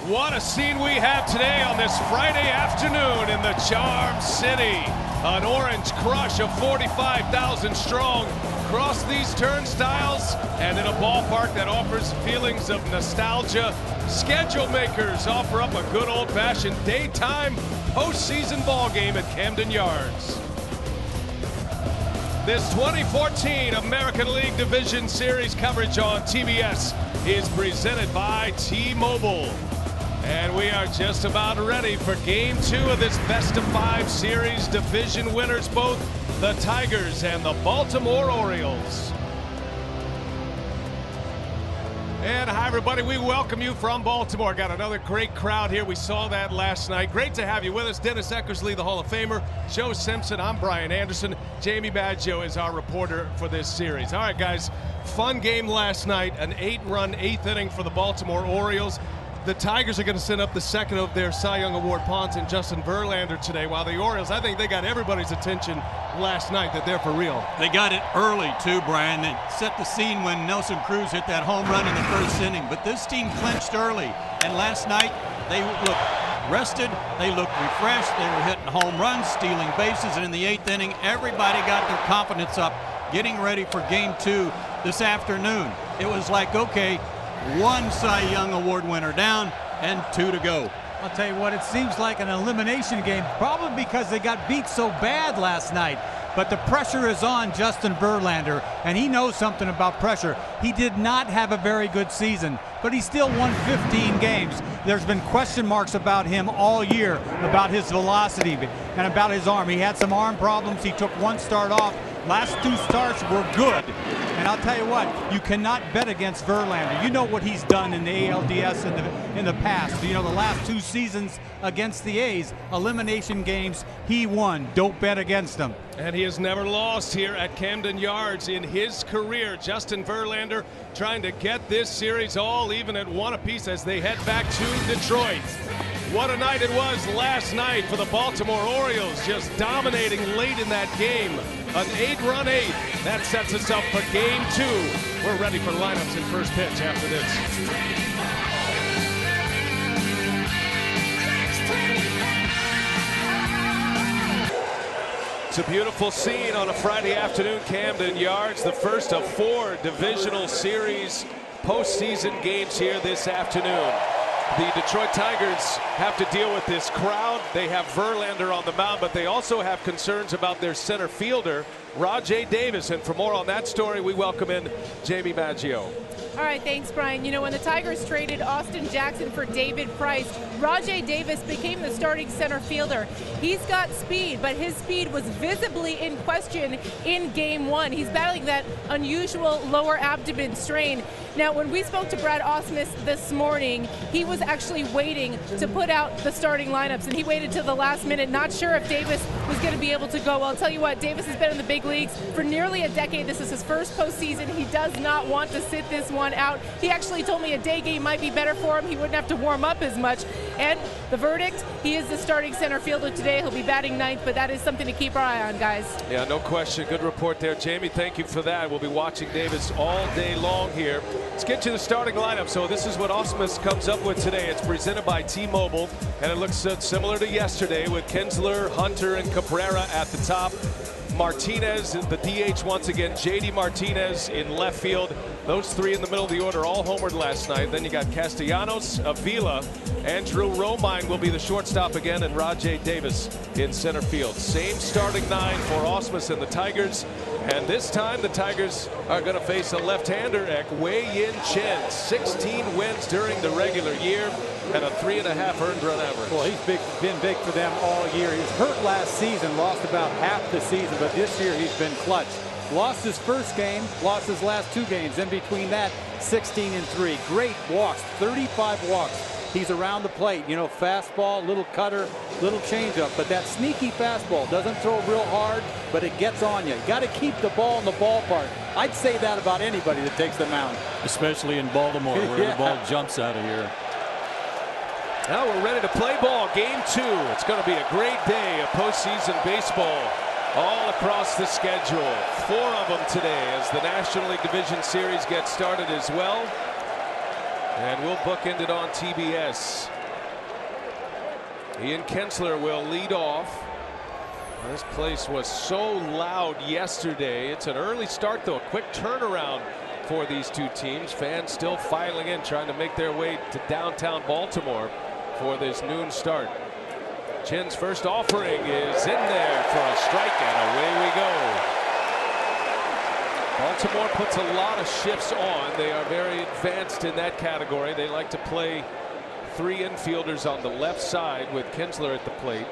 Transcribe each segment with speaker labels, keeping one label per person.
Speaker 1: What a scene we have today on this Friday afternoon in the Charm City. An orange crush of 45,000 strong across these turnstiles and in a ballpark that offers feelings of nostalgia. Schedule makers offer up a good old-fashioned daytime postseason ball game at Camden Yards. This 2014 American League Division Series coverage on TBS is presented by T-Mobile. And we are just about ready for Game 2 of this best-of-5 series. Division winners both, the Tigers and the Baltimore Orioles. And hi, everybody. We welcome you from Baltimore. Got another great crowd here. We saw that last night. Great to have you with us. Dennis Eckersley, the Hall of Famer. Joe Simpson. I'm Brian Anderson. Jamie Baggio is our reporter for this series. All right, guys. Fun game last night. An 8-run 8th inning for the Baltimore Orioles. The Tigers are going to send up the second of their Cy Young Award punts in Justin Verlander today, while the Orioles, I think they got everybody's attention last night that they're for real.
Speaker 2: They got it early, too, Brian. They set the scene when Nelson Cruz hit that home run in the first inning. But this team clinched early, and last night they looked rested, they looked refreshed, they were hitting home runs, stealing bases, and in the 8th inning, everybody got their confidence up, getting ready for Game 2 this afternoon. It was like, okay, one Cy Young Award winner down and 2 to go.
Speaker 3: I'll tell you what, it seems like an elimination game, probably because they got beat so bad last night. But the pressure is on Justin Verlander, and he knows something about pressure. He did not have a very good season, but he still won 15 games. There's been question marks about him all year, about his velocity and about his arm. He had some arm problems. He took one start off. Last 2 starts were good. And I'll tell you what, you cannot bet against Verlander. You know what he's done in the ALDS in the past. You know, the last 2 seasons against the A's, elimination games, he won. Don't bet against him.
Speaker 1: And he has never lost here at Camden Yards in his career. Justin Verlander trying to get this series all even at 1 apiece as they head back to Detroit. What a night it was last night for the Baltimore Orioles, just dominating late in that game. An 8-run 8th. That sets us up for Game 2. We're ready for lineups and first pitch after this. It's a beautiful scene on a Friday afternoon, Camden Yards. The first of 4 divisional series postseason games here this afternoon. The Detroit Tigers have to deal with this crowd. They have Verlander on the mound, but they also have concerns about their center fielder, Rajai Davis. And for more on that story, we welcome in Jamie Baggio.
Speaker 4: All right, thanks, Brian. You know, when the Tigers traded Austin Jackson for David Price, Rajai Davis became the starting center fielder. He's got speed, but his speed was visibly in question in Game 1. He's battling that unusual lower abdomen strain. Now, when we spoke to Brad Ausmus this morning, he was actually waiting to put out the starting lineups, and he waited till the last minute, not sure if Davis was going to be able to go. Well, I'll tell you what, Davis has been in the big leagues for nearly a decade. This is his first postseason. He does not want to sit this one out. He actually told me a day game might be better for him. He wouldn't have to warm up as much. And the verdict, he is the starting center fielder today. He'll be batting 9th, but that is something to keep our eye on, guys. Yeah, no question. Good report there, Jamie. Thank you for that. We'll be watching Davis all day long here. Let's get to the starting lineup. So this is what Ausmus comes up with today. It's presented by T-Mobile, and it looks similar to yesterday with Kinsler, Hunter, and Cabrera at the top. Martinez, the DH once again, J.D. Martinez in left field. Those 3 in the middle of the order all homered last night. Then you got Castellanos, Avila, Andrew Romine will be the shortstop again, and Rajai Davis in center field. Same starting 9 for Ausmus and the Tigers. And this time the Tigers are going to face a left-hander at Wei-Yin Chen. 16 wins during the regular year and a 3.5 earned run average.
Speaker 3: Well, he's been big for them all year. He was hurt last season, lost about half the season, but this year he's been clutch. Lost his first game, lost his last 2 games. In between that, 16-3. Great walks, 35 walks. He's around the plate, you know, fastball, little cutter, little changeup, but that sneaky fastball doesn't throw real hard, but it gets on you. You got to keep the ball in the ballpark. I'd say that about anybody that takes the mound.
Speaker 2: Especially in Baltimore, where the ball jumps out of here.
Speaker 1: Now we're ready to play ball. Game 2. It's going to be a great day of postseason baseball all across the schedule. 4 of them today as the National League Division Series gets started as well. And we'll bookend it on TBS. Ian Kinsler will lead off. This place was so loud yesterday. It's an early start, though. A quick turnaround for these two teams. Fans still filing in, trying to make their way to downtown Baltimore for this noon start. Chin's first offering is in there for a strike, and away we go. Baltimore puts a lot of shifts on. They are very advanced in that category. They like to play 3 infielders on the left side with Kinsler at the plate.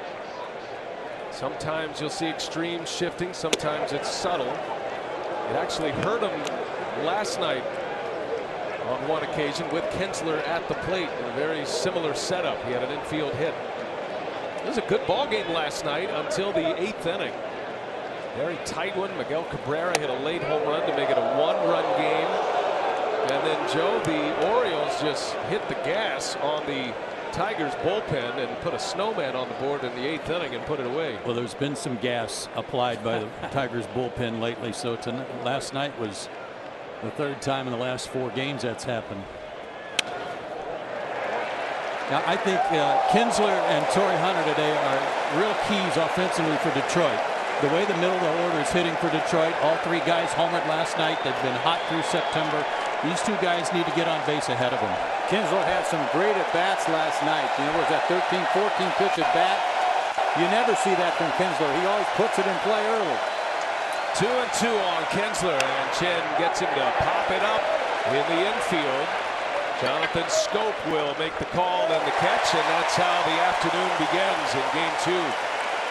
Speaker 1: Sometimes you'll see extreme shifting. Sometimes it's subtle. It actually hurt him last night on one occasion with Kinsler at the plate in a very similar setup. He had an infield hit. It was a good ball game last night until the 8th inning. Very tight one. Miguel Cabrera hit a late home run to make it a 1-run game. And then, Joe, the Orioles just hit the gas on the Tigers bullpen and put a snowman on the board in the 8th inning and put it away.
Speaker 2: Well, there's been some gas applied by the Tigers bullpen lately. So last night was the 3rd time in the last 4 games that's happened. Now, I think Kinsler and Torrey Hunter today are real keys offensively for Detroit. The way the middle of the order is hitting for Detroit, all 3 guys homered last night. They've been hot through September. These 2 guys need to get on base ahead of them.
Speaker 3: Kinsler had some great at-bats last night. You know, it was that 13-14 pitch at bat. You never see that from Kinsler. He always puts it in play early.
Speaker 1: 2-2 on Kinsler, and Chin gets him to pop it up in the infield. Jonathan Scope will make the call and the catch, and that's how the afternoon begins in Game 2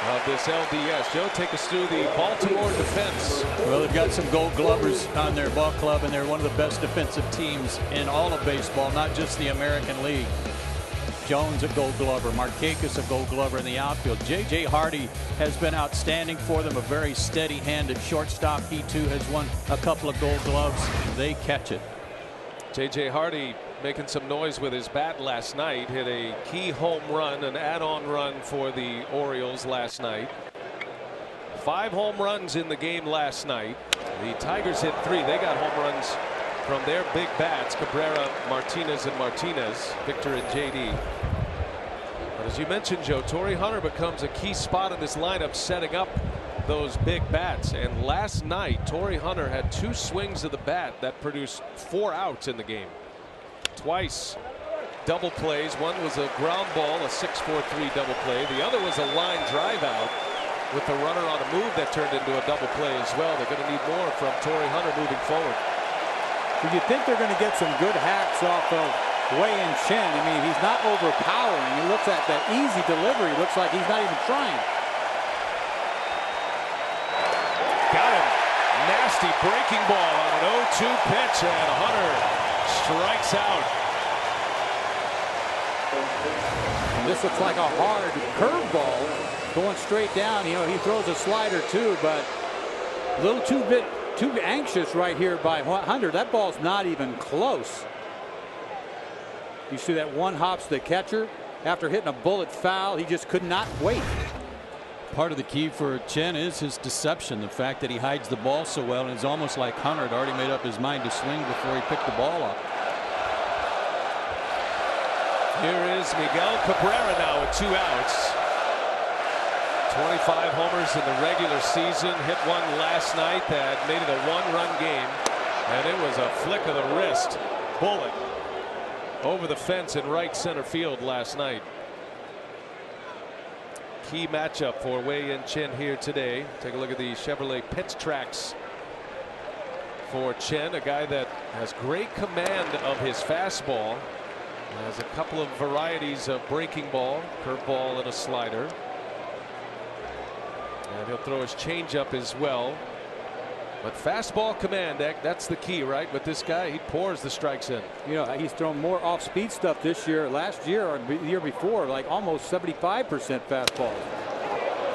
Speaker 1: of this LDS. Joe, take us through the Baltimore Defense.
Speaker 2: Well, they've got some Gold Glovers on their ball club, and they're one of the best defensive teams in all of baseball, not just the American League. Jones a Gold Glover, Markakis a Gold Glover in the outfield. J.J. Hardy has been outstanding for them, a very steady hand at shortstop. He too has won a couple of Gold Gloves. They catch it.
Speaker 1: J.J. Hardy making some noise with his bat last night. Hit a key home run, an add-on run for the Orioles last night. 5 home runs in the game last night. The Tigers hit 3. They got home runs from their big bats, Cabrera, Martinez, and Martinez, Victor and J.D. But as you mentioned, Joe, Torrey Hunter becomes a key spot in this lineup, setting up those big bats. And last night, Torrey Hunter had 2 swings of the bat that produced 4 outs in the game. Twice double plays. One was a ground ball, a 6-4-3 double play. The other was a line drive out with the runner on a move that turned into a double play as well. They're going to need more from Torrey Hunter moving forward.
Speaker 3: You think they're going to get some good hacks off of Wei-Yin Chen. I mean, he's not overpowering. He looks at that easy delivery. Looks like he's not even trying.
Speaker 1: Got him. Nasty breaking ball on an 0-2 pitch, and Hunter strikes out.
Speaker 3: And this looks like a hard curveball going straight down. You know, he throws a slider too, but a little too anxious right here by Hunter. That ball's not even close. You see that one hops the catcher after hitting a bullet foul. He just could not wait.
Speaker 2: Part of the key for Chen is his deception, the fact that he hides the ball so well, and it's almost like Hunter had already made up his mind to swing before he picked the ball up.
Speaker 1: Here is Miguel Cabrera now with 2 outs. 25 homers in the regular season. Hit one last night that made it a 1-run game, and it was a flick of the wrist bullet over the fence in right center field last night. Key matchup for Wei-Yin Chen here today. Take a look at the Chevrolet pitch tracks for Chen, a guy that has great command of his fastball. Has a couple of varieties of breaking ball, curveball, and a slider. And he'll throw his changeup as well. But fastball command, that's the key, right? With this guy, he pours the strikes in.
Speaker 3: You know, he's thrown more off-speed stuff this year, last year, or the year before, like almost 75% fastballs.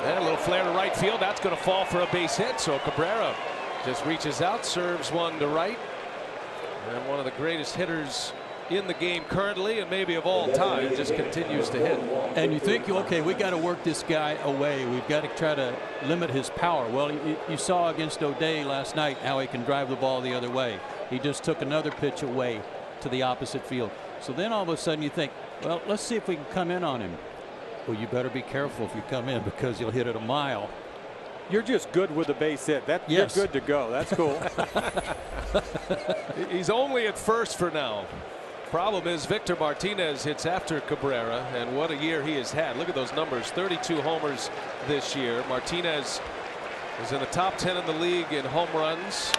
Speaker 1: And a little flare to right field. That's going to fall for a base hit. So Cabrera just reaches out, serves one to right. And one of the greatest hitters in the game currently, and maybe of all time, just continues to hit.
Speaker 2: And you think, okay, we got to work this guy away. We've got to try to limit his power. Well, you saw against O'Day last night how he can drive the ball the other way. He just took another pitch away to the opposite field. So then all of a sudden you think, well, let's see if we can come in on him. Well, you better be careful if you come in because you'll hit it a mile.
Speaker 3: You're just good with the base hit. You're good to go. That's cool.
Speaker 1: He's only at first for now. Problem is Victor Martinez hits after Cabrera, and what a year he has had. Look at those numbers, 32 homers this year. Martinez is in the top 10 in the league in home runs.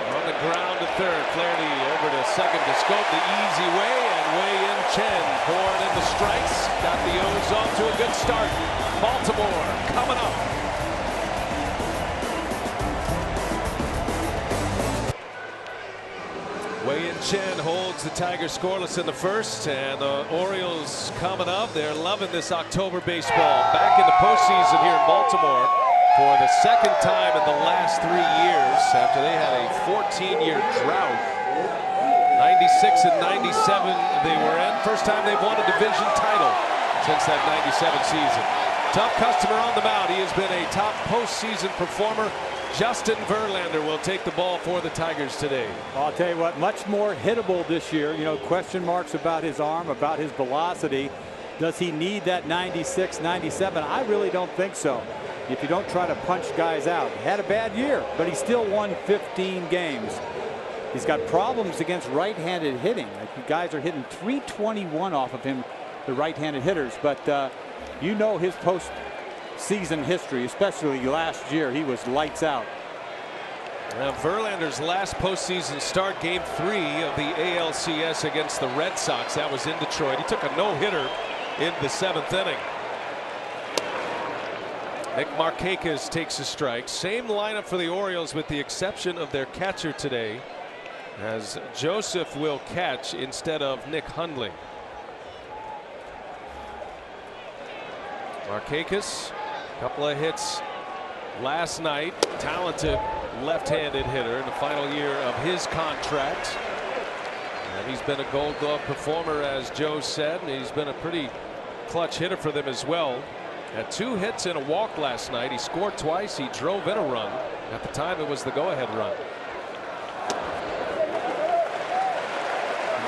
Speaker 1: On the ground to third, Flaherty over to second to scope the easy way, and Wei-Yin Chen pouring in the strikes. Got the O's off to a good start. Baltimore coming up. Wei-Yin Chen holds the Tigers scoreless in the first, and the Orioles coming up. They're loving this October baseball. Back in the postseason here in Baltimore for the second time in the last 3 years after they had a 14-year drought. 96 and 97 they were in. First time they've won a division title since that 97 season. Tough customer on the mound. He has been a top postseason performer. Justin Verlander will take the ball for the Tigers today.
Speaker 3: I'll tell you what, much more hittable this year. You know, question marks about his arm, about his velocity. Does he need that 96, 97? I really don't think so. If you don't try to punch guys out. He had a bad year, but he still won 15 games. He's got problems against right-handed hitting. Like, guys are hitting .321 off of him, the right-handed hitters. But you know his postseason history, especially last year. He was lights out.
Speaker 1: Now, Verlander's last postseason start, Game 3 of the ALCS against the Red Sox. That was in Detroit. He took a no-hitter in the 7th inning. Nick Markakis takes a strike. Same lineup for the Orioles with the exception of their catcher today, as Joseph will catch instead of Nick Hundley. Markakis, a couple of hits last night. Talented left-handed hitter in the final year of his contract. And he's been a Gold Glove performer, as Joe said, and he's been a pretty clutch hitter for them as well. Had 2 hits and a walk last night. He scored twice. He drove in a run. At the time, it was the go-ahead run.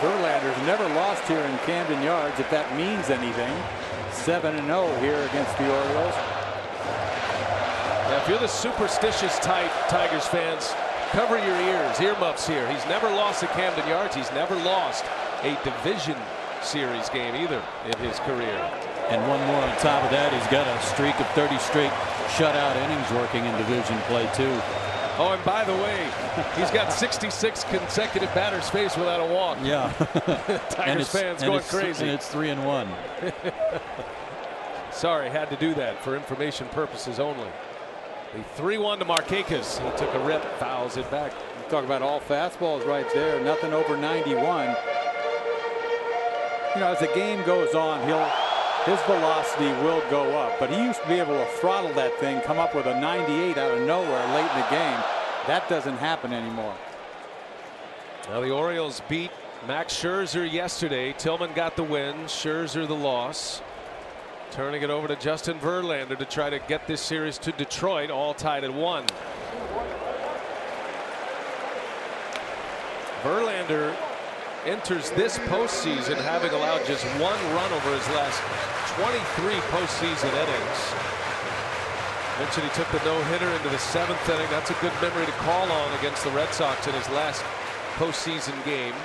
Speaker 3: Verlander's never lost here in Camden Yards, if that means anything. 7-0 here against the Orioles.
Speaker 1: Now, if you're the superstitious type, Tigers fans, cover your ears, earmuffs here. He's never lost at Camden Yards. He's never lost a division series game either in his career.
Speaker 2: And one more on top of that, he's got a streak of 30 straight shutout innings working in division play too.
Speaker 1: Oh, and by the way, he's got 66 consecutive batters faced without a walk.
Speaker 2: Yeah.
Speaker 1: Tigers fans going crazy.
Speaker 2: And it's 3-1.
Speaker 1: Sorry, had to do that for information purposes only. The 3-1 to Markakis. He took a rip, fouls it back.
Speaker 3: You talk about all fastballs right there. Nothing over 91. You know, as the game goes on, his velocity will go up, but he used to be able to throttle that thing, come up with a 98 out of nowhere late in the game. That doesn't happen anymore.
Speaker 1: Now the Orioles beat Max Scherzer yesterday. Tillman got the win, Scherzer the loss. Turning it over to Justin Verlander to try to get this series to Detroit, all tied at 1. Verlander enters this postseason having allowed just 1 run over his last 23 postseason innings. Mentioned he took the no-hitter into the 7th inning. That's a good memory to call on against the Red Sox in his last postseason game.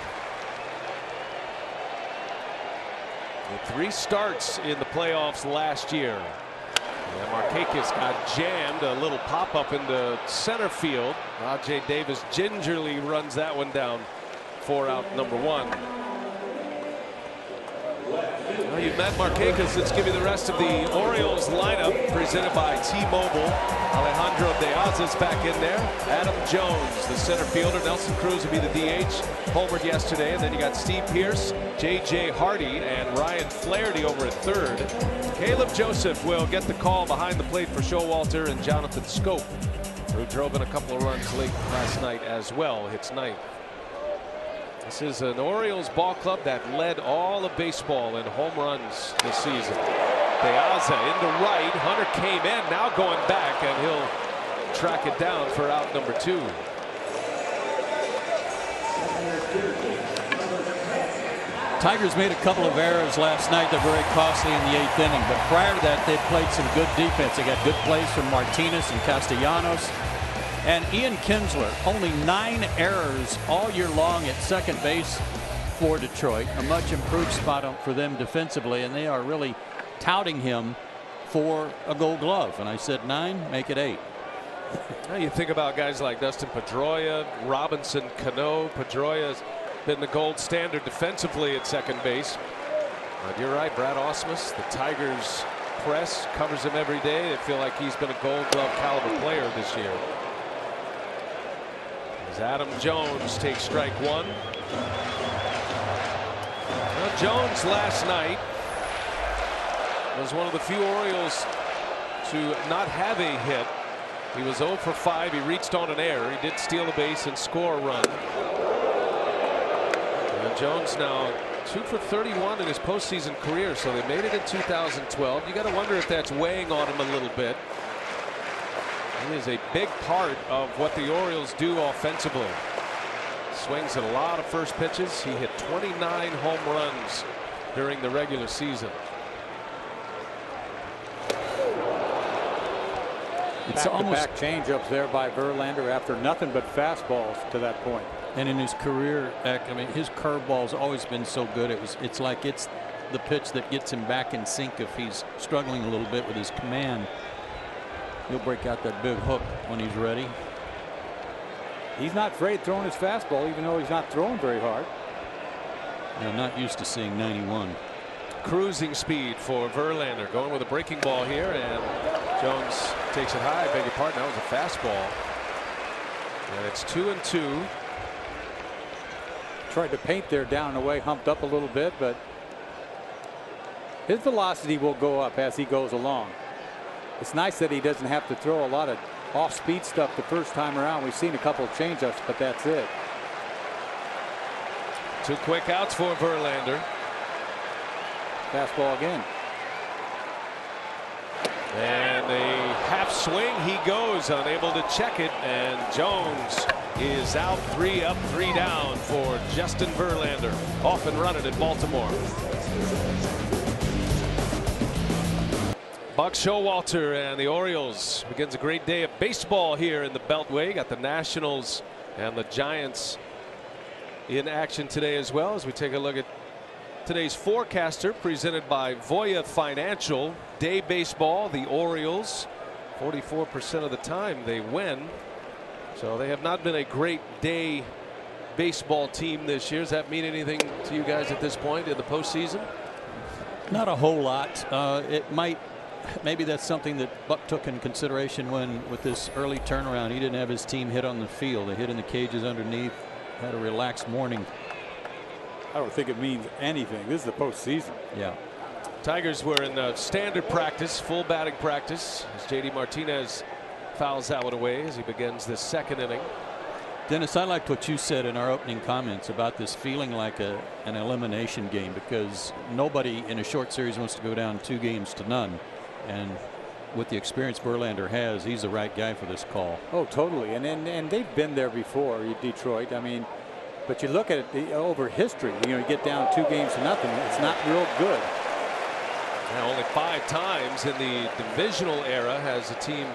Speaker 1: And 3 starts in the playoffs last year. And Markakis got jammed, a little pop-up into center field. Rajai Davis gingerly runs that one down for out number 1. Well, you've met Markakis. Let's give you the rest of the Orioles lineup presented by T-Mobile. Alejandro De Aza's back in there. Adam Jones, the center fielder. Nelson Cruz will be the DH. Homered yesterday. And then you got Steve Pearce, J.J. Hardy, and Ryan Flaherty over at third. Caleb Joseph will get the call behind the plate for Showalter, and Jonathan Scope, who drove in a couple of runs late last night as well, hits 9th. This is an Orioles ball club that led all of baseball in home runs this season. De Aza into right. Hunter came in, now going back, and he'll track it down for out number 2.
Speaker 2: Tigers made a couple of errors last night that were very costly in the 8th inning, but prior to that, they played some good defense. They got good plays from Martinez and Castellanos. And Ian Kinsler, only 9 errors all year long at second base for Detroit. A much improved spot for them defensively, and they are really touting him for a Gold Glove. And I said 9, make it 8.
Speaker 1: Now you think about guys like Dustin Pedroia, Robinson, Cano. Pedroia's been the gold standard defensively at second base. But you're right, Brad Ausmus, the Tigers press covers him every day. They feel like he's been a Gold Glove caliber player this year. As Adam Jones takes strike 1. Now Jones last night was one of the few Orioles to not have a hit. He was 0 for 5. He reached on an error. He did steal a base and score a run. And Jones now 2 for 31 in his postseason career, so they made it in 2012. You got to wonder if that's weighing on him a little bit. He is a big part of what the Orioles do offensively. Swings at a lot of first pitches. He hit 29 home runs during the regular season.
Speaker 3: It's back-to-back changeups there by Verlander after nothing but fastballs to that point.
Speaker 2: And in his career, I mean, his curveball's always been so good. It's like it's the pitch that gets him back in sync if he's struggling a little bit with his command. He'll break out that big hook when he's ready.
Speaker 3: He's not afraid throwing his fastball, even though he's not throwing very hard.
Speaker 2: I'm not used to seeing 91.
Speaker 1: Cruising speed for Verlander, going with a breaking ball here, and Jones takes it high. I beg your pardon, that was a fastball. And it's 2-2.
Speaker 3: Tried to paint there down and away, humped up a little bit, but his velocity will go up as he goes along. It's nice that he doesn't have to throw a lot of off-speed stuff the first time around. We've seen a couple of changeups, but that's it.
Speaker 1: 2 quick outs for Verlander.
Speaker 3: Fastball again.
Speaker 1: And a half swing, he goes, unable to check it, and Jones is out. 3 up, 3 down for Justin Verlander. Off and running in Baltimore. Buck Showalter and the Orioles begins a great day of baseball here in the Beltway. Got the Nationals and the Giants in action today as well, as we take a look at today's forecaster presented by Voya Financial. Day baseball, the Orioles 44% of the time they win, so they have not been a great day baseball team this year. Does that mean anything to you guys at this point in the postseason?
Speaker 2: Not a whole lot. It might. Maybe that's something that Buck took in consideration when, with this early turnaround, he didn't have his team hit on the field. They hit in the cages underneath, had a relaxed morning.
Speaker 3: I don't think it means anything. This is the postseason.
Speaker 2: Yeah.
Speaker 1: Tigers were in standard practice, full batting practice, as JD Martinez fouls that one away as he begins the 2nd inning.
Speaker 2: Dennis, I liked what you said in our opening comments about this feeling like an elimination game, because nobody in a short series wants to go down 2-0. And with the experience Verlander has, he's the right guy for this call.
Speaker 3: Oh, totally. And they've been there before, Detroit. I mean, but you look at it over history, you get down 2-0. It's not real good.
Speaker 1: Now, only 5 times in the divisional era has a team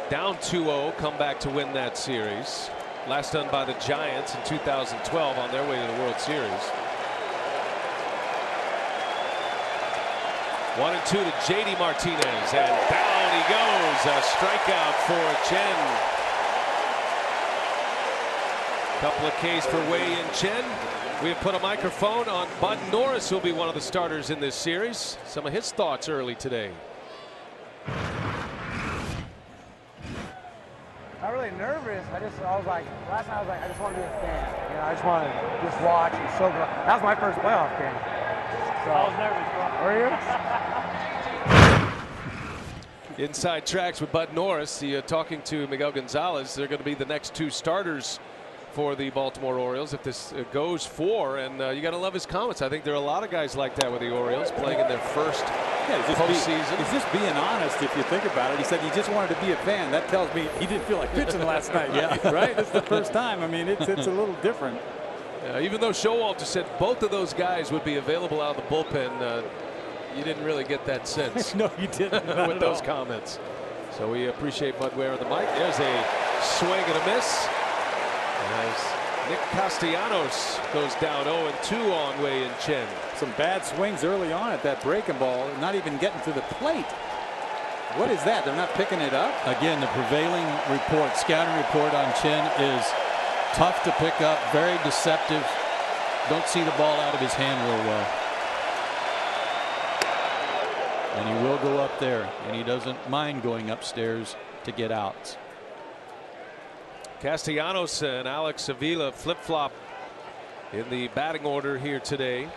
Speaker 1: down 2-0 come back to win that series. Last done by the Giants in 2012 on their way to the World Series. 1-2 to JD Martinez, and down he goes. A strikeout for Chen. Couple of Ks for Wei-Yin Chen. We have put a microphone on Bud Norris, who'll be one of the starters in this series. Some of his thoughts early today.
Speaker 5: Not really nervous. I was like, last night I was like, I just want to be a fan. I just want to just watch and soak it up. That was my first playoff game. So, I was nervous, bro. Were you?
Speaker 1: Inside tracks with Bud Norris. Talking to Miguel Gonzalez. They're going to be the next 2 starters for the Baltimore Orioles if this goes 4, and you got to love his comments. I think there are a lot of guys like that with the Orioles playing in their first postseason.
Speaker 3: He's just being honest if you think about it. He said he just wanted to be a fan. That tells me he didn't feel like pitching last night. Yeah, right. It's the first time. I mean, it's a little different.
Speaker 1: Even though Showalter said both of those guys would be available out of the bullpen, you didn't really get that sense.
Speaker 3: No, you didn't.
Speaker 1: With those comments. So we appreciate Bud wearing the mic. There's a swing and a miss. As Nick Castellanos goes down 0-2 on Wei and Chen.
Speaker 6: Some bad swings early on at that breaking ball, not even getting to the plate. What is that? They're not picking it up?
Speaker 2: Again, the prevailing report, scouting report on Chen is tough to pick up, very deceptive. Don't see the ball out of his hand real well. And he will go up there, and he doesn't mind going upstairs to get outs.
Speaker 1: Castellanos and Alex Avila flip-flop in the batting order here today.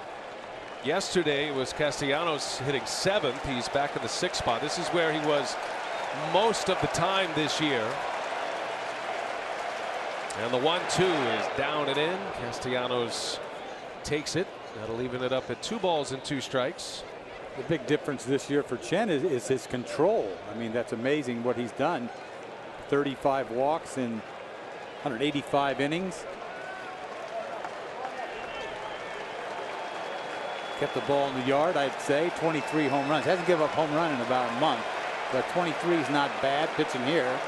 Speaker 1: Yesterday was Castellanos hitting 7th. He's back in the 6th spot. This is where he was most of the time this year. And the 1-2 is down and in. Castellanos takes it. That'll even it up at 2 balls and 2 strikes.
Speaker 6: The big difference this year for Chen is his control. I mean, that's amazing what he's done. 35 walks in 185 innings. Kept the ball in the yard, I'd say. 23 home runs. Hasn't given up home run in about a month, but 23 is not bad pitching here.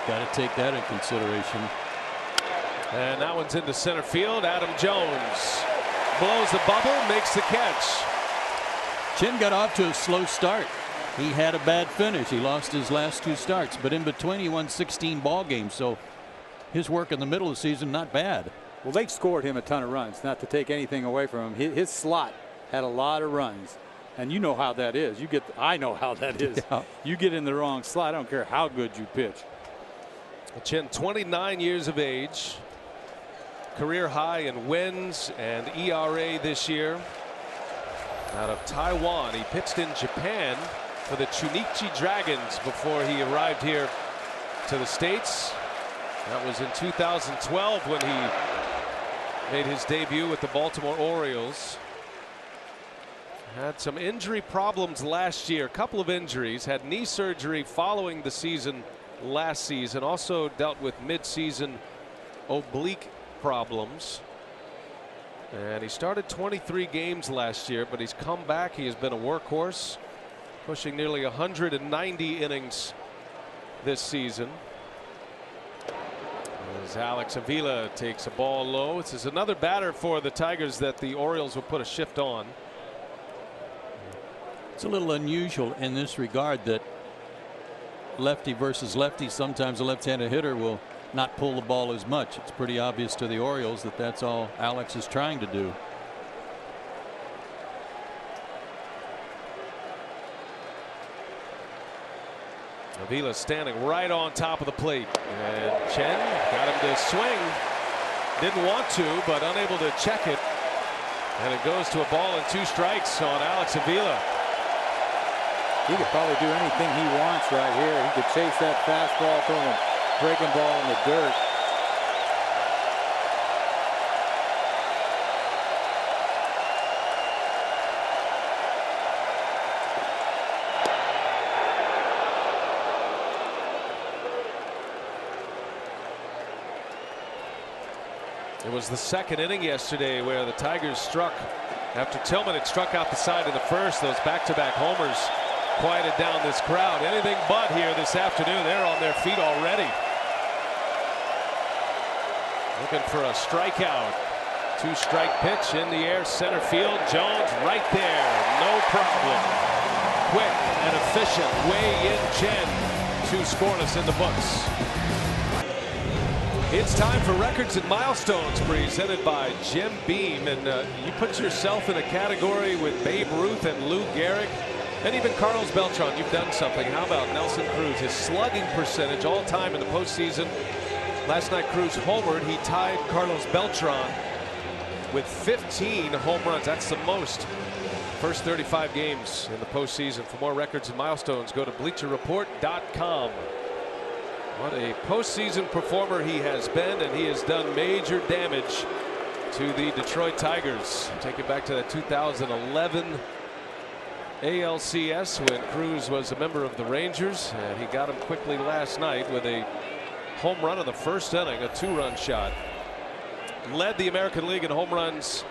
Speaker 2: Got to take that in consideration.
Speaker 1: And that one's into center field. Adam Jones blows the bubble, makes the catch.
Speaker 2: Chen got off to a slow start. He had a bad finish. He lost his last 2 starts, but in between he won 16 ball games. So his work in the middle of the season, not bad.
Speaker 6: Well, they scored him a ton of runs, not to take anything away from him. His slot had a lot of runs, and you know how that is. I know how that is.
Speaker 2: Yeah.
Speaker 6: You get in the wrong slot, I don't care how good you pitch.
Speaker 1: Chen, 29 years of age, career high in wins and ERA this year. Out of Taiwan, he pitched in Japan for the Chunichi Dragons before he arrived here to the States. That was in 2012 when he made his debut with the Baltimore Orioles. Had some injury problems last year, a couple of injuries, had knee surgery following the season last season, also dealt with mid-season oblique problems. And he started 23 games last year, but he's come back. He has been a workhorse, pushing nearly 190 innings this season. As Alex Avila takes a ball low. This is another batter for the Tigers that the Orioles will put a shift on.
Speaker 2: It's a little unusual in this regard that lefty versus lefty, sometimes a left-handed hitter will not pull the ball as much. It's pretty obvious to the Orioles that that's all Alex is trying to do.
Speaker 1: Avila standing right on top of the plate, and Chen got him to swing. Didn't want to, but unable to check it, and it goes to a ball and 2 strikes on Alex Avila.
Speaker 6: He could probably do anything he wants right here. He could chase that fastball, throw a breaking ball in the dirt.
Speaker 1: It was the 2nd inning yesterday where the Tigers struck after Tillman had struck out the side in the 1st. Those back-to-back homers quieted down this crowd. Anything but here this afternoon. They're on their feet already. Looking for a strikeout. 2-strike pitch in the air, center field. Jones right there. No problem. Quick and efficient. Wei in Chen. 2 scoreless in the books. It's time for Records and Milestones, presented by Jim Beam. And you put yourself in a category with Babe Ruth and Lou Gehrig and even Carlos Beltran. You've done something. How about Nelson Cruz? His slugging percentage all time in the postseason. Last night Cruz homered. He tied Carlos Beltran with 15 home runs. That's the most. First 35 games in the postseason. For more records and milestones, go to BleacherReport.com. What a postseason performer he has been, and he has done major damage to the Detroit Tigers. Take it back to that 2011 ALCS when Cruz was a member of the Rangers, and he got him quickly last night with a home run in the 1st inning, a 2-run shot. led the American League in home runs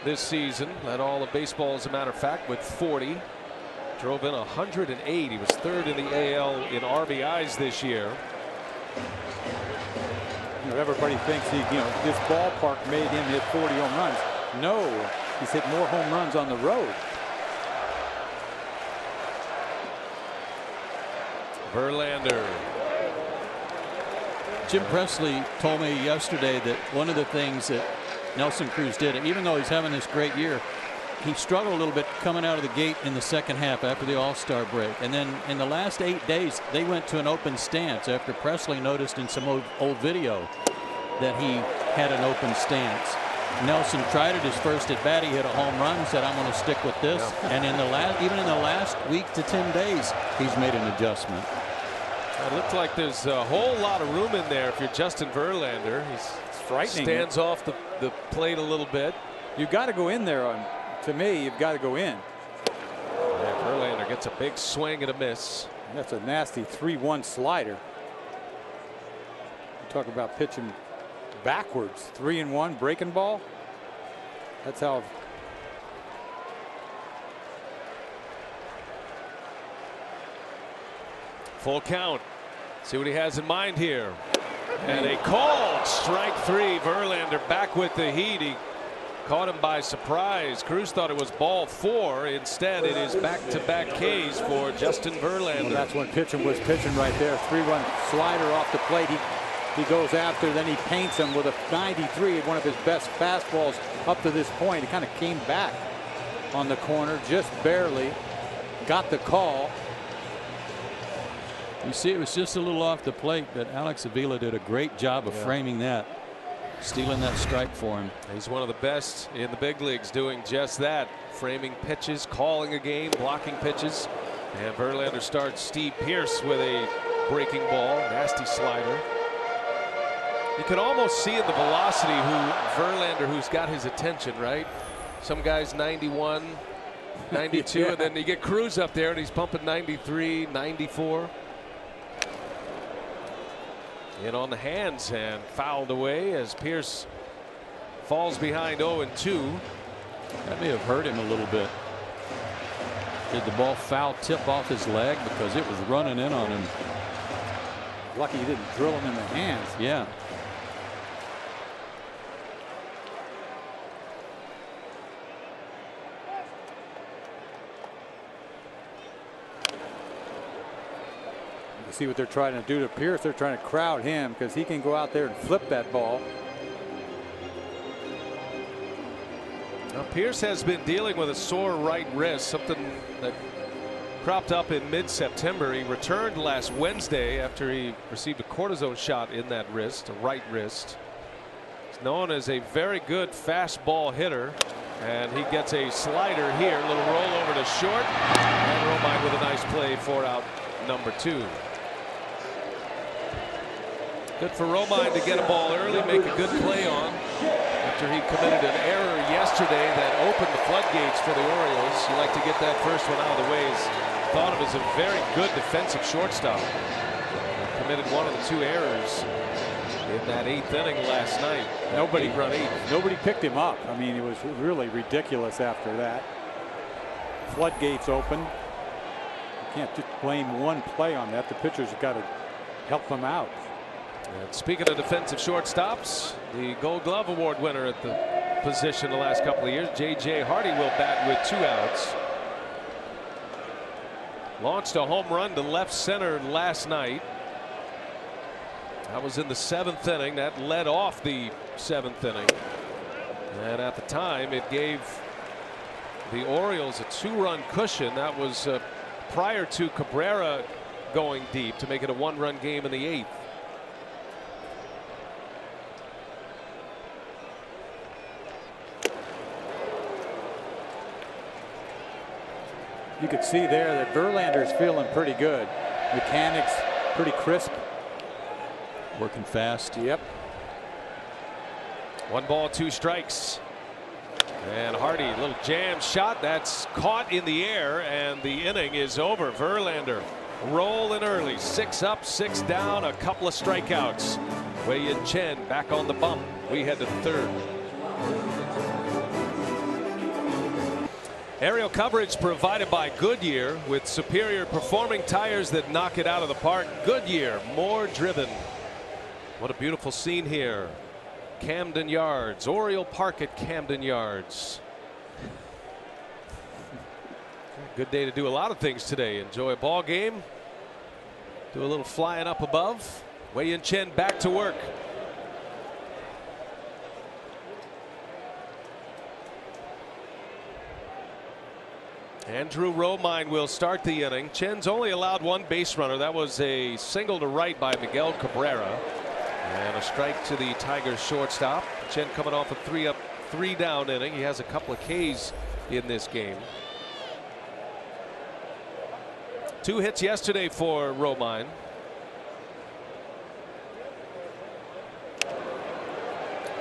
Speaker 1: this season. Led all of baseball, as a matter of fact, with 40. Drove in 108. He was third in the AL in RBIs this year.
Speaker 6: You know, everybody thinks this ballpark made him hit 40 home runs. No, he's hit more home runs on the road.
Speaker 1: Verlander.
Speaker 2: Jim Presley told me yesterday that one of the things that Nelson Cruz did, even though he's having this great year, he struggled a little bit coming out of the gate in the second half after the All-Star break. And then in the last 8 days, they went to an open stance after Presley noticed in some old video that he had an open stance. Nelson tried it his first at bat. He hit a home run and said, I'm going to stick with this. Yeah. And even in the last week to 10 days, he's made an adjustment.
Speaker 1: It looked like there's a whole lot of room in there if you're Justin Verlander. He's
Speaker 6: frightening.
Speaker 1: Stands off the plate a little bit.
Speaker 6: You've got to go in there. To me, you've got to go in.
Speaker 1: Yeah, Verlander gets a big swing and a miss.
Speaker 6: That's a nasty 3-1 slider. You talk about pitching backwards. 3-1 breaking ball. That's how.
Speaker 1: Full count. See what he has in mind here. And a called strike 3. Verlander back with the heat. He caught him by surprise. Cruz thought it was ball 4. Instead, it is back-to-back Ks for Justin Verlander.
Speaker 6: Well, that's when pitching was pitching right there. 3-1 slider off the plate. He goes after, then he paints him with a 93, one of his best fastballs up to this point. He kind of came back on the corner, just barely got the call.
Speaker 2: You see, it was just a little off the plate, but Alex Avila did a great job of framing that, stealing that strike for him.
Speaker 1: He's one of the best in the big leagues doing just that, framing pitches, calling a game, blocking pitches. And Verlander starts Steve Pearce with a breaking ball, nasty slider. You can almost see in the velocity Verlander, who's got his attention, right? Some guys 91, 92, and then you get Cruz up there and he's pumping 93, 94. In on the hands and fouled away as Pearce falls behind 0-2.
Speaker 2: That may have hurt him a little bit. Did the ball foul tip off his leg because it was running in on him?
Speaker 6: Lucky he didn't drill him in the hands.
Speaker 2: Yeah.
Speaker 6: See what they're trying to do to Pearce. They're trying to crowd him because he can go out there and flip that ball.
Speaker 1: Now, Pearce has been dealing with a sore right wrist, something that cropped up in mid-September. He returned last Wednesday after he received a cortisone shot in that wrist, a right wrist. He's known as a very good fastball hitter, and he gets a slider here. A little roll over to short, and Romine with a nice play for out number 2. Good for Romine to get a ball early, make a good play on after he committed an error yesterday that opened the floodgates for the Orioles. You like to get that first one out of the way. Thought of as a very good defensive shortstop. Committed one of the 2 errors in that 8th inning last night.
Speaker 6: Nobody picked him up. I mean, it was really ridiculous after that. Floodgates open. You can't just blame one play on that. The pitchers have got to help them out.
Speaker 1: And speaking of defensive shortstops, the Gold Glove Award winner at the position the last couple of years, J.J. Hardy, will bat with 2 outs. Launched a home run to left center last night. That was in the 7th inning. That led off the 7th inning. And at the time, it gave the Orioles a 2-run cushion. That was prior to Cabrera going deep to make it a 1-run game in the 8th.
Speaker 6: You could see there that Verlander's feeling pretty good. Mechanics pretty crisp.
Speaker 2: Working fast.
Speaker 6: Yep.
Speaker 1: 1 ball, 2 strikes. And Hardy, a little jam shot that's caught in the air, and the inning is over. Verlander rolling early, 6 up, 6 down, a couple of strikeouts Wei-Yin Chen back on the bump. We head to third. Aerial coverage provided by Goodyear with superior performing tires that knock it out of the park. Goodyear, more driven. What a beautiful scene here. Camden Yards, Oriole Park at Camden Yards. Good day to do a lot of things today. Enjoy a ball game. Do a little flying up above. Wei-Yin Chen back to work. Andrew Romine will start the inning. Chen's only allowed one base runner. That was a single to right by Miguel Cabrera. And a strike to the Tigers shortstop. Chen coming off a 3-up, 3-down inning. He has a couple of Ks in this game. 2 hits yesterday for Romine.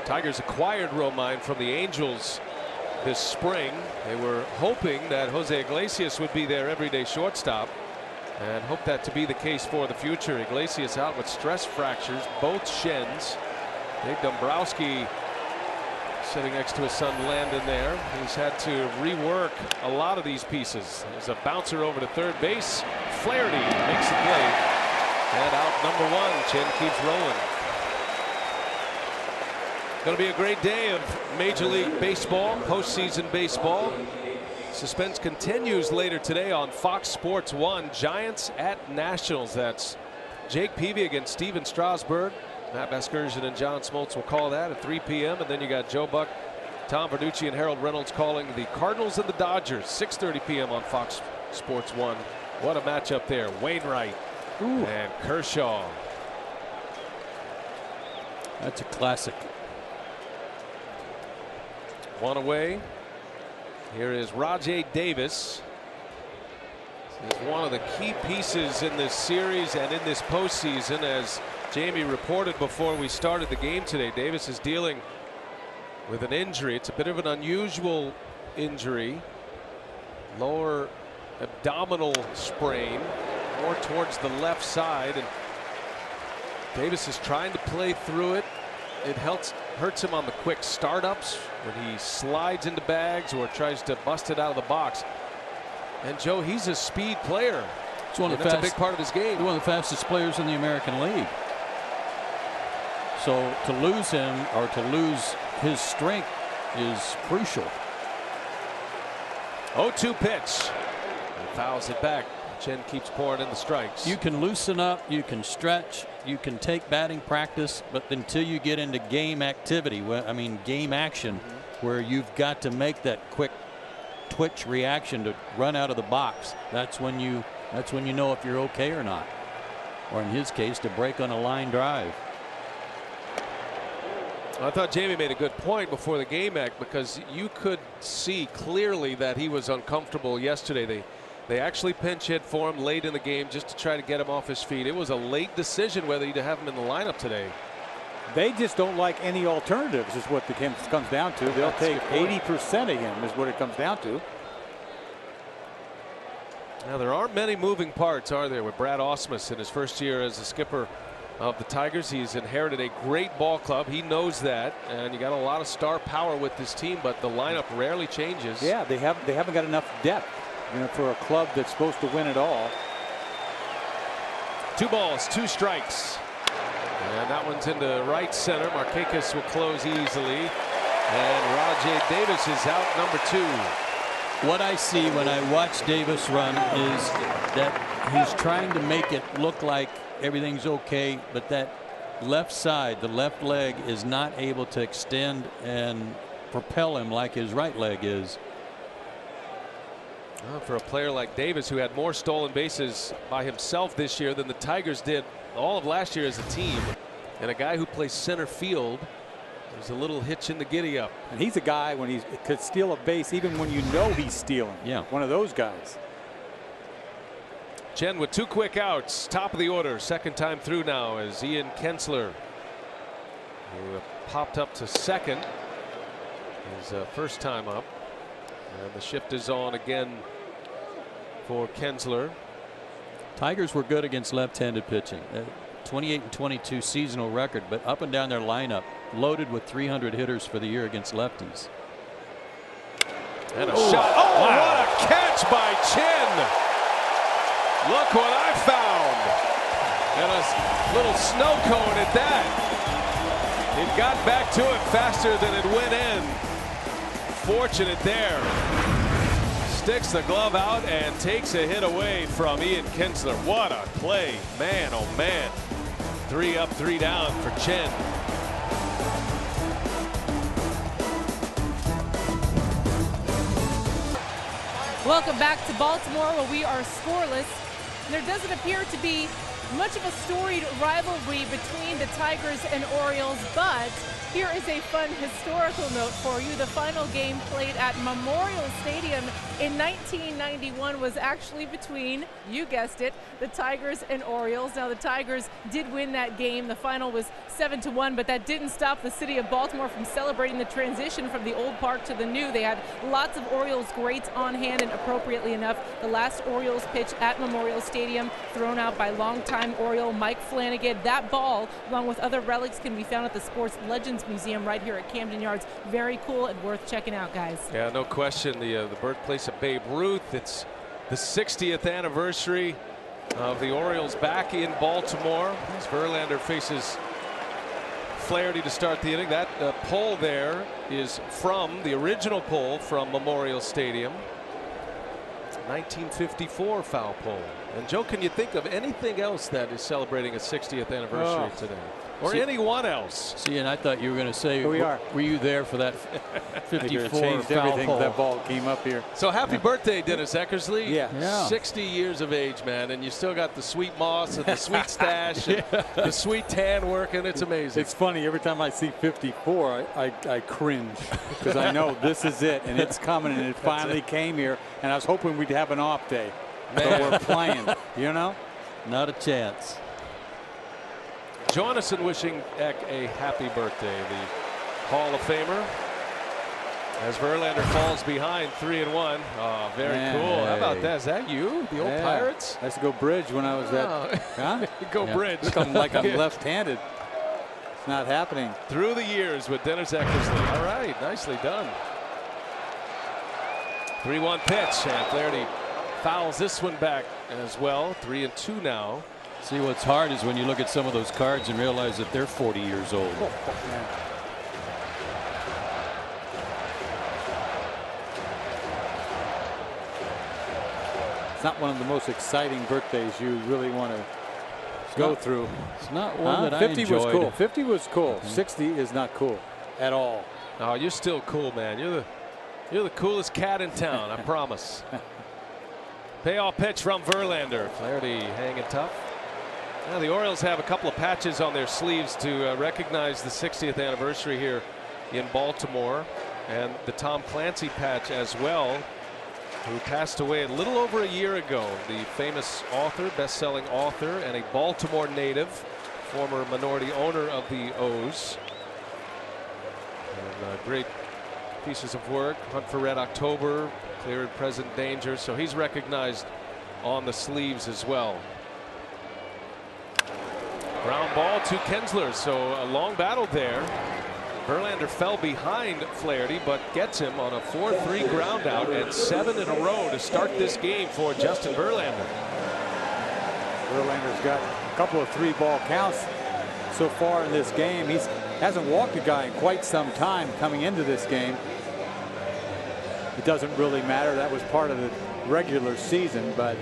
Speaker 1: Tigers acquired Romine from the Angels this spring. They were hoping that Jose Iglesias would be their everyday shortstop and hope that to be the case for the future. Iglesias out with stress fractures, both shins. Dave Dombrowski sitting next to his son Landon there. He's had to rework a lot of these pieces. There's a bouncer over to third base. Flaherty makes the play. And out number 1. Chen keeps rolling. Going to be a great day of Major League Baseball, postseason baseball. Suspense continues later today on Fox Sports 1. Giants at Nationals. That's Jake Peavy against Steven Strasburg. Matt Vasgersian and John Smoltz will call that at 3 p.m. And then you got Joe Buck, Tom Verducci, and Harold Reynolds calling the Cardinals and the Dodgers. 6:30 p.m. on Fox Sports 1. What a matchup there. Wainwright and Kershaw.
Speaker 2: That's a classic.
Speaker 1: 1 away. Here is Rajai Davis. This is one of the key pieces in this series and in this postseason. As Jamie reported before we started the game today, Davis is dealing with an injury. It's a bit of an unusual injury. Lower abdominal sprain, more towards the left side, and Davis is trying to play through it. It hurts him on the quick startups when he slides into bags or tries to bust it out of the box. And Joe, he's a speed player.
Speaker 2: It's one of
Speaker 1: that's a big part of his game.
Speaker 2: One of the fastest players in the American League. So to lose him or to lose his strength is crucial.
Speaker 1: 0-2 pitch. And fouls it back. Chen keeps pouring in the strikes.
Speaker 2: You can loosen up, you can stretch, you can take batting practice, but until you get into game activity, game action, where you've got to make that quick twitch reaction to run out of the box, that's when you know if you're okay or not. Or in his case, to break on a line drive.
Speaker 1: I thought Jamie made a good point before the game act, because you could see clearly that he was uncomfortable yesterday. They actually pinch hit for him late in the game just to try to get him off his feet. It was a late decision whether to have him in the lineup today.
Speaker 6: They just don't like any alternatives is what it comes down to. They'll take 80% of him is what it comes down to.
Speaker 1: Now there aren't many moving parts, are there, with Brad Ausmus in his first year as a skipper of the Tigers. He's inherited a great ball club. He knows that, and you got a lot of star power with this team, but the lineup rarely changes.
Speaker 6: Yeah, they haven't got enough depth, for a club that's supposed to win it all.
Speaker 1: 2 balls, 2 strikes. And that one's into right center. Markakis will close easily. And Rajai Davis is out, number 2.
Speaker 2: What I see when I watch Davis run is that he's trying to make it look like everything's okay, but that left side, the left leg, is not able to extend and propel him like his right leg is.
Speaker 1: For a player like Davis, who had more stolen bases by himself this year than the Tigers did all of last year as a team, and a guy who plays center field, there's a little hitch in the giddy up.
Speaker 6: And he's a guy when he could steal a base even when you know he's stealing.
Speaker 2: Yeah,
Speaker 6: one of those guys.
Speaker 1: Chen with 2 quick outs, top of the order, second time through now as Ian Kinsler, who popped up to second, his first time up. And the shift is on again for Kinsler.
Speaker 2: Tigers were good against left-handed pitching. 28-22 seasonal record, but up and down their lineup, loaded with 300 hitters for the year against lefties.
Speaker 1: And a shot. Oh, wow. What a catch by Chin. Look what I found. And a little snow cone at that. It got back to it faster than it went in. Fortunate there. Sticks the glove out and takes a hit away from Ian Kinsler. What a play. Man, oh man. 3 up, 3 down for Chin.
Speaker 4: Welcome back to Baltimore, where we are scoreless. There doesn't appear to be much of a storied rivalry between the Tigers and Orioles, but here is a fun historical note for you. The final game played at Memorial Stadium in 1991 was actually between, you guessed it, the Tigers and Orioles. Now, the Tigers did win that game. The final was 7-1, but that didn't stop the city of Baltimore from celebrating the transition from the old park to the new. They had lots of Orioles greats on hand, and appropriately enough, the last Orioles pitch at Memorial Stadium thrown out by longtime Oriole Mike Flanagan. That ball, along with other relics, can be found at the Sports Legends Museum right here at Camden Yards. Very cool and worth checking out, guys.
Speaker 1: Yeah, no question. The birthplace of Babe Ruth. It's the 60th anniversary of the Orioles back in Baltimore as Verlander faces Flaherty to start the inning. That pole there is from the original pole from Memorial Stadium. 1954 foul pole. And Joe, can you think of anything else that is celebrating a 60th anniversary today? Or anyone else?
Speaker 2: See, and I thought you were going to say,
Speaker 5: Here we are.
Speaker 2: Were you there for that 54
Speaker 6: changed
Speaker 2: foul
Speaker 6: everything.
Speaker 2: pole?
Speaker 6: That ball came up here.
Speaker 1: So happy birthday, Dennis Eckersley.
Speaker 6: Yeah.
Speaker 1: 60 years of age, man. And you still got the sweet moss and the sweet stash and the sweet tan working. It's amazing.
Speaker 6: It's funny. Every time I see 54, I cringe because I know this is it and it's coming, and it finally came here. And I was hoping we'd have an off day. But we're playing, you know?
Speaker 2: Not a chance.
Speaker 1: Jonathan wishing Eck a happy birthday, the Hall of Famer. As Verlander falls behind 3-1. Oh, very cool. How about that? Is that you? The old Pirates?
Speaker 6: I used to go bridge when I was at. Huh?
Speaker 1: Go bridge.
Speaker 6: I'm like I'm left-handed. It's not happening.
Speaker 1: Through the years with Dennis Eckersley. All right, nicely done. 3-1 pitch, and Flaherty fouls this one back as well. 3-2 now.
Speaker 2: See, what's hard is when you look at some of those cards and realize that they're 40 years old.
Speaker 6: It's not one of the most exciting birthdays you really want to go through.
Speaker 2: It's not one that I
Speaker 6: 50
Speaker 2: enjoyed.
Speaker 6: was cool. 50 was cool. 60 is not cool at all.
Speaker 1: Oh, you're still cool, man. You're the coolest cat in town, I promise. Payoff pitch from Verlander. Flaherty hanging tough. Now the Orioles have a couple of patches on their sleeves to recognize the 60th anniversary here in Baltimore, and the Tom Clancy patch as well, who passed away a little over a year ago. The famous author, best-selling author, and a Baltimore native, former minority owner of the O's. And great pieces of work. Hunt for Red October, Clear and Present Danger. So he's recognized on the sleeves as well. Ground ball to Kinsler. So a long battle there. Verlander fell behind Flaherty, but gets him on a 4-3 ground out, and 7 in a row to start this game for Justin Verlander.
Speaker 6: Verlander's got a couple of 3-ball counts so far in this game. He hasn't walked a guy in quite some time coming into this game. It doesn't really matter. That was part of the regular season, but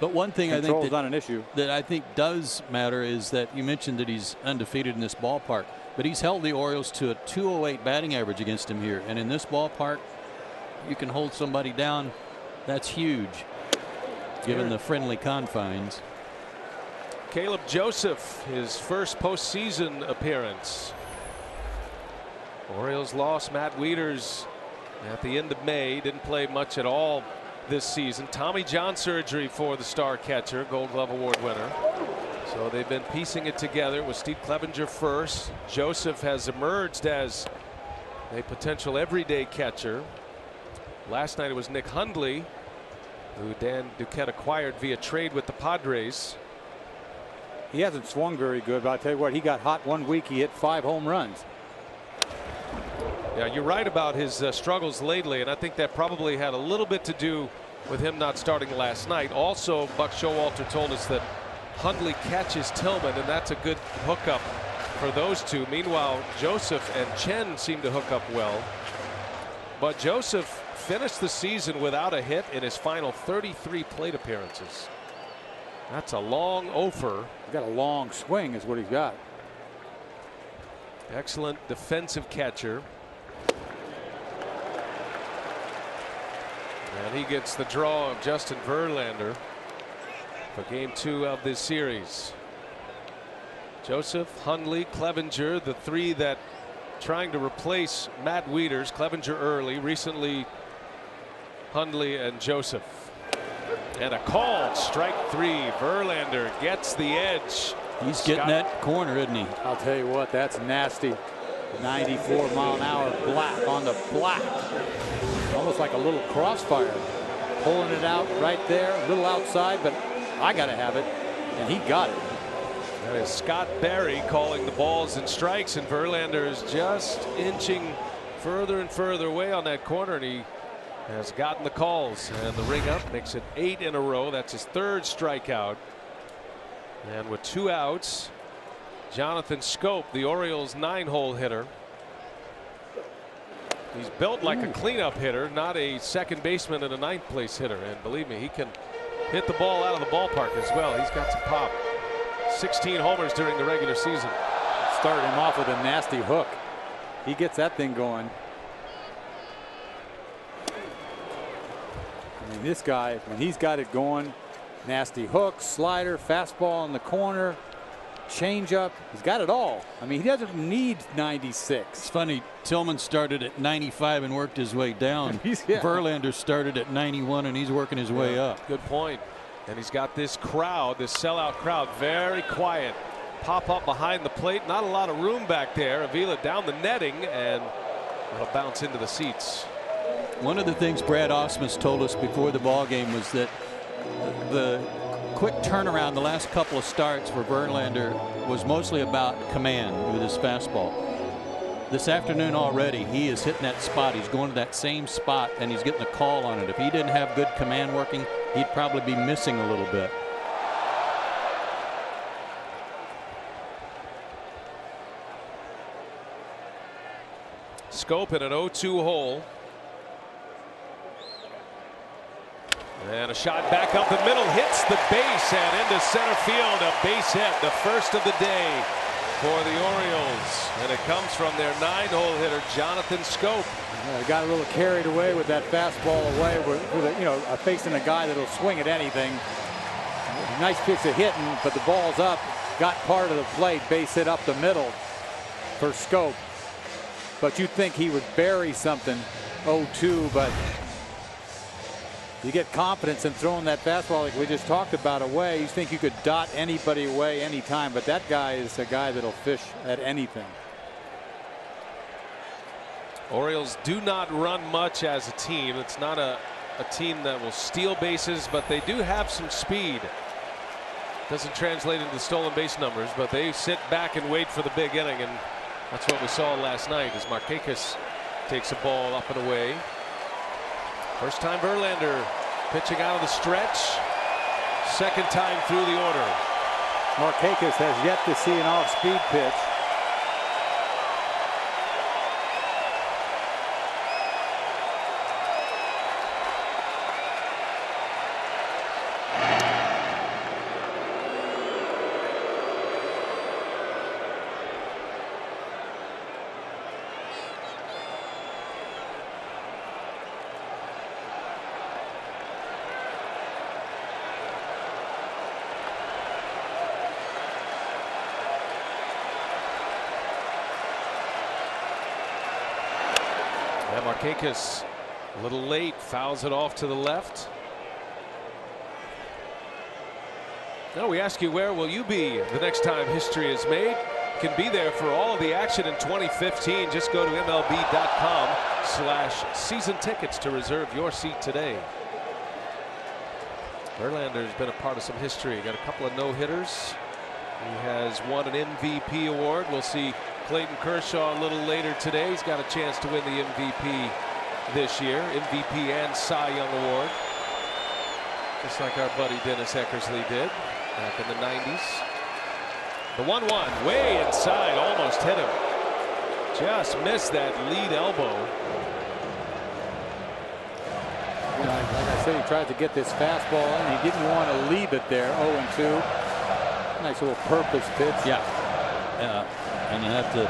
Speaker 2: one thing I think
Speaker 6: not an issue.
Speaker 2: that I think does matter is that you mentioned that he's undefeated in this ballpark, but he's held the Orioles to a .208 batting average against him here, and in this ballpark, you can hold somebody down. That's huge, given the friendly confines.
Speaker 1: Caleb Joseph, his first postseason appearance. Orioles lost Matt Wieters at the end of May. Didn't play much at all this season. Tommy John surgery for the star catcher, Gold Glove Award winner. So they've been piecing it together with Steve Clevenger first. Joseph has emerged as a potential everyday catcher. Last night it was Nick Hundley, who Dan Duquette acquired via trade with the Padres.
Speaker 6: He hasn't swung very good, but I'll tell you what, he got hot one week. He hit 5 home runs.
Speaker 1: Yeah, you're right about his struggles lately, and I think that probably had a little bit to do with him not starting last night. Also, Buck Showalter told us that Hundley catches Tillman, and that's a good hookup for those two. Meanwhile, Joseph and Chen seem to hook up well. But Joseph finished the season without a hit in his final 33 plate appearances. That's a long offer.
Speaker 6: He's got a long swing is what he's got.
Speaker 1: Excellent defensive catcher. And he gets the draw of Justin Verlander for game 2 of this series. Joseph, Hundley, Clevenger, the 3 that trying to replace Matt Wieters. Clevenger early, recently Hundley and Joseph. And a called strike 3. Verlander gets the edge.
Speaker 2: He's getting that corner, isn't he?
Speaker 6: I'll tell you what, that's nasty. 94-mile-an-hour black on the black. Almost like a little crossfire. Pulling it out right there, a little outside, but I got to have it. And he got it.
Speaker 1: That is Scott Barry calling the balls and strikes, and Verlander is just inching further and further away on that corner, and he has gotten the calls. And the ring up makes it 8 in a row. That's his 3rd strikeout. And with 2 outs, Jonathan Schoop, the Orioles 9-hole hitter. He's built like a cleanup hitter, not a second baseman and a 9th place hitter. And believe me, he can hit the ball out of the ballpark as well. He's got some pop. 16 homers during the regular season.
Speaker 6: Started him off with a nasty hook. He gets that thing going. I mean, this guy, when he's got it going, nasty hook, slider, fastball in the corner, changeup. He's got it all. I mean, he doesn't need 96.
Speaker 2: It's funny. Tillman started at 95 and worked his way down. Verlander started at 91 and he's working his way up.
Speaker 1: Good point. And he's got this crowd, this sellout crowd, very quiet. Pop up behind the plate. Not a lot of room back there. Avila down the netting, and it'll bounce into the seats.
Speaker 2: One of the things Brad Ausmus told us before the ball game was that the quick turnaround the last couple of starts for Verlander was mostly about command with his fastball. This afternoon already he is hitting that spot. He's going to that same spot and he's getting a call on it. If he didn't have good command working, he'd probably be missing a little bit.
Speaker 1: Schoop in an 0-2 hole. And a shot back up the middle, hits the base and into center field. A base hit, the first of the day for the Orioles. And it comes from their 9-hole hitter, Jonathan Schoop.
Speaker 6: Yeah, got a little carried away with that fastball away with facing a guy that'll swing at anything. Nice pitch of hitting, but the ball's up. Got part of the plate, base hit up the middle for Schoop. But you'd think he would bury something 0-2, but you get confidence in throwing that fastball like we just talked about away. You think you could dot anybody away anytime, but that guy is a guy that'll fish at anything.
Speaker 1: Orioles do not run much as a team. It's not a team that will steal bases, but they do have some speed. Doesn't translate into the stolen base numbers, but they sit back and wait for the big inning, and that's what we saw last night as Markakis takes a ball up and away. First time Verlander pitching out of the stretch. Second time through the order.
Speaker 6: Markakis has yet to see an off-speed pitch.
Speaker 1: Markakis a little late, fouls it off to the left. Now we ask you, where will you be the next time history is made? You can be there for all of the action in 2015. Just go to MLB.com/season tickets to reserve your seat today. Verlander's been a part of some history. Got a couple of no-hitters He has won an MVP award. We'll see Clayton Kershaw a little later today. He's got a chance to win the MVP this year. MVP and Cy Young Award. Just like our buddy Dennis Eckersley did back in the 90s. The 1-1 way inside, almost hit him. Just missed that lead elbow.
Speaker 6: You know, like I said, he tried to get this fastball in. He didn't want to leave it there. 0-2. Nice little purpose pitch.
Speaker 2: Yeah. And you have to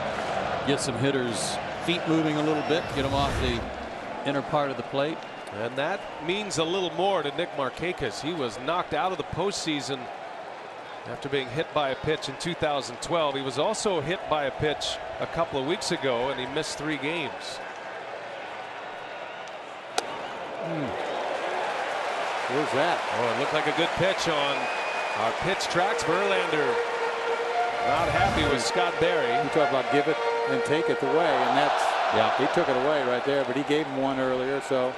Speaker 2: get some hitters' feet moving a little bit, get them off the inner part of the plate.
Speaker 1: And that means a little more to Nick Markakis. He was knocked out of the postseason after being hit by a pitch in 2012. He was also hit by a pitch a couple of weeks ago, and he missed 3 games.
Speaker 6: Where's that?
Speaker 1: Oh, it looked like a good pitch on our pitch tracks. Verlander not happy with Scott Berry.
Speaker 6: You talk about give it and take it away, and that's, yeah, he took it away right there, but he gave him one earlier, so.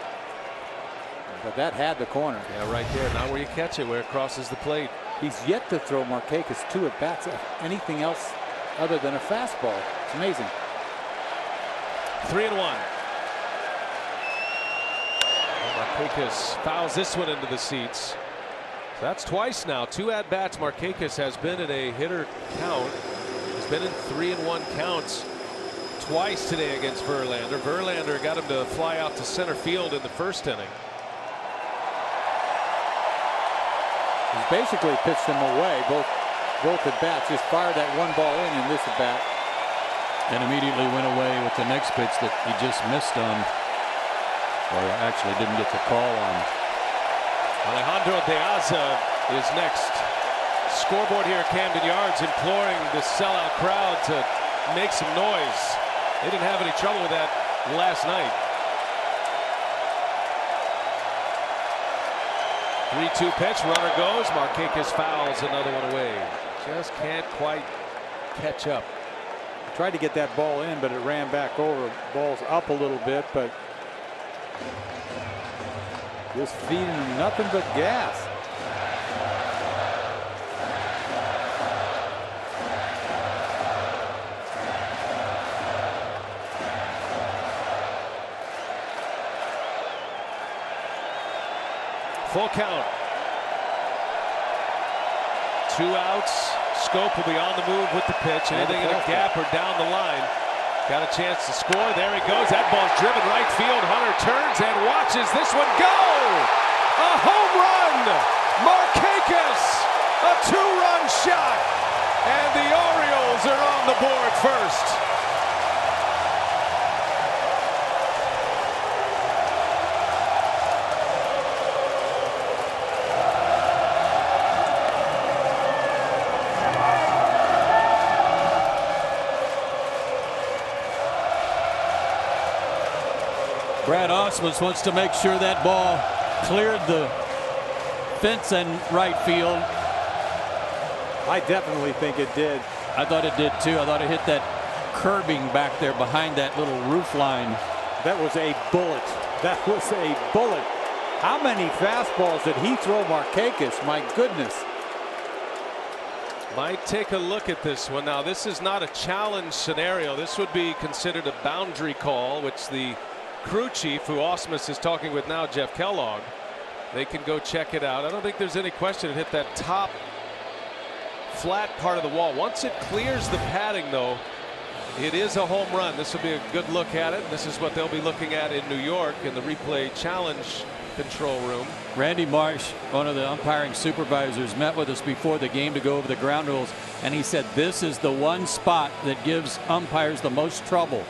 Speaker 6: But that had the corner.
Speaker 1: Yeah, right there. Not where you catch it, where it crosses the plate.
Speaker 6: He's yet to throw Markakis 2 at bats, anything else other than a fastball. It's amazing.
Speaker 1: 3-1. Markakis fouls this one into the seats. So that's twice now. 2 at bats. Markakis has been in a hitter count. He's been in 3-1 counts twice today against Verlander. Verlander got him to fly out to center field in the first inning.
Speaker 6: He's basically pitched him away, both at bats. Just fired that one ball in this at bat.
Speaker 2: And immediately went away with the next pitch that he just missed on, or actually didn't get the call on.
Speaker 1: Alejandro De Aza is next. Scoreboard here at Camden Yards imploring the sellout crowd to make some noise. They didn't have any trouble with that last night. 3-2 pitch, runner goes. Markakis fouls another one away. Just can't quite catch up.
Speaker 6: Tried to get that ball in, but it ran back over. Ball's up a little bit, but just feeding him nothing but gas.
Speaker 1: Full count. 2 outs. Scope will be on the move with the pitch. Anything in a gap or down the line. Got a chance to score. There he goes. That ball's driven right field. Hunter turns and watches this one go. A home run. Markakis. A 2-run shot. And the Orioles are on the board first.
Speaker 2: Brad Ausmus wants to make sure that ball cleared the fence and right field.
Speaker 6: I definitely think it did.
Speaker 2: I thought it did too. I thought it hit that curbing back there behind that little roof line.
Speaker 6: That was a bullet. That was a bullet. How many fastballs did he throw Markakis? My goodness.
Speaker 1: Might take a look at this one. Now, this is not a challenge scenario. This would be considered a boundary call, which the crew chief, who Ausmus is talking with now, Jeff Kellogg, they can go check it out. I don't think there's any question it hit that top flat part of the wall. Once it clears the padding, though, it is a home run. This will be a good look at it. This is what they'll be looking at in New York in the replay challenge control room.
Speaker 2: Randy Marsh, one of the umpiring supervisors, met with us before the game to go over the ground rules, and he said this is the one spot that gives umpires the most trouble.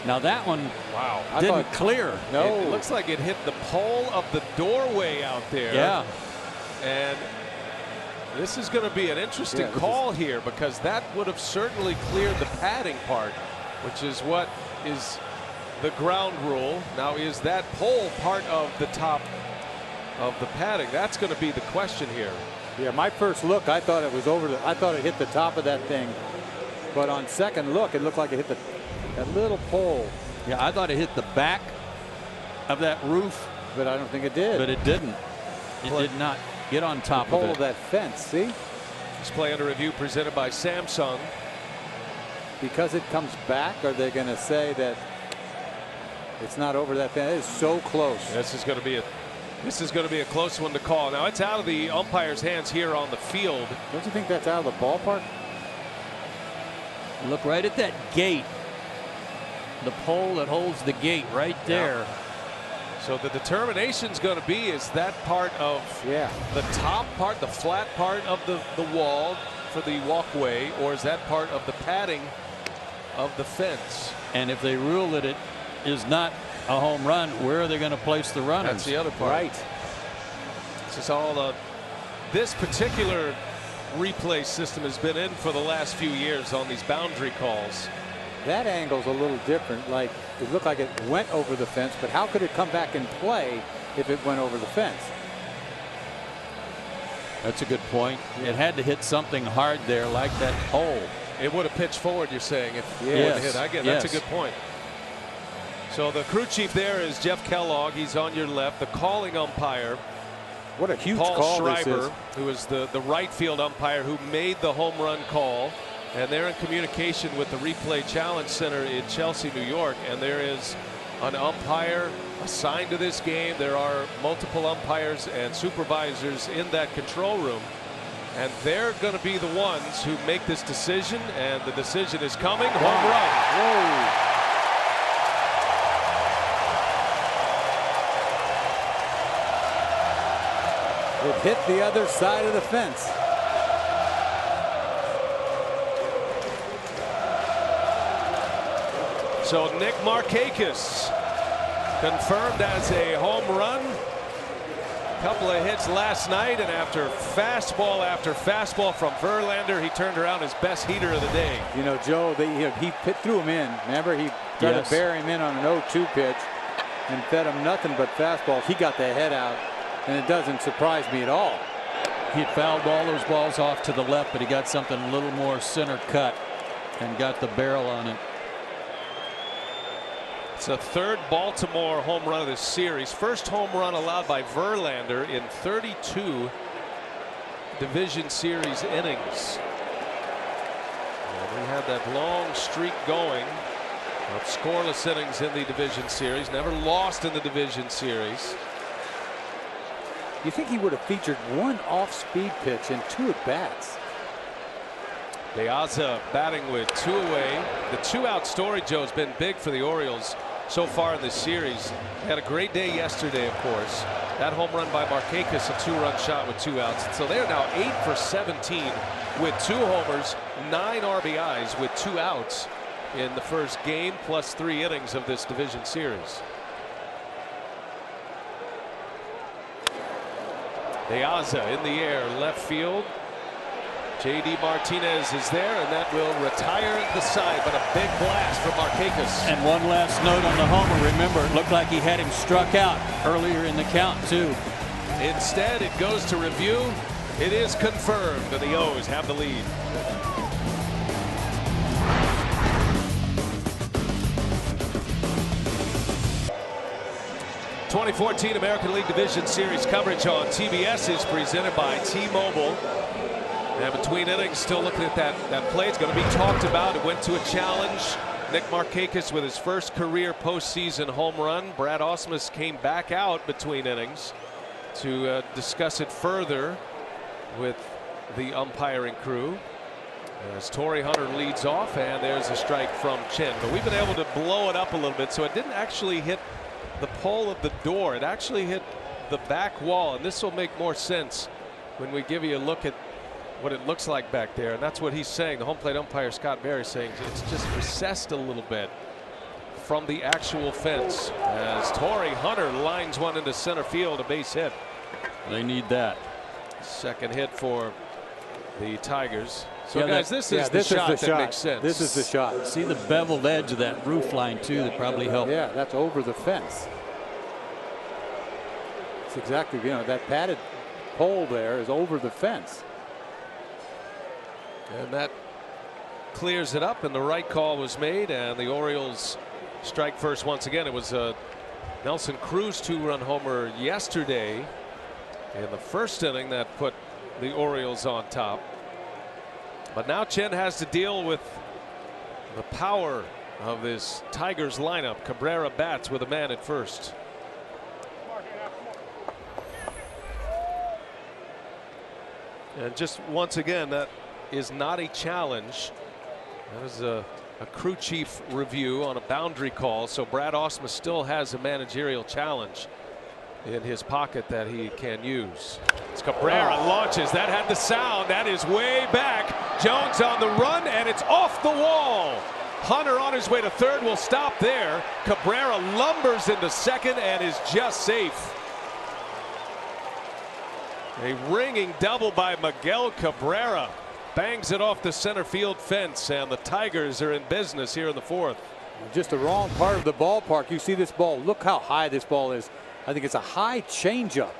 Speaker 2: Now that one,
Speaker 1: wow,
Speaker 2: didn't clear.
Speaker 1: No, it looks like it hit the pole of the doorway out there.
Speaker 2: Yeah,
Speaker 1: and this is going to be an interesting call here, because that would have certainly cleared the padding part, which is what is the ground rule. Now, is that pole part of the top of the padding? That's going to be the question here.
Speaker 6: Yeah, my first look, I thought it was over. I thought it hit the top of that thing, but on second look, it looked like it hit that little pole.
Speaker 2: Yeah, I thought it hit the back of that roof,
Speaker 6: but I don't think it did.
Speaker 2: But it didn't. It did not get on top
Speaker 6: of it.
Speaker 2: Of
Speaker 6: that fence, see?
Speaker 1: Display under review presented by Samsung.
Speaker 6: Because it comes back, are they going to say that it's not over that fence? It is so close.
Speaker 1: This is going to be a close one to call. Now it's out of the umpire's hands here on the field.
Speaker 6: Don't you think that's out of the ballpark?
Speaker 2: Look right at that gate. The pole that holds the gate right there.
Speaker 1: Yeah. So the determination's going to be, is that part of the top part, the flat part of the wall for the walkway, or is that part of the padding of the fence?
Speaker 2: And if they rule that it is not a home run, where are they going to place the runners?
Speaker 1: That's the other part.
Speaker 6: Right.
Speaker 1: This is all this particular replay system has been in for the last few years on these boundary calls.
Speaker 6: That angle's a little different. Like, it looked like it went over the fence, but how could it come back and play if it went over the fence?
Speaker 2: That's a good point. It had to hit something hard there, like that pole.
Speaker 1: It would have pitched forward, you're saying, if it would have hit. I get that's a good point. So the crew chief there is Jeff Kellogg. He's on your left. The calling umpire,
Speaker 6: what a huge
Speaker 1: Paul
Speaker 6: call
Speaker 1: Schreiber,
Speaker 6: this is.
Speaker 1: who is the right field umpire who made the home run call. And they're in communication with the Replay Challenge Center in Chelsea, New York. And there is an umpire assigned to this game. There are multiple umpires and supervisors in that control room. And they're going to be the ones who make this decision. And the decision is coming. Home run.
Speaker 6: Whoa. It hit the other side of the fence.
Speaker 1: So Nick Markakis confirmed as a home run. Couple of hits last night, and after fastball from Verlander, he turned around his best heater of the day.
Speaker 6: You know, Joe, he threw him in. Remember, he tried to bury him in on an 0-2 pitch and fed him nothing but fastballs. He got the head out, and it doesn't surprise me at all.
Speaker 2: He had fouled all those balls off to the left, but he got something a little more center cut and got the barrel on it.
Speaker 1: It's the third Baltimore home run of this series. First home run allowed by Verlander in 32 division series innings. And we had that long streak going of scoreless innings in the division series. Never lost in the division series.
Speaker 6: You think he would have featured one off-speed pitch and 2 at-bats?
Speaker 1: De Aza batting with 2 away. The 2-out story, Joe, has been big for the Orioles so far in this series. They had a great day yesterday, of course. That home run by Markakis, a 2-run shot with 2 outs. So they are now 8 for 17 with 2 homers, 9 RBIs with 2 outs in the first game plus 3 innings of this division series. De Aza in the air, left field. J.D. Martinez is there, and that will retire the side, but a big blast from Markakis.
Speaker 2: And one last note on the homer. Remember, it looked like he had him struck out earlier in the count, too.
Speaker 1: Instead, it goes to review. It is confirmed that the O's have the lead. '14 American League Division Series coverage on TBS is presented by T-Mobile. And between innings, still looking at that play. It's going to be talked about. It went to a challenge. Nick Markakis with his first career postseason home run. Brad Ausmus came back out between innings to discuss it further with the umpiring crew. As Torrey Hunter leads off, and there's a strike from Chin. But we've been able to blow it up a little bit, so it didn't actually hit the pole of the door. It actually hit the back wall, and this will make more sense when we give you a look at what it looks like back there. And that's what he's saying. The home plate umpire Scott Berry saying it's just recessed a little bit from the actual fence as Torrey Hunter lines one into center field, a base hit.
Speaker 2: They need that.
Speaker 1: Second hit for the Tigers. So
Speaker 6: Yeah,
Speaker 1: guys, this is the shot that makes sense.
Speaker 6: This is the shot.
Speaker 2: See the beveled edge of that roof line too, that probably helped.
Speaker 6: Yeah, that's over the fence. It's exactly, you know, that padded pole there is over the fence.
Speaker 1: And that clears it up, and the right call was made, and the Orioles strike first once again. It was a Nelson Cruz 2-run homer yesterday in the first inning that put the Orioles on top. But now Chen has to deal with the power of this Tigers lineup. Cabrera bats with a man at first. And just once again, that is not a challenge. That is a crew chief review on a boundary call. So Brad Ausmus still has a managerial challenge in his pocket that he can use. It's Cabrera launches. That had the sound. That is way back. Jones on the run, and it's off the wall. Hunter on his way to third will stop there. Cabrera lumbers into second and is just safe. A ringing double by Miguel Cabrera. Bangs it off the center field fence, and the Tigers are in business here in the fourth.
Speaker 6: Just the wrong part of the ballpark. You see this ball. Look how high this ball is. I think it's a high changeup.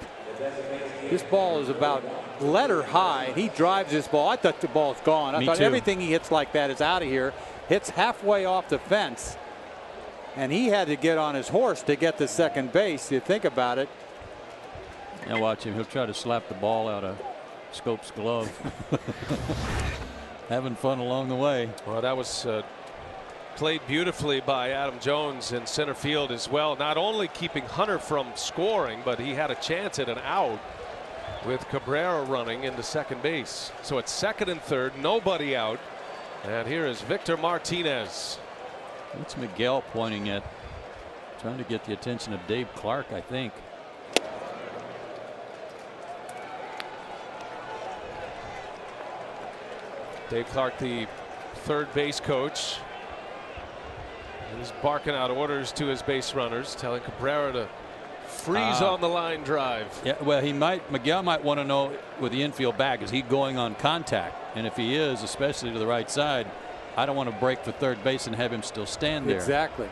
Speaker 6: This ball is about letter high. He drives this ball. I thought the ball's gone. I thought everything he hits like that is out of here. Hits halfway off the fence, and he had to get on his horse to get to second base. You think about it.
Speaker 2: Now watch him. He'll try to slap the ball out of Scope's glove. Having fun along the way.
Speaker 1: Well, that was played beautifully by Adam Jones in center field as well. Not only keeping Hunter from scoring, but he had a chance at an out with Cabrera running into second base. So it's second and third, nobody out. And here is Victor Martinez.
Speaker 2: It's Miguel pointing at, trying to get the attention of Dave Clark, I think.
Speaker 1: Dave Clark, the third base coach. He's barking out orders to his base runners, telling Cabrera to freeze on the line drive.
Speaker 2: Yeah, well, Miguel might want to know with the infield back, is he going on contact? And if he is, especially to the right side, I don't want to break for third base and have him still stand there.
Speaker 6: Exactly.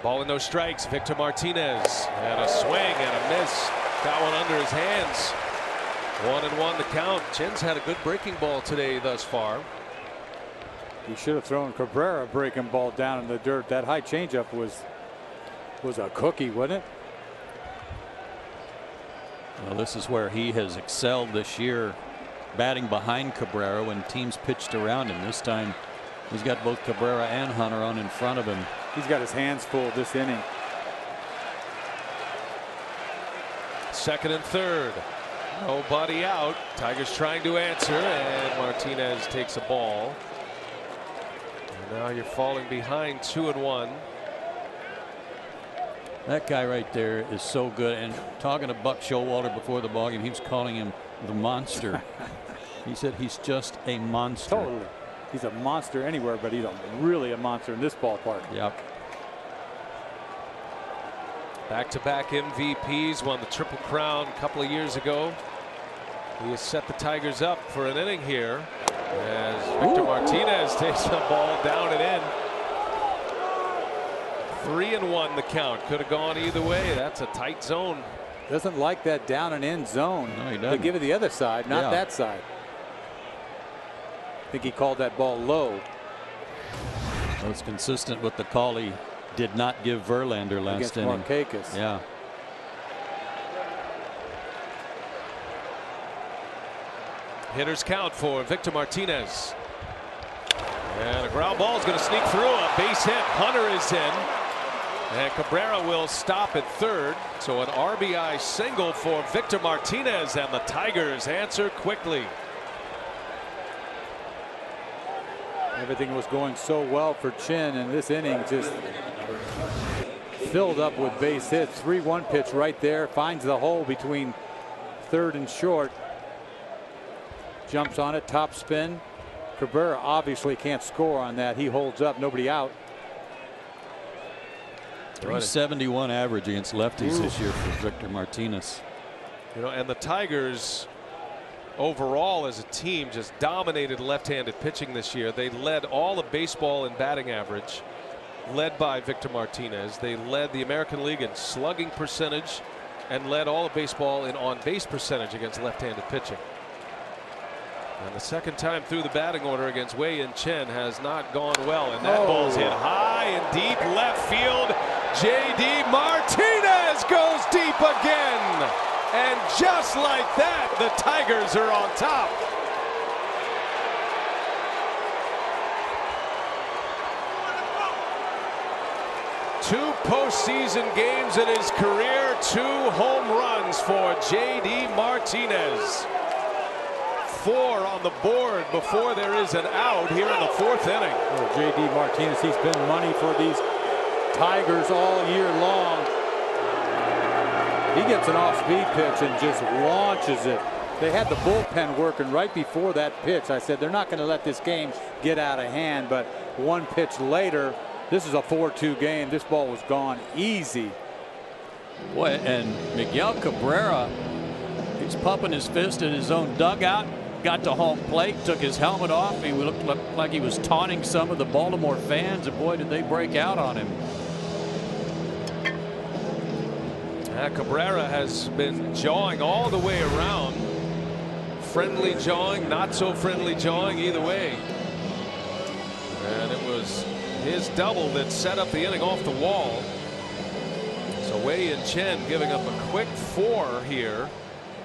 Speaker 1: Ball and no strikes. Victor Martinez, and a swing and a miss. Got one under his hands. 1-1 the count. Chen's had a good breaking ball today thus far.
Speaker 6: He should have thrown Cabrera a breaking ball down in the dirt. That high changeup was a cookie, wasn't it?
Speaker 2: Well, this is where he has excelled this year, batting behind Cabrera when teams pitched around him. This time he's got both Cabrera and Hunter on in front of him.
Speaker 6: He's got his hands full this inning.
Speaker 1: Second and third. Nobody out. Tigers trying to answer, and Martinez takes a ball. And now you're falling behind 2-1.
Speaker 2: That guy right there is so good. And talking to Buck Showalter before the ballgame, he was calling him the monster. He said he's just a monster.
Speaker 6: Totally. He's a monster anywhere, but he's really a monster in this ballpark.
Speaker 2: Yep.
Speaker 1: Back-to-back MVPs, won the Triple Crown a couple of years ago. He has set the Tigers up for an inning here as Victor Martinez takes the ball down and in. 3-1 the count. Could have gone either way. That's a tight zone.
Speaker 6: Doesn't like that down and in zone.
Speaker 2: No, he
Speaker 6: They
Speaker 2: doesn't.
Speaker 6: give it the other side, not that side. I think he called that ball low.
Speaker 2: Well, it's consistent with the call he did not give Verlander last
Speaker 6: against
Speaker 2: inning.
Speaker 6: Markakis.
Speaker 2: Yeah.
Speaker 1: Hitters count for Victor Martinez. And a ground ball is going to sneak through. A base hit. Hunter is in. And Cabrera will stop at third. So an RBI single for Victor Martinez, and the Tigers answer quickly.
Speaker 6: Everything was going so well for Chen, and this inning just filled up with base hits. 3-1 pitch right there. Finds the hole between third and short. Jumps on it. Top spin. Cabrera obviously can't score on that. He holds up. Nobody out.
Speaker 2: 371 average against lefties this year for Victor Martinez.
Speaker 1: You know, and the Tigers overall as a team just dominated left-handed pitching this year. They led all of baseball in batting average, led by Victor Martinez. They led the American League in slugging percentage and led all of baseball in on-base percentage against left-handed pitching. And the second time through the batting order against Wei-Yin Chen has not gone well, and that ball's hit high and deep left field. J.D. Martinez goes deep again. And just like that, the Tigers are on top. Two postseason games in his career, 2 home runs for J.D. Martinez. 4 on the board before there is an out here in the 4th inning.
Speaker 6: Oh, J.D. Martinez, he's been money for these Tigers all year long. He gets an off-speed pitch and just launches it. They had the bullpen working right before that pitch. I said they're not going to let this game get out of hand, but one pitch later, this is a 4-2 game. This ball was gone easy.
Speaker 2: Boy, and Miguel Cabrera, he's pumping his fist in his own dugout. Got to home plate, took his helmet off. He looked like he was taunting some of the Baltimore fans, and boy, did they break out on him.
Speaker 1: Cabrera has been jawing all the way around. Friendly jawing, not so friendly jawing, either way. And it was his double that set up the inning off the wall. So Wei and Chen giving up a quick 4 here.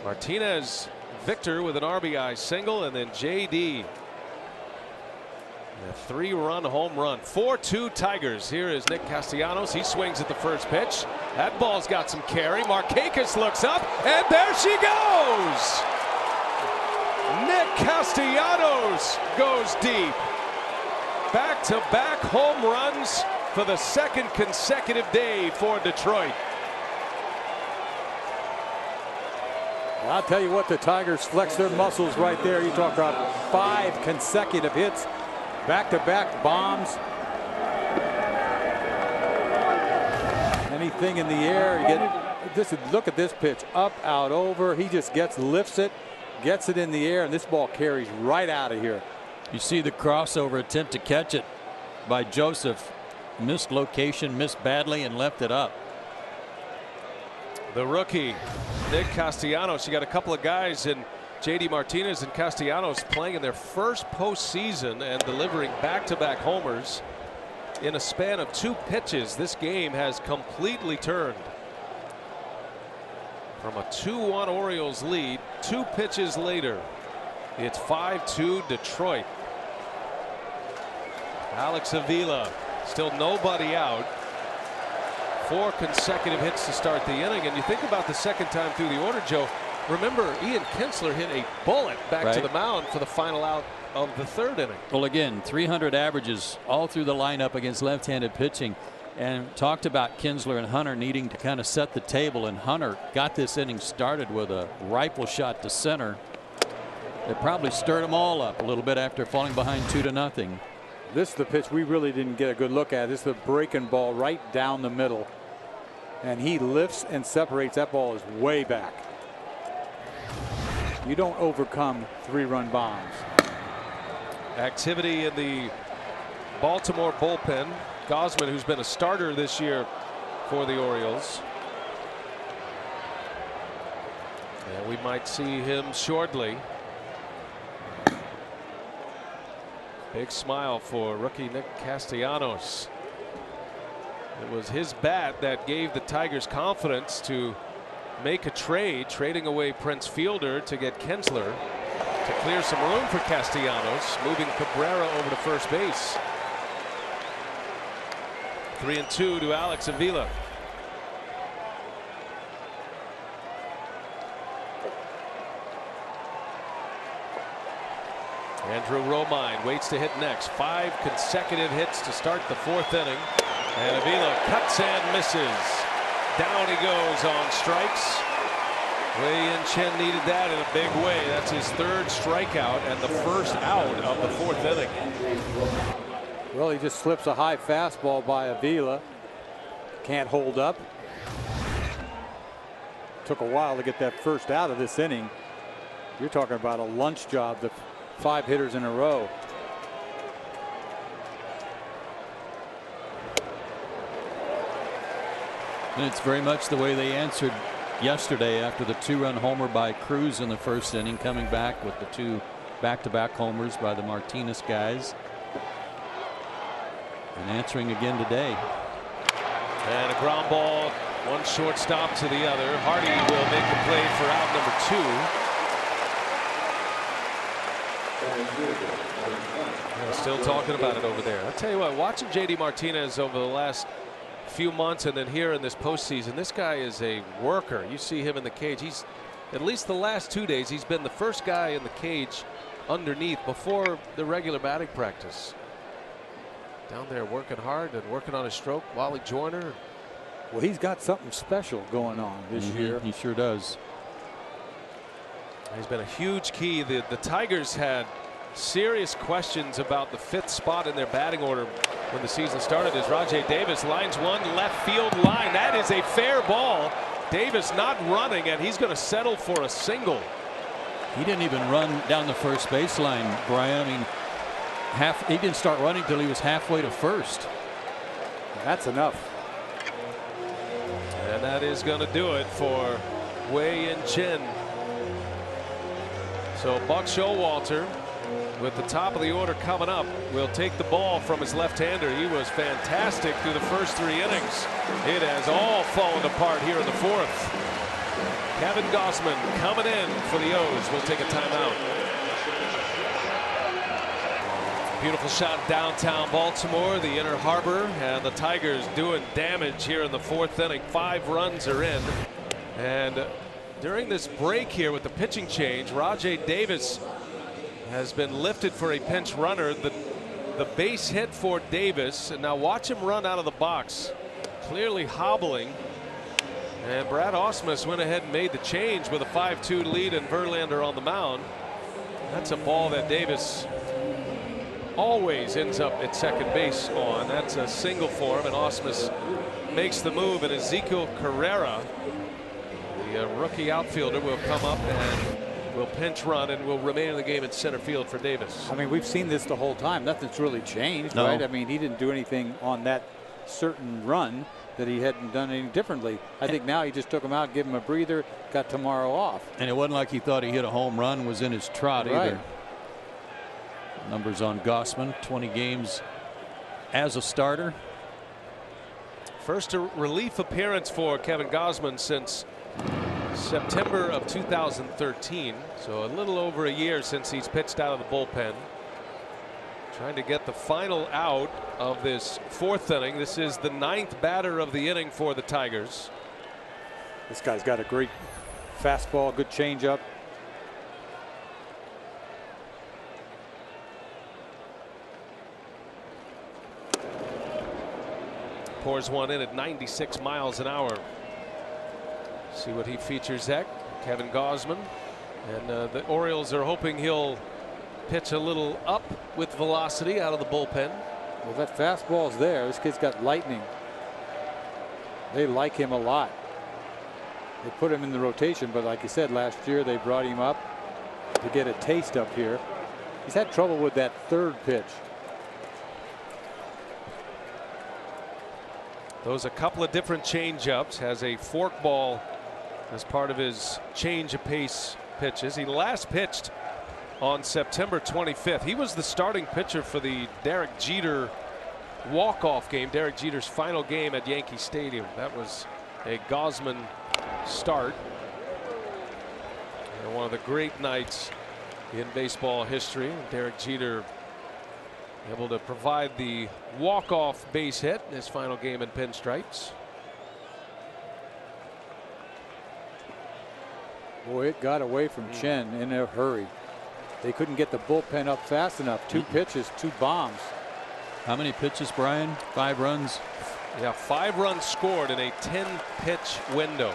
Speaker 1: Martinez, Victor with an RBI single, and then J.D. a 3-run home run. 4-2 Tigers. Here is Nick Castellanos. He swings at the first pitch. That ball's got some carry. Markakis looks up, and there she goes. Nick Castellanos goes deep. Back-to-back home runs for the 2nd consecutive day for Detroit.
Speaker 6: Well, I'll tell you what, the Tigers flex their muscles right there. You talk about 5 consecutive hits, back-to-back bombs. Anything in the air, you get this. Look at this pitch, up, out, over. He just lifts it, gets it in the air, and this ball carries right out of here.
Speaker 2: You see the crossover attempt to catch it by Joseph. Missed location, missed badly, and left it up.
Speaker 1: The rookie, Nick Castellanos. You got a couple of guys in J.D. Martinez and Castellanos playing in their first postseason and delivering back-to-back homers in a span of 2 pitches. This game has completely turned from a 2-1 Orioles lead. 2 pitches later, it's 5-2 Detroit. Alex Avila, still nobody out. 4 consecutive hits to start the inning. And you think about the second time through the order, Joe. Remember, Ian Kinsler hit a bullet back to the mound for the final out of the 3rd inning.
Speaker 2: Well, again, 300 averages all through the lineup against left-handed pitching. And talked about Kinsler and Hunter needing to kind of set the table. And Hunter got this inning started with a rifle shot to center. It probably stirred them all up a little bit after falling behind 2-0.
Speaker 6: This is the pitch we really didn't get a good look at. This is the breaking ball right down the middle. And he lifts and separates. That ball is way back. You don't overcome 3-run bombs.
Speaker 1: Activity in the Baltimore bullpen. Gausman, who's been a starter this year for the Orioles. And we might see him shortly. Big smile for rookie Nick Castellanos. It was his bat that gave the Tigers confidence to make a trade, trading away Prince Fielder to get Kinsler to clear some room for Castellanos, moving Cabrera over to first base. 3-2 to Alex Avila. Andrew Romine waits to hit next. 5 consecutive hits to start the 4th inning. And Avila cuts and misses. Down he goes on strikes. Wei and Chen needed that in a big way. That's his 3rd strikeout and the 1st out of the 4th inning.
Speaker 6: Well, he just slips a high fastball by Avila. Can't hold up. Took a while to get that 1st out of this inning. You're talking about a lunch job. The 5 hitters in a row.
Speaker 2: And it's very much the way they answered yesterday after the 2-run homer by Cruz in the 1st inning, coming back with the 2 back-to-back homers by the Martinez guys. And answering again today.
Speaker 1: And a ground ball, one shortstop to the other. Hardy will make the play for out number 2. They're still talking about it over there. I'll tell you what, watching JD Martinez over the last few months and then here in this postseason, this guy is a worker. You see him in the cage. He's, at least the last 2 days, he's been the first guy in the cage underneath before the regular batting practice. Down there working hard and working on his stroke. Wally Joyner.
Speaker 6: Well, he's got something special going on this year.
Speaker 2: He sure does.
Speaker 1: He's been a huge key. The Tigers had serious questions about the 5th spot in their batting order when the season started as Rajai Davis lines one left field line. That is a fair ball. Davis not running, and he's going to settle for a single.
Speaker 2: He didn't even run down the first baseline, Brian. I mean, he didn't start running till he was halfway to first.
Speaker 6: That's enough.
Speaker 1: And that is going to do it for Wei and Chin. So Buck Showalter, with the top of the order coming up, will take the ball from his left-hander. He was fantastic through the first 3 innings. It has all fallen apart here in the 4th. Kevin Gausman coming in for the O's. Will take a timeout. Beautiful shot downtown Baltimore, the Inner Harbor, and the Tigers doing damage here in the 4th inning. 5 runs are in, and during this break here with the pitching change, Rajai Davis has been lifted for a pinch runner. The base hit for Davis, and now watch him run out of the box, clearly hobbling. And Brad Ausmus went ahead and made the change with a 5-2 lead and Verlander on the mound. That's a ball that Davis always ends up at second base on. That's a single for him, and Ausmus makes the move, and Ezekiel Carrera, the rookie outfielder, will come up and will pinch run and will remain in the game in center field for Davis.
Speaker 6: I mean, we've seen this the whole time. Nothing's really changed, right? I mean, he didn't do anything on that certain run that he hadn't done any differently. I think now he just took him out, give him a breather, got tomorrow off.
Speaker 2: And it wasn't like he thought he hit a home run, was in his trot either. Numbers on Gausman, 20 games as a starter.
Speaker 1: First relief appearance for Kevin Gausman since September of 2013, so a little over a year since he's pitched out of the bullpen. Trying to get the final out of this 4th inning. This is the 9th batter of the inning for the Tigers.
Speaker 6: This guy's got a great fastball, good changeup.
Speaker 1: Pours one in at 96 miles an hour. See what he features at Kevin Gausman, and the Orioles are hoping he'll pitch a little up with velocity out of the bullpen.
Speaker 6: Well, that fastball's there. This kid's got lightning. They like him a lot. They put him in the rotation, but like you said, last year they brought him up to get a taste up here. He's had trouble with that 3rd pitch.
Speaker 1: Those a couple of different change-ups. Has a forkball as part of his change of pace pitches. He last pitched on September 25th. He was the starting pitcher for the Derek Jeter walk-off game, Derek Jeter's final game at Yankee Stadium. That was a Gausman start. And one of the great nights in baseball history. Derek Jeter able to provide the walk-off base hit in his final game in pinstripes.
Speaker 6: Boy, it got away from Chen in a hurry. They couldn't get the bullpen up fast enough. 2 pitches, 2 bombs.
Speaker 2: How many pitches, Brian? 5 runs.
Speaker 1: Yeah, 5 runs scored in a 10-pitch window.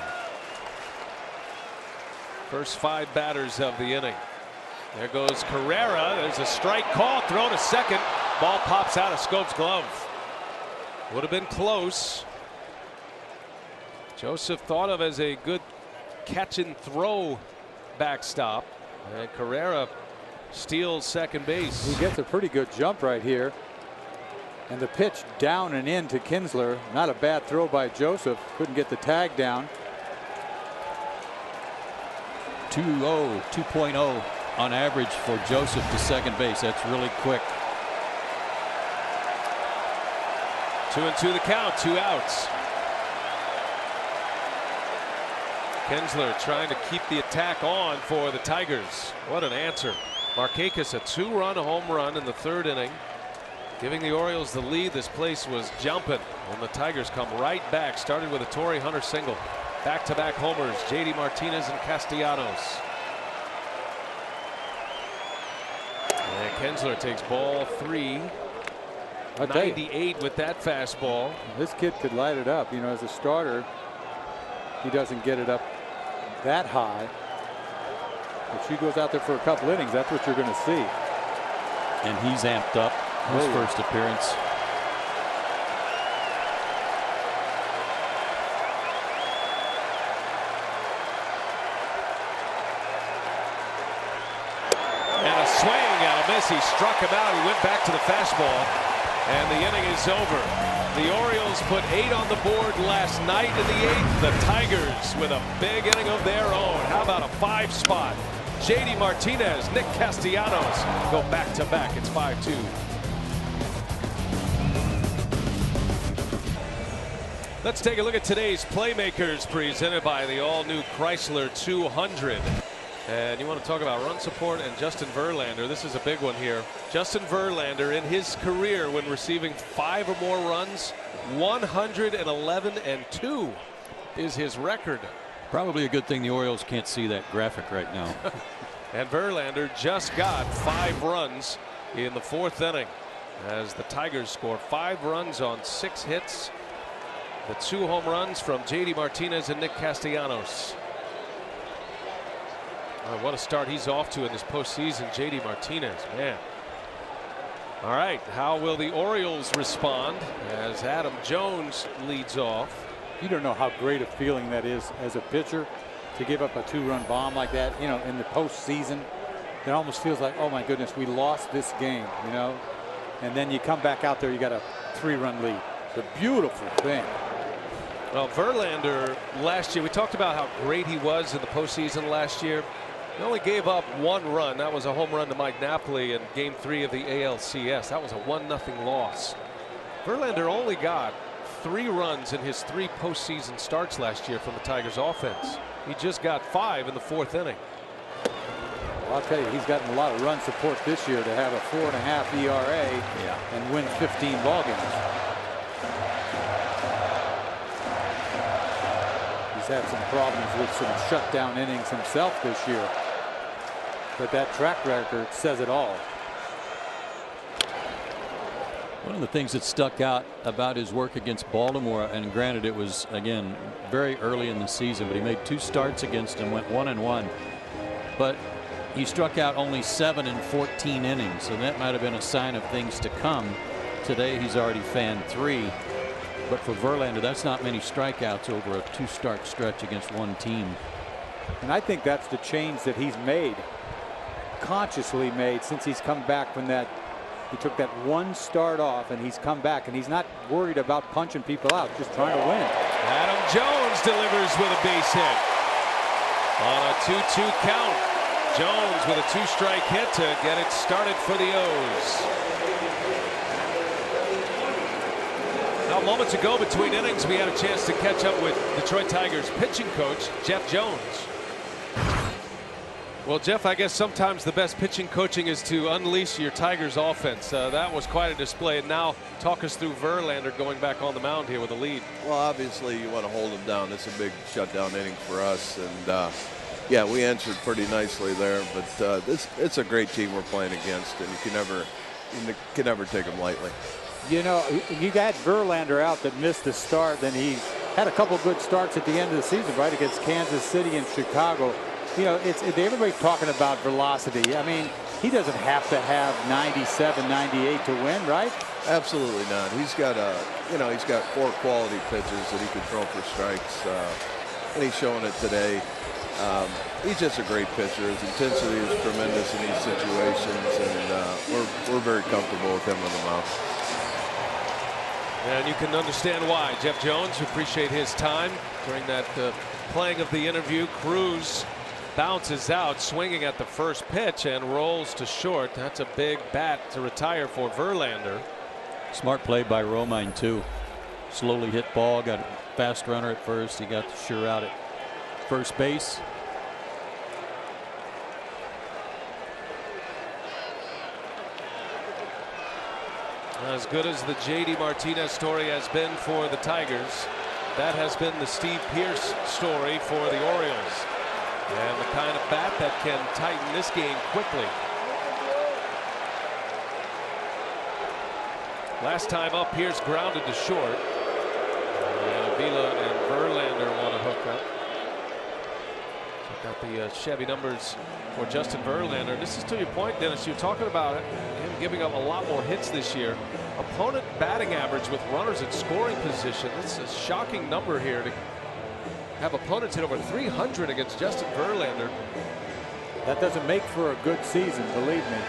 Speaker 1: First 5 batters of the inning. There goes Carrera. There's a strike call. Throw to second. Ball pops out of Scope's glove. Would have been close. Joseph thought of as a good catch and throw backstop. And Carrera steals second base.
Speaker 6: He gets a pretty good jump right here. And the pitch down and in to Kinsler. Not a bad throw by Joseph. Couldn't get the tag down.
Speaker 2: 2.0 on average for Joseph to second base. That's really quick.
Speaker 1: 2-2 the count. 2 outs. Kinsler trying to keep the attack on for the Tigers. What an answer. Markakis, a 2-run home run in the 3rd inning, giving the Orioles the lead. This place was jumping, and the Tigers come right back. Started with a Torrey Hunter single. Back-to-back homers, JD Martinez and Castellanos. And Kinsler takes ball 3. 98 with that fastball.
Speaker 6: This kid could light it up. You know, as a starter, he doesn't get it up that high. If she goes out there for a couple innings, that's what you're going to see.
Speaker 2: And he's amped up his first appearance.
Speaker 1: And a swing and a miss. He struck him out. He went back to the fastball, and the inning is over. The Orioles put 8 on the board last night in the 8th. The Tigers with a big inning of their own. How about a 5 spot? JD Martinez, Nick Castellanos go back to back. It's 5-2. Let's take a look at today's playmakers, presented by the all-new Chrysler 200. And you want to talk about run support and Justin Verlander. This is a big one here. Justin Verlander, in his career, when receiving 5 or more runs, 111-2 is his record.
Speaker 2: Probably a good thing the Orioles can't see that graphic right now.
Speaker 1: And Verlander just got 5 runs in the 4th inning, as the Tigers score 5 runs on 6 hits. The 2 home runs from JD Martinez and Nick Castellanos. Oh, what a start he's off to in this postseason, JD Martinez, man. All right, how will the Orioles respond as Adam Jones leads off?
Speaker 6: You don't know how great a feeling that is as a pitcher to give up a 2-run bomb like that, you know, in the postseason. It almost feels like, oh my goodness, we lost this game, you know, and then you come back out there, you got a 3-run lead. It's a beautiful thing.
Speaker 1: Well, Verlander last year, we talked about how great he was in the postseason last year. He only gave up 1 run. That was a home run to Mike Napoli in Game 3 of the ALCS. That was a 1-0 loss. Verlander only got 3 runs in his 3 postseason starts last year from the Tigers offense. He just got 5 in the 4th inning.
Speaker 6: Well, I'll tell you, he's gotten a lot of run support this year to have a 4.5 ERA and win 15 ball games. He's had some problems with some shutdown innings himself this year, but that track record says it all.
Speaker 2: One of the things that stuck out about his work against Baltimore, and granted it was again very early in the season, but he made 2 starts against him, went 1-1, but he struck out only 7 in 14 innings, so that might have been a sign of things to come. Today he's already fanned 3, but for Verlander, that's not many strikeouts over a 2-start stretch against one team.
Speaker 6: And I think that's the change that he's made, consciously made, since he's come back from that. He took that 1 start off, and he's come back, and he's not worried about punching people out, just trying to win.
Speaker 1: Adam Jones delivers with a base hit on a 2-2 count. Jones with a 2-strike hit to get it started for the O's. Now, moments ago between innings, we had a chance to catch up with Detroit Tigers pitching coach Jeff Jones. Well, Jeff, I guess sometimes the best pitching coaching is to unleash your Tigers offense. That was quite a display. And now talk us through Verlander going back on the mound here with a lead.
Speaker 7: Well, obviously you want to hold him down. It's a big shutdown inning for us. And yeah, we answered pretty nicely there. But it's a great team we're playing against, and you can never take them lightly.
Speaker 6: You know, you got Verlander out that missed the start. Then he had a couple good starts at the end of the season, right, against Kansas City and Chicago. You know, everybody's talking about velocity. I mean, he doesn't have to have 97, 98 to win, right?
Speaker 7: Absolutely not. He's got he's got 4 quality pitches that he can throw for strikes, and he's showing it today. He's just a great pitcher. His intensity is tremendous in these situations, and we're very comfortable with him on the mound.
Speaker 1: And you can understand why. Jeff Jones, we appreciate his time during that playing of the interview. Cruz bounces out, swinging at the first pitch, and rolls to short. That's a big bat to retire for Verlander.
Speaker 2: Smart play by Romine too. Slowly hit ball, got a fast runner at first. He got the sure out at first base.
Speaker 1: As good as the J.D. Martinez story has been for the Tigers, that has been the Steve Pearce story for the Orioles. And the kind of bat that can tighten this game quickly. Last time up, Pearce grounded to short. And Avila and Verlander want to hook up. Got the Chevy numbers for Justin Verlander. This is to your point, Dennis. You're talking about it. Him giving up a lot more hits this year. Opponent batting average with runners in scoring position. That's a shocking number here to have opponents hit over 300 against Justin Verlander.
Speaker 6: That doesn't make for a good season, believe me.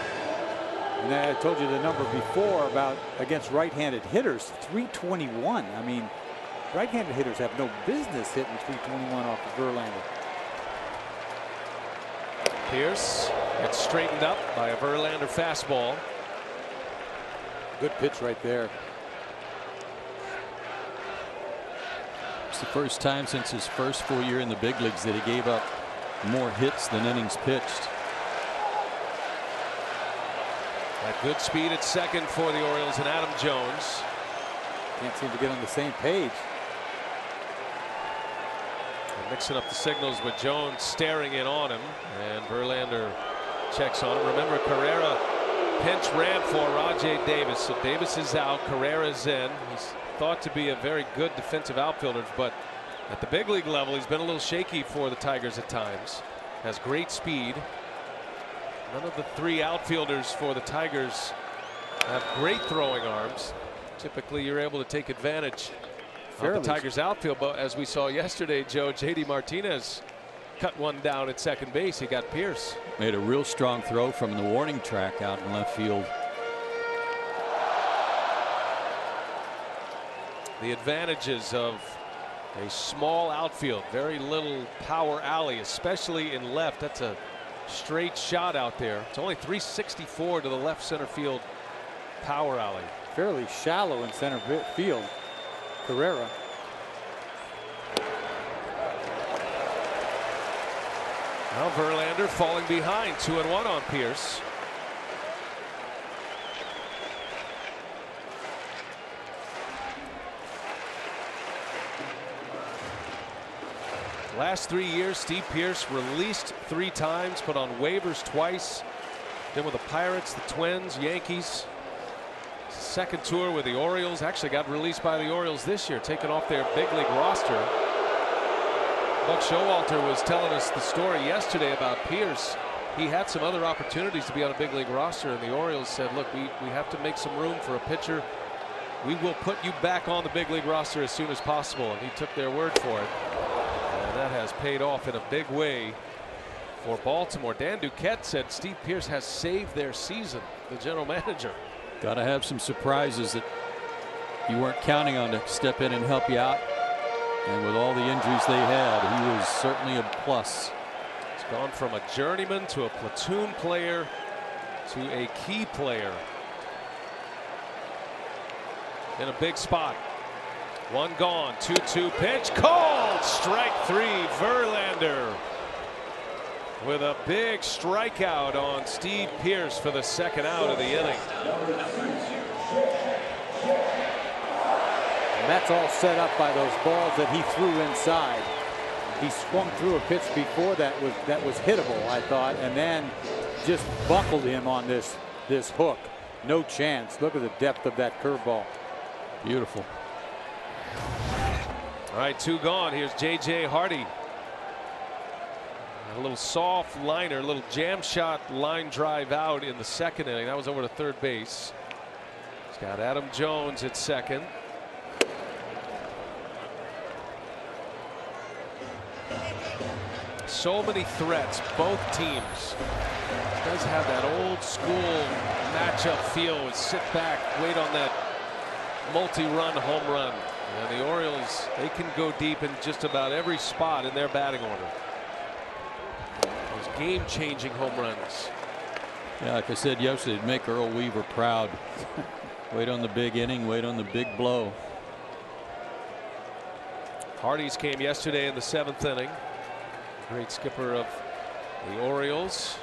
Speaker 6: And I told you the number before about against right-handed hitters, 321. I mean, right-handed hitters have no business hitting 321 off of Verlander.
Speaker 1: Pearce gets straightened up by a Verlander fastball.
Speaker 6: Good pitch right there.
Speaker 2: It's the first time since his first full year in the big leagues that he gave up more hits than innings pitched.
Speaker 1: At good speed at second for the Orioles and Adam Jones.
Speaker 6: Can't seem to get on the same page.
Speaker 1: And mixing up the signals with Jones staring in on him, and Verlander checks on him. Remember, Cabrera pinch ran for Rajai Davis, so Davis is out, Carrera's in. He's thought to be a very good defensive outfielder, but at the big league level he's been a little shaky for the Tigers at times. Has great speed. None of the three outfielders for the Tigers have great throwing arms. Typically you're able to take advantage of the Tigers outfield, but as we saw yesterday, Joe, J.D. Martinez cut one down at second base. He got Pearce.
Speaker 2: Made a real strong throw from the warning track out in left field.
Speaker 1: The advantages of a small outfield, very little power alley, especially in left. That's a straight shot out there. It's only 364 to the left center field power alley.
Speaker 6: Fairly shallow in center field. Cabrera.
Speaker 1: Now Verlander falling behind, 2-1 on Pearce. Last 3 years, Steve Pearce released 3 times, put on waivers twice. Then with the Pirates, the Twins, Yankees. Second tour with the Orioles. Actually got released by the Orioles this year, taken off their big league roster. Buck Showalter was telling us the story yesterday about Pearce. He had some other opportunities to be on a big league roster, and the Orioles said, look, we have to make some room for a pitcher. We will put you back on the big league roster as soon as possible. And he took their word for it. And that has paid off in a big way for Baltimore. Dan Duquette said Steve Pearce has saved their season, the general manager.
Speaker 2: Got to have some surprises that you weren't counting on to step in and help you out. And with all the injuries they had, he was certainly a plus.
Speaker 1: He's gone from a journeyman to a platoon player to a key player in a big spot. One gone, 2-2 pitch called, strike 3. Verlander with a big strikeout on Steve Pearce for the second out of the inning.
Speaker 6: And that's all set up by those balls that he threw inside. He swung through a pitch before that was hittable, I thought, and then just buckled him on this hook. No chance. Look at the depth of that curveball.
Speaker 2: Beautiful.
Speaker 1: All right, 2 gone. Here's J.J. Hardy. A little soft liner, a little jam shot line drive out in the second inning. That was over to third base. He's got Adam Jones at second. So many threats, both teams. It does have that old school matchup feel with sit back, wait on that multi-run home run. And the Orioles, they can go deep in just about every spot in their batting order. Those game-changing home runs.
Speaker 2: Yeah, like I said yesterday, it'd make Earl Weaver proud. Wait on the big inning, wait on the big blow.
Speaker 1: Hardy's came yesterday in the 7th inning. Great skipper of the Orioles.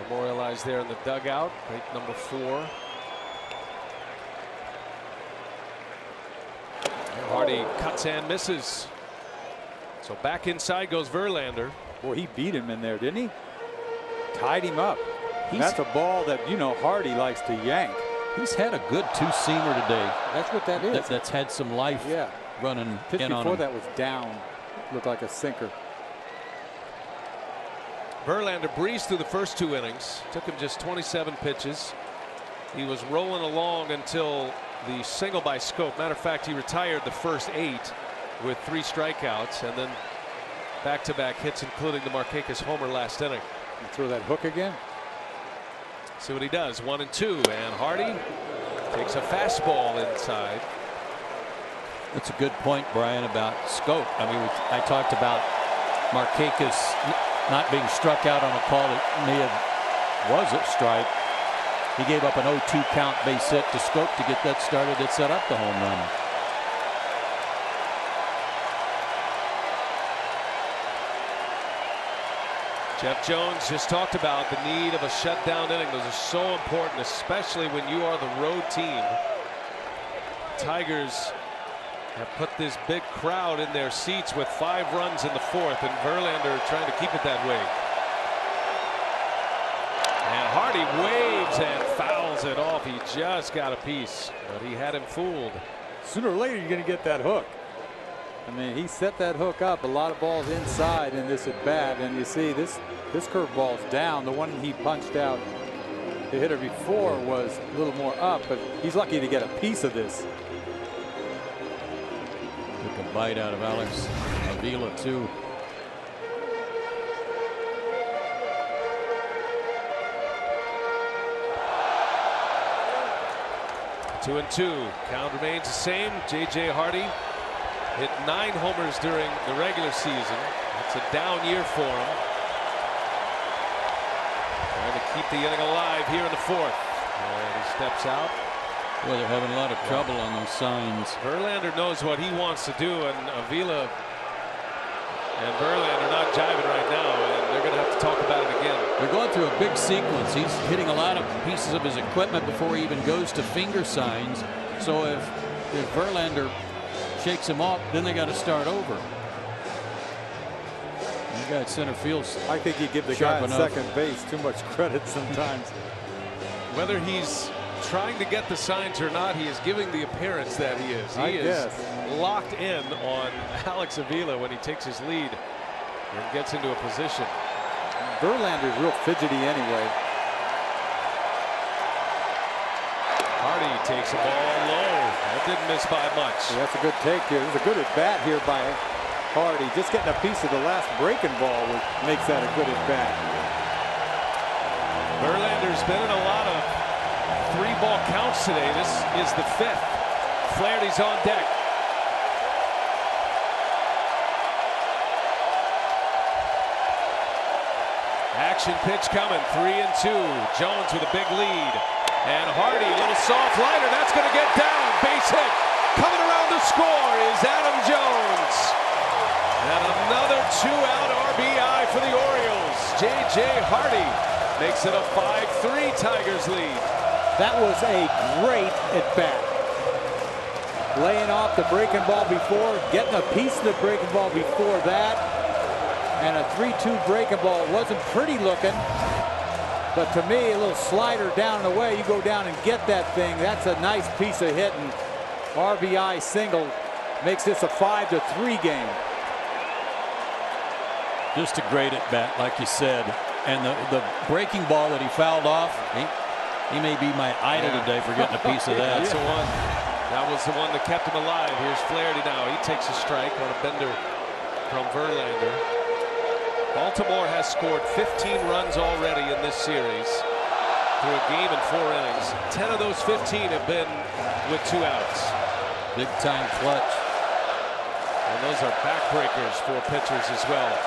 Speaker 1: Memorialized there in the dugout. Great number 4. Hardy cuts and misses. So back inside goes Verlander.
Speaker 6: Boy, he beat him in there, didn't he? Tied him up. That's a ball that, you know, Hardy likes to yank.
Speaker 2: He's had a good two-seamer today.
Speaker 6: That's what that is.
Speaker 2: That's had some life running
Speaker 6: Pitch
Speaker 2: in on
Speaker 6: before
Speaker 2: him.
Speaker 6: that was down. Looked like a sinker.
Speaker 1: Verlander breezed through the first 2 innings. Took him just 27 pitches. He was rolling along until the single by Scope. Matter of fact, he retired the first 8 with 3 strikeouts, and then back-to-back hits, including the Markakis homer last inning.
Speaker 6: You throw that hook again.
Speaker 1: See what he does. 1 and 2, and Hardy takes a fastball inside.
Speaker 2: That's a good point, Brian, about Scope. I mean, I talked about Markakis not being struck out on a call that may have was a strike. He gave up an 0-2 count base hit to Scope to get that started. That set up the home run.
Speaker 1: Jeff Jones just talked about the need of a shutdown inning. Those are so important, especially when you are the road team. Tigers have put this big crowd in their seats with 5 runs in the 4th, and Verlander trying to keep it that way. And Hardy waves and fouls it off. He just got a piece, but he had him fooled.
Speaker 6: Sooner or later, you're going to get that hook. I mean, he set that hook up. A lot of balls inside in this at bat, and you see this curveball's down. The one he punched out, the hitter before, was a little more up, but he's lucky to get a piece of this.
Speaker 2: Took a bite out of Alex Avila too.
Speaker 1: Two and 2. Count remains the same. J.J. Hardy hit 9 homers during the regular season. It's a down year for him. Trying to keep the inning alive here in the 4th. And he steps out.
Speaker 2: Well, they're having a lot of trouble on those signs.
Speaker 1: Verlander knows what he wants to do, and Avila and Verlander not jiving right now, and they're going to have to talk about it again.
Speaker 2: They're going through a big sequence. He's hitting a lot of pieces of his equipment before he even goes to finger signs. So if Verlander shakes him off, then they got to start over. You got center field.
Speaker 6: I think you give the guy at second base too much credit sometimes.
Speaker 1: Whether he's trying to get the signs or not, he is giving the appearance that he is. He is locked in on Alex Avila when he takes his lead and gets into a position.
Speaker 6: Verlander's real fidgety anyway.
Speaker 1: Hardy takes a ball low. That didn't miss by much.
Speaker 6: Yeah, that's a good take here. There's a good at bat here by Hardy. Just getting a piece of the last breaking ball makes that a good at bat.
Speaker 1: Verlander's been in a lot of 3-ball counts today. This is the 5th. Flaherty's on deck. Action pitch coming. 3 and 2. Jones with a big lead. And Hardy, a little soft liner. That's going to get down. Base hit. Coming around to score is Adam Jones. And another 2-out RBI for the Orioles. J.J. Hardy makes it a 5-3 Tigers lead.
Speaker 6: That was a great at bat. Laying off the breaking ball before, getting a piece of the breaking ball before that, and a 3-2 breaking ball. It wasn't pretty looking, but to me, a little slider down and away. You go down and get that thing. That's a nice piece of hitting. RBI single makes this a 5-3 game.
Speaker 2: Just a great at bat, like you said, and the breaking ball that he fouled off. He may be my idol today for getting a piece of that.
Speaker 1: That's the one. That was the one that kept him alive. Here's Flaherty now. He takes a strike on a bender from Verlander. Baltimore has scored 15 runs already in this series through a game in 4 innings. 10 of those 15 have been with 2 outs.
Speaker 2: Big time clutch.
Speaker 1: And those are backbreakers for pitchers as well.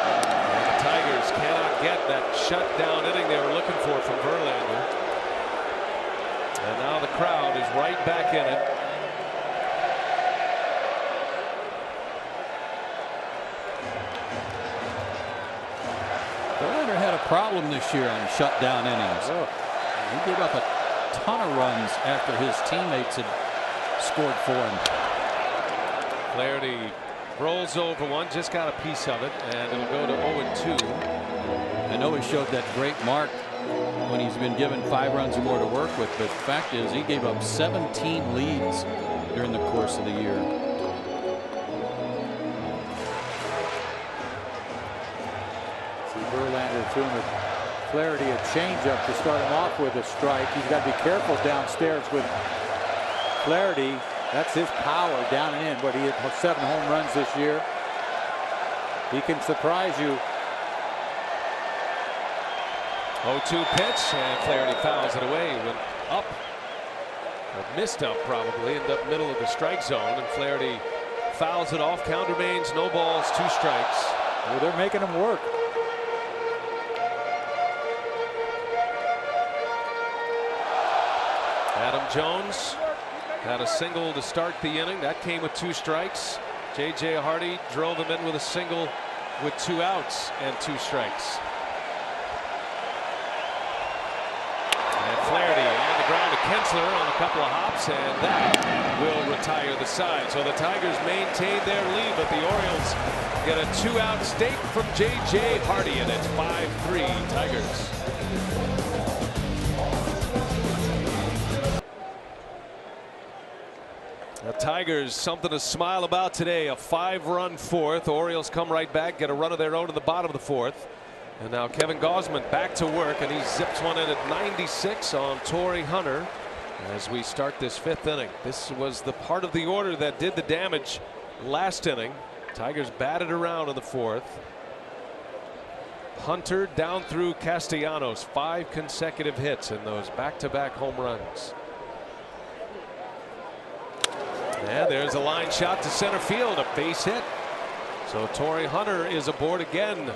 Speaker 1: And the Tigers cannot get that shutdown inning they were looking for from Verlander. And now the crowd is right back in it.
Speaker 2: problem this year on shutdown innings.
Speaker 6: Oh.
Speaker 2: He gave up a ton of runs after his teammates had scored for him.
Speaker 1: Flaherty rolls over one, just got a piece of it, and it'll go to 0-2.
Speaker 2: I know he showed that great mark when he's been given 5 runs or more to work with, but the fact is he gave up 17 leads during the course of the year.
Speaker 6: See Verlander throwing Flaherty a changeup to start him off with a strike. He's got to be careful downstairs with Flaherty. That's his power down and in, but he had 7 home runs this year. He can surprise you.
Speaker 1: 0-2 pitch, and Flaherty fouls it away. Went up, or missed up probably, ended up middle of the strike zone, and Flaherty fouls it off. Count remains, no balls, 2 strikes.
Speaker 6: Well, they're making him work.
Speaker 1: Adam Jones had a single to start the inning. That came with 2 strikes. J.J. Hardy drove him in with a single with 2 outs and 2 strikes. And Flaherty on the ground to Kinsler on a couple of hops, and that will retire the side. So the Tigers maintain their lead, but the Orioles get a 2-out stake from J.J. Hardy, and it's 5-3 Tigers. The Tigers, something to smile about today. A 5-run 4th. Orioles come right back, get a run of their own in the bottom of the 4th. And now Kevin Gausman back to work, and he zips one in at 96 on Torrey Hunter as we start this 5th inning. This was the part of the order that did the damage last inning. Tigers batted around in the 4th. Hunter down through Castellanos, 5 consecutive hits in those back-to-back home runs. And there's a line shot to center field, a base hit. So Torrey Hunter is aboard again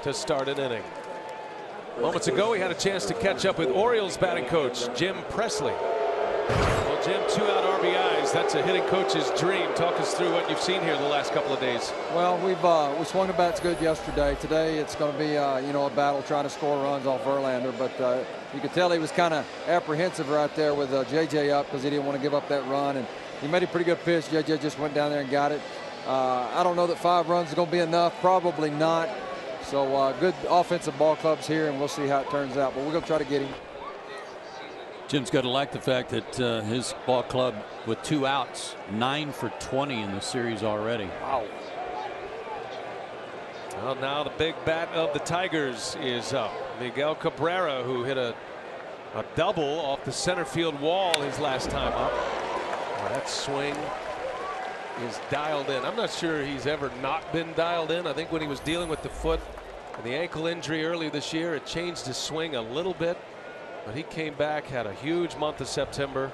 Speaker 1: to start an inning. Moments ago, we had a chance to catch up with Orioles batting coach Jim Presley. Well, Jim, 2-out RBIs. That's a hitting coach's dream. Talk us through what you've seen here the last couple of days.
Speaker 8: Well, we swung the bats good yesterday. Today, it's going to be a battle trying to score runs off Verlander. But you could tell he was kind of apprehensive right there with JJ up because he didn't want to give up that run. And he made a pretty good pitch. JJ just went down there and got it. I don't know that 5 runs is going to be enough. Probably not. So good offensive ball clubs here, and we'll see how it turns out. But we're going to try to get him.
Speaker 2: Jim's got to like the fact that his ball club with 2 outs, 9 for 20 in the series already.
Speaker 8: Wow.
Speaker 1: Well, now the big bat of the Tigers is up. Miguel Cabrera, who hit a double off the center field wall his last time up. That swing is dialed in. I'm not sure he's ever not been dialed in. I think when he was dealing with the foot and the ankle injury early this year, it changed his swing a little bit. But he came back, had a huge month of September.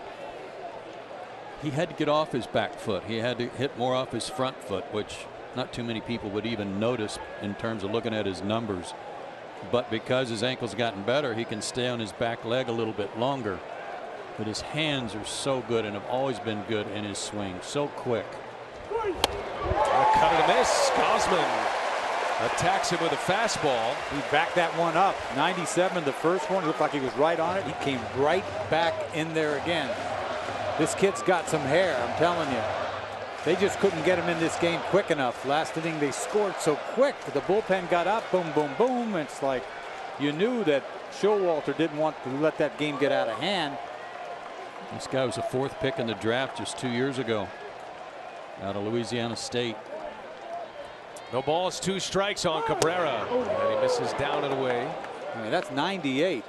Speaker 2: He had to get off his back foot. He had to hit more off his front foot, which not too many people would even notice in terms of looking at his numbers. But because his ankle's gotten better, he can stay on his back leg a little bit longer. But his hands are so good and have always been good in his swing. So quick.
Speaker 1: A cut and a miss. Gausman attacks him with a fastball.
Speaker 6: He backed that one up. 97, the first one looked like he was right on it. He came right back in there again. This kid's got some hair, I'm telling you. They just couldn't get him in this game quick enough. Last inning they scored so quick. The bullpen got up, boom, boom, boom. It's like you knew that Showalter didn't want to let that game get out of hand.
Speaker 2: This guy was a 4th pick in the draft just 2 years ago out of Louisiana State.
Speaker 1: No balls, 2 strikes on Cabrera, and he misses down and away.
Speaker 6: I mean, that's 98.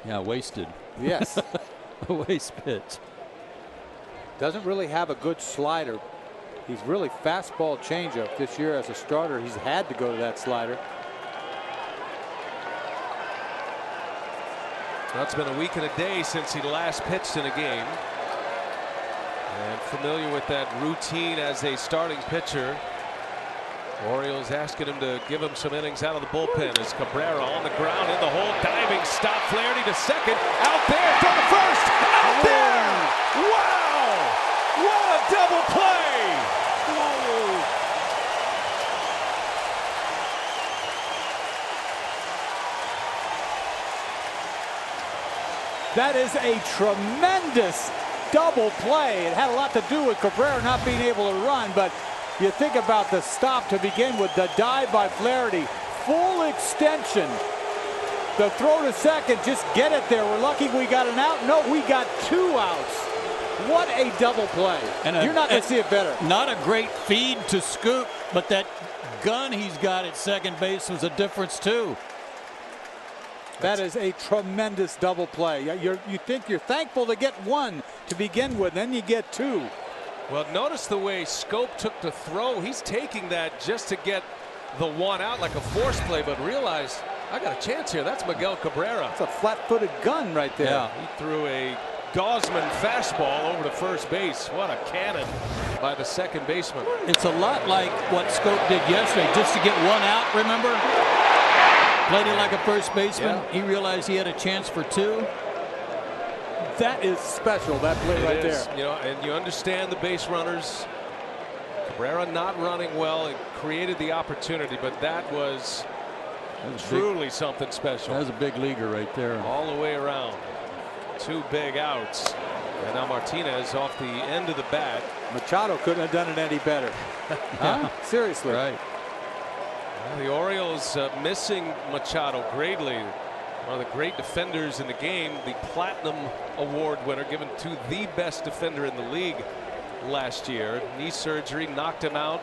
Speaker 2: Yeah, wasted.
Speaker 6: Yes.
Speaker 2: A waste pitch.
Speaker 6: Doesn't really have a good slider. He's really fastball changeup this year as a starter. He's had to go to that slider.
Speaker 1: Well, it's been a week and a day since he last pitched in a game. And familiar with that routine as a starting pitcher. Orioles asking him to give him some innings out of the bullpen as Cabrera on the ground in the hole, diving stop. Flaherty to second, out there from the first, out there. Wow, what a double play. Whoa.
Speaker 9: That is a tremendous double play. It had a lot to do with Cabrera not being able to run, but you think about the stop to begin with, the dive by Flaherty, full extension. The throw to second, just get it there. We're lucky we got an out. No, we got 2 outs. What a double play. And you're not going to see it better.
Speaker 2: Not a great feed to Scoop, but that gun he's got at second base was a difference too.
Speaker 9: That is a tremendous double play. You think you're thankful to get 1 to begin with, then you get 2.
Speaker 1: Well, notice the way Scope took the throw. He's taking that just to get the 1 out like a force play, but realized I got a chance here. That's Miguel Cabrera.
Speaker 9: It's a flat-footed gun right there.
Speaker 1: Yeah, he threw a Gausman fastball over to first base. What a cannon by the second baseman.
Speaker 2: It's a lot like what Scope did yesterday, just to get 1 out, remember? Played it like a first baseman. Yeah. He realized he had a chance for 2.
Speaker 9: That is special, that play right there.
Speaker 1: You know, and you understand the base runners. Cabrera not running well. It created the opportunity, but that was truly something special.
Speaker 2: That was a big leaguer right there.
Speaker 1: All the way around. 2 big outs. And now Martinez off the end of the bat.
Speaker 9: Machado couldn't have done it any better. Huh? Seriously.
Speaker 2: Right.
Speaker 1: Well, the Orioles missing Machado greatly. One of the great defenders in the game, the Platinum Award winner, given to the best defender in the league last year. Knee surgery knocked him out.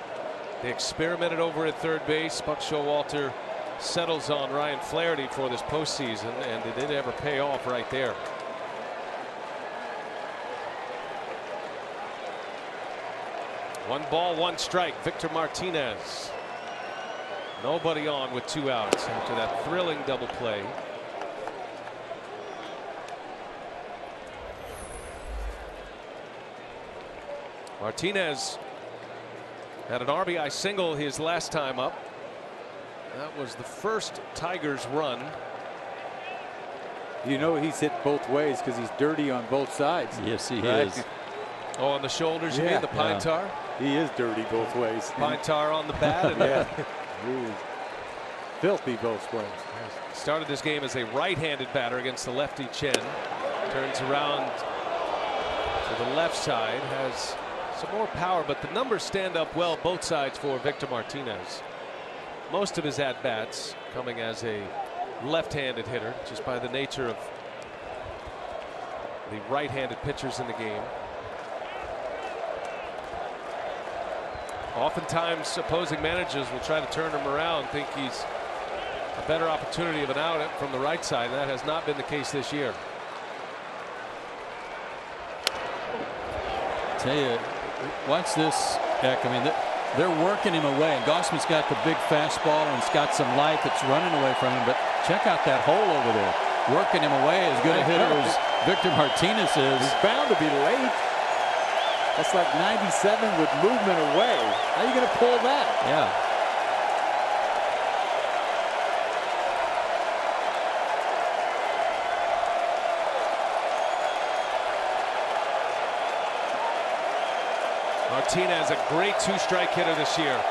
Speaker 1: They experimented over at third base. Buck Showalter settles on Ryan Flaherty for this postseason, and it didn't ever pay off right there. One ball, 1 strike. Victor Martinez. Nobody on with 2 outs after that thrilling double play. Martinez had an RBI single his last time up. That was the first Tigers run.
Speaker 9: You know he's hit both ways because he's dirty on both sides.
Speaker 2: Yes, he is.
Speaker 1: Oh, on the shoulders, you mean the pine tar?
Speaker 9: He is dirty both ways.
Speaker 1: Pine tar on the bat. And
Speaker 9: he is filthy both ways.
Speaker 1: Started this game as a right-handed batter against the lefty Chen. Turns around to the left side, has some more power, but the numbers stand up well both sides for Victor Martinez. Most of his at-bats coming as a left-handed hitter, just by the nature of the right-handed pitchers in the game. Oftentimes opposing managers will try to turn him around, think he's a better opportunity of an out from the right side. That has not been the case this year.
Speaker 2: Tell you, watch this, Eck. I mean, they're working him away, and Gausman's got the big fastball and it's got some life. It's running away from him, but check out that hole over there. Working him away, as good a hitter as Victor Martinez is.
Speaker 9: He's bound to be late. That's like 97 with movement away. How are you going to pull that?
Speaker 2: Yeah.
Speaker 1: Martinez, a great 2-strike hitter this year.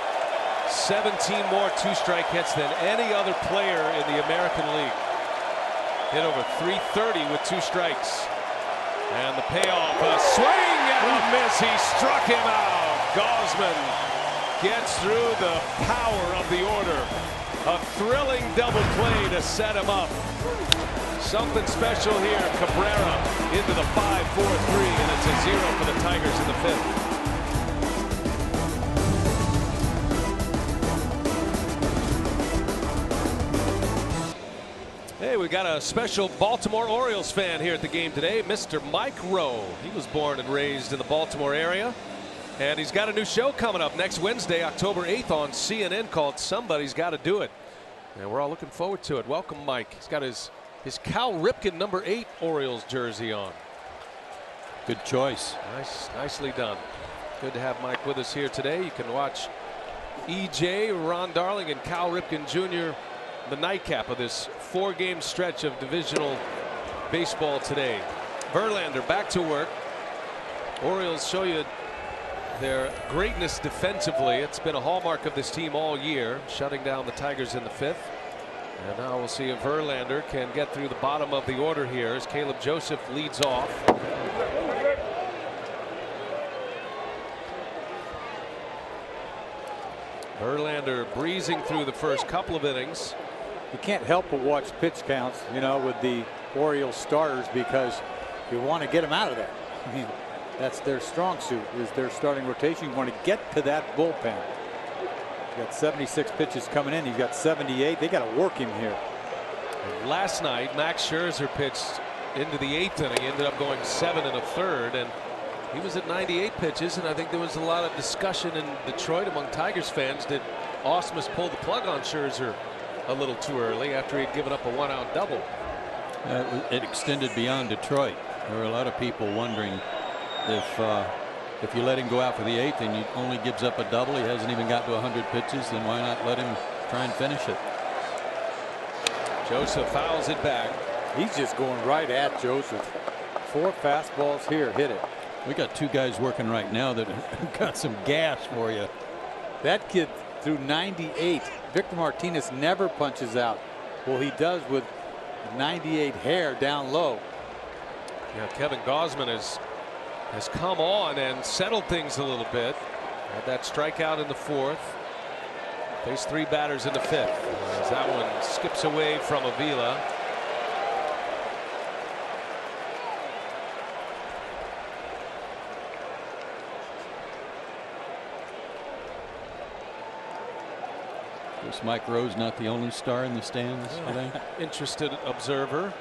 Speaker 1: 17 more 2-strike hits than any other player in the American League. Hit over 330 with 2 strikes. And the payoff, a swing and a miss. He struck him out. Gausman gets through the power of the order. A thrilling double play to set him up. Something special here. Cabrera into the 5-4-3, and it's a 0 for the Tigers in the 5th. Hey, we got a special Baltimore Orioles fan here at the game today, Mr. Mike Rowe. He was born and raised in the Baltimore area, and he's got a new show coming up next Wednesday, October 8th on CNN called Somebody's Gotta Do It. And we're all looking forward to it. Welcome, Mike. He's got his Cal Ripken #8 Orioles jersey on.
Speaker 2: Good choice.
Speaker 1: Nicely done. Good to have Mike with us here today. You can watch EJ, Ron Darling, and Cal Ripken Jr. the nightcap of this 4-game stretch of divisional baseball today. Verlander back to work. Orioles show you their greatness defensively. It's been a hallmark of this team all year, shutting down the Tigers in the 5th. And now we'll see if Verlander can get through the bottom of the order here as Caleb Joseph leads off. Verlander breezing through the first couple of innings.
Speaker 9: You can't help but watch pitch counts, you know, with the Orioles starters, because you want to get them out of there. I mean, that's their strong suit, is their starting rotation. You want to get to that bullpen. You got 76 pitches coming in. You've got 78. They got to work him here.
Speaker 1: And last night, Max Scherzer pitched into the 8th inning, ended up going 7 1/3, and he was at 98 pitches. And I think there was a lot of discussion in Detroit among Tigers fans. Did Ausmus pull the plug on Scherzer a little too early after he'd given up a 1-out double?
Speaker 2: It extended beyond Detroit. There were a lot of people wondering if you let him go out for the 8th and he only gives up a double, he hasn't even got to 100 pitches, then why not let him try and finish it?
Speaker 1: Joseph fouls it back.
Speaker 9: He's just going right at Joseph. 4 fastballs here. Hit it.
Speaker 2: We got 2 guys working right now that got some gas for you.
Speaker 9: That kid threw 98. Victor Martinez never punches out. Well, he does with 98 hair down low.
Speaker 1: Yeah, Kevin Gausman has come on and settled things a little bit. Had that strikeout in the 4th. Faced 3 batters in the 5th. As that one skips away from Avila.
Speaker 2: Is Mike Rose not the only star in the stands today?
Speaker 1: Interested observer.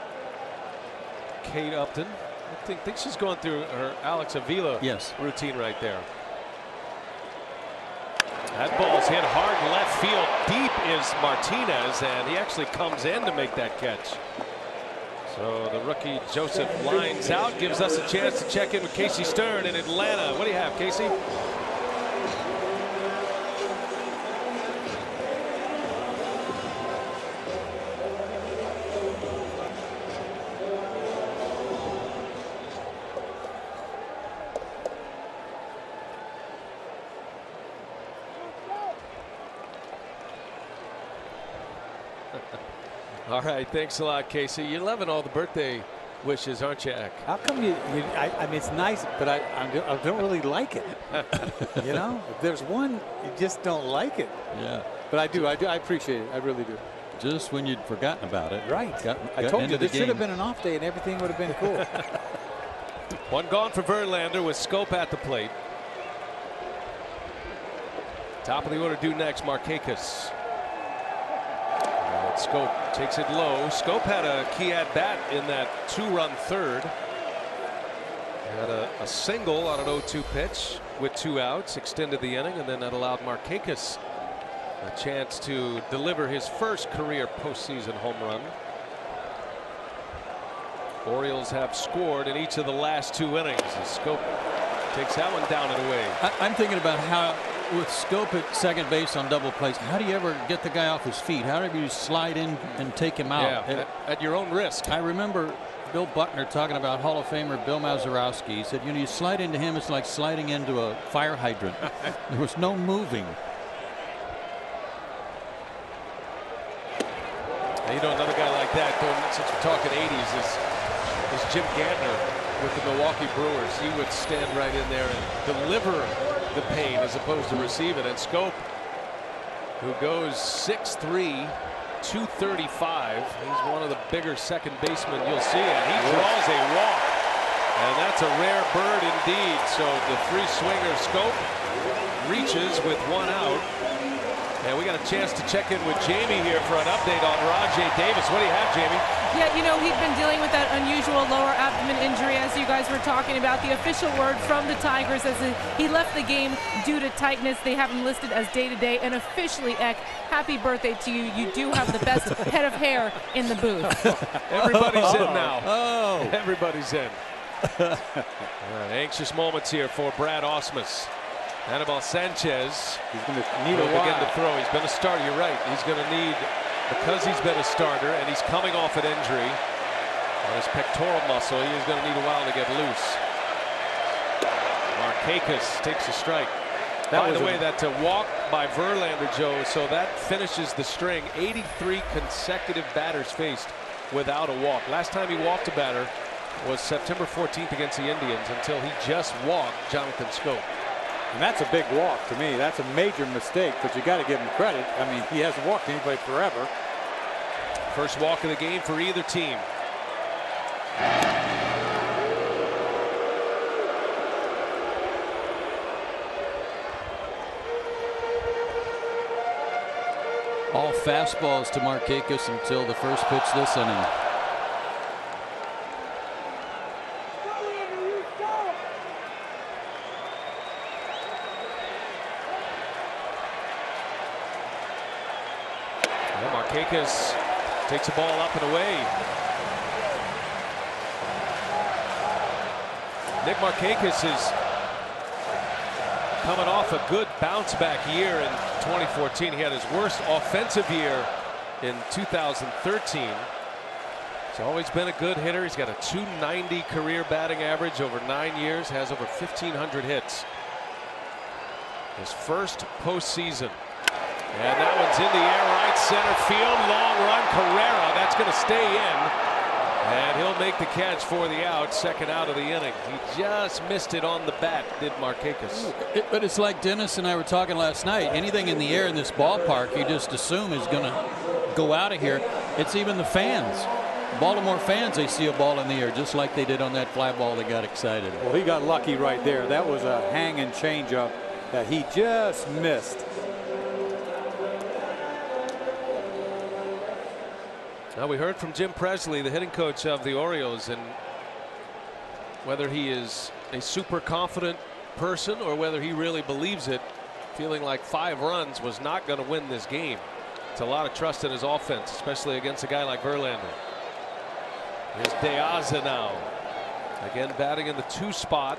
Speaker 1: Kate Upton. I think she's going through her Alex Avila routine right there. That ball's hit hard left field. Deep is Martinez, and he actually comes in to make that catch. So the rookie Joseph lines out, gives us a chance to check in with Casey Stern in Atlanta. What do you have, Casey? All right, thanks a lot, Casey. You're loving all the birthday wishes, aren't you, Eck?
Speaker 9: How come I mean, it's nice, but I don't really like it. You know, if there's one, you just don't like it.
Speaker 2: Yeah.
Speaker 9: But I do. I appreciate it. I really do.
Speaker 2: Just when you'd forgotten about it.
Speaker 9: Right. I told you, this should have been an off day and everything would have been cool.
Speaker 1: One gone for Verlander with Scope at the plate. Top of the order due next, Markakis. Scope takes it low. Scope had a key at bat in that 2-run 3rd. Had a single on an 0-2 pitch with 2 outs, extended the inning, and then that allowed Markakis a chance to deliver his first career postseason home run. Orioles have scored in each of the last 2 innings. Scope takes that one down and away.
Speaker 2: I'm thinking about how, with Scope at second base on double plays, how do you ever get the guy off his feet? How do you slide in and take him out?
Speaker 1: Yeah, at your own risk.
Speaker 2: I remember Bill Buckner talking about Hall of Famer Bill Mazeroski. He said, you know, you slide into him, it's like sliding into a fire hydrant. There was no moving.
Speaker 1: You know, another guy like that, since we're talking 80s, is Jim Gantner with the Milwaukee Brewers. He would stand right in there and deliver the pain as opposed to receive it. And Scope, who goes 6'3", 235. He's one of the bigger second basemen you'll see, and he draws a walk. And that's a rare bird indeed. So the 3-swinger Scope reaches with 1 out. And we got a chance to check in with Jamie here for an update on Rajai Davis. What do you have, Jamie?
Speaker 4: Yeah, you know, he'd been dealing with that unusual lower abdomen injury, as you guys were talking about. The official word from the Tigers as he left the game due to tightness. They have him listed as day-to-day. And officially, Eck, happy birthday to you. You do have the best head of hair in the booth.
Speaker 1: Everybody's in now. Oh, everybody's in. Anxious moments here for Brad Ausmus. Anibal Sanchez.
Speaker 9: He's going to need a
Speaker 1: while. Begin to throw. He's been a starter. You're right. He's going to need, because he's been a starter and he's coming off an injury on his pectoral muscle, he is going to need a while to get loose. Markakis takes a strike. By the way, that walk by Verlander, Joe, so that finishes the string. 83 consecutive batters faced without a walk. Last time he walked a batter was September 14th against the Indians, until he just walked Jonathan Scope.
Speaker 6: And that's a big walk to me. That's a major mistake, but you got to give him credit. I mean, he hasn't walked anybody forever.
Speaker 1: First walk of the game for either team.
Speaker 2: All fastballs to Markakis until the first pitch this inning.
Speaker 1: Markakis takes the ball up and away. Nick Markakis is coming off a good bounce back year in 2014. He had his worst offensive year in 2013. He's always been a good hitter. He's got a .290 career batting average over 9 years, has over 1,500 hits. His first postseason. And that one's in the air, right center field. Long run, Cabrera. That's going to stay in. And he'll make the catch for the out. Second out of the inning. He just missed it on the bat, did Markakis.
Speaker 2: But it's like Dennis and I were talking last night. Anything in the air in this ballpark, you just assume is going to go out of here. It's even the fans. Baltimore fans, they see a ball in the air just like they did on that fly ball. They got excited.
Speaker 6: Well, he got lucky right there. That was a hanging changeup that he just missed.
Speaker 1: Now, we heard from Jim Presley, the hitting coach of the Orioles, and whether he is a super confident person or whether he really believes it, feeling like 5 runs was not going to win this game. It's a lot of trust in his offense, especially against a guy like Verlander. Here's De Aza now, again batting in the 2 spot.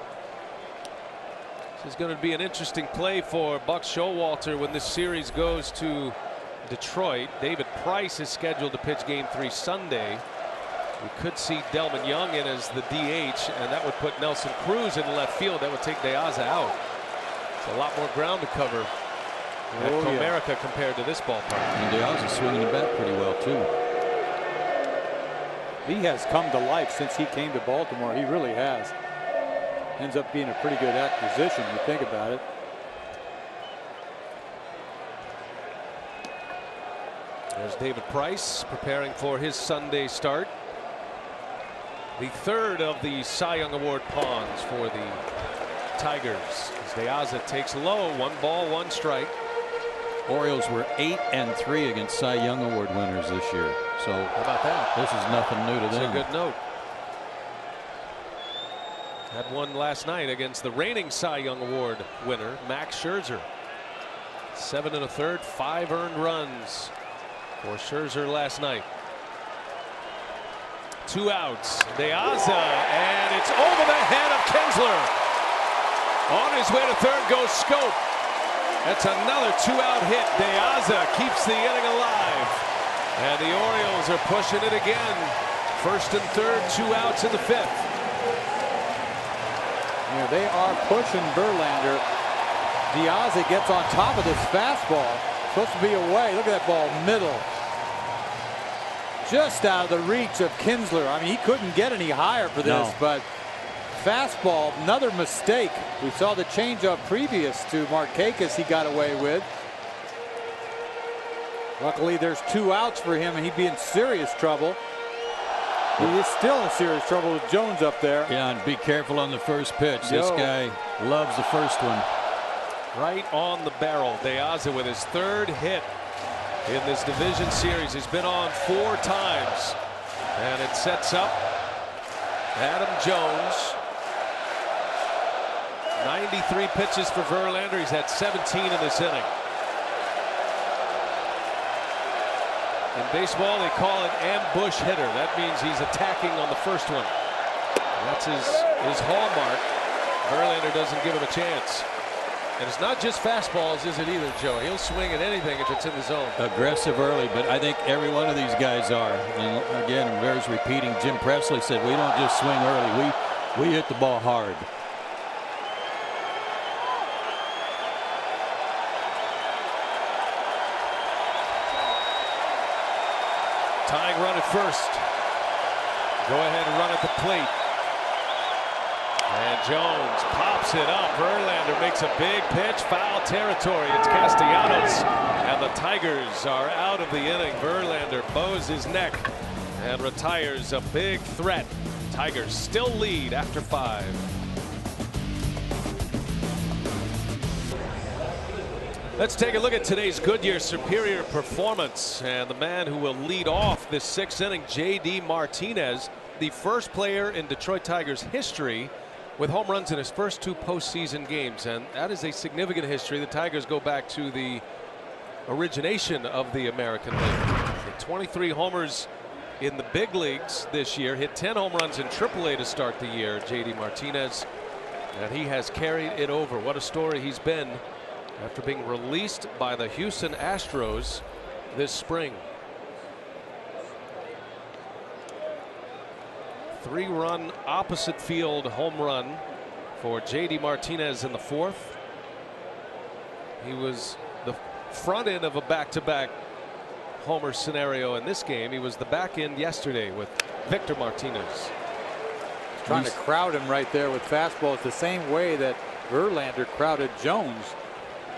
Speaker 1: This is going to be an interesting play for Buck Showalter when this series goes to Detroit. David Price is scheduled to pitch Game 3 Sunday. We could see Delman Young in as the DH, and that would put Nelson Cruz in left field. That would take De Aza out. It's a lot more ground to cover at Comerica compared to this ballpark.
Speaker 2: And De Aza swinging the bat pretty well too.
Speaker 6: He has come to life since he came to Baltimore. He really has. Ends up being a pretty good acquisition, you think about it.
Speaker 1: There's David Price preparing for his Sunday start. The third of the Cy Young Award pawns for the Tigers. As De Aza takes low, 1 ball, 1 strike.
Speaker 2: Orioles were 8-3 against Cy Young Award winners this year. So
Speaker 1: how about that?
Speaker 2: This is nothing new to them.
Speaker 1: That's a good note. Had one last night against the reigning Cy Young Award winner, Max Scherzer. 7 1/3, 5 earned runs for Scherzer last night. 2 outs. De Aza, and it's over the head of Kinsler. On his way to third goes Scope. That's another 2-out hit. De Aza keeps the inning alive. And the Orioles are pushing it again. First and third, 2 outs in the 5th.
Speaker 6: Yeah, they are pushing Verlander. De Aza gets on top of this fastball. Supposed to be away. Look at that ball, middle. Just out of the reach of Kinsler. I mean, he couldn't get any higher for this, but fastball, another mistake. We saw the changeup previous to Markakis he got away with. Luckily, there's 2 outs for him, and he'd be in serious trouble. He is still in serious trouble with Jones up there.
Speaker 2: Yeah, and be careful on the first pitch. This guy loves the first one.
Speaker 1: Right on the barrel. De Aza with his 3rd hit in this division series. He's been on 4 times. And it sets up Adam Jones. 93 pitches for Verlander. He's had 17 in this inning. In baseball, they call it ambush hitter. That means he's attacking on the first one. And that's his hallmark. Verlander doesn't give him a chance. And it's not just fastballs, is it either, Joe? He'll swing at anything if it's in the zone.
Speaker 2: Aggressive early, but I think every one of these guys are. And again, bears repeating, Jim Presley said, we don't just swing early. We hit the ball hard.
Speaker 1: Tying run at first. Go ahead and run at the plate. And Jones pops it up. Verlander makes a big pitch. Foul territory. It's Castellanos. And the Tigers are out of the inning. Verlander bows his neck and retires a big threat. Tigers still lead after 5. Let's take a look at today's Goodyear Superior performance. And the man who will lead off this 6th inning, J.D. Martinez, the first player in Detroit Tigers history with home runs in his first 2 postseason games. And that is a significant history. The Tigers go back to the origination of the American League. 23 homers in the big leagues this year. Hit 10 home runs in AAA to start the year, J.D. Martinez. And he has carried it over. What a story he's been after being released by the Houston Astros this spring. 3-run opposite field home run for J.D. Martinez in the 4th. He was the front end of a back-to-back homer scenario in this game. He was the back end yesterday with Victor Martinez.
Speaker 6: Trying to crowd him right there with fastballs the same way that Verlander crowded Jones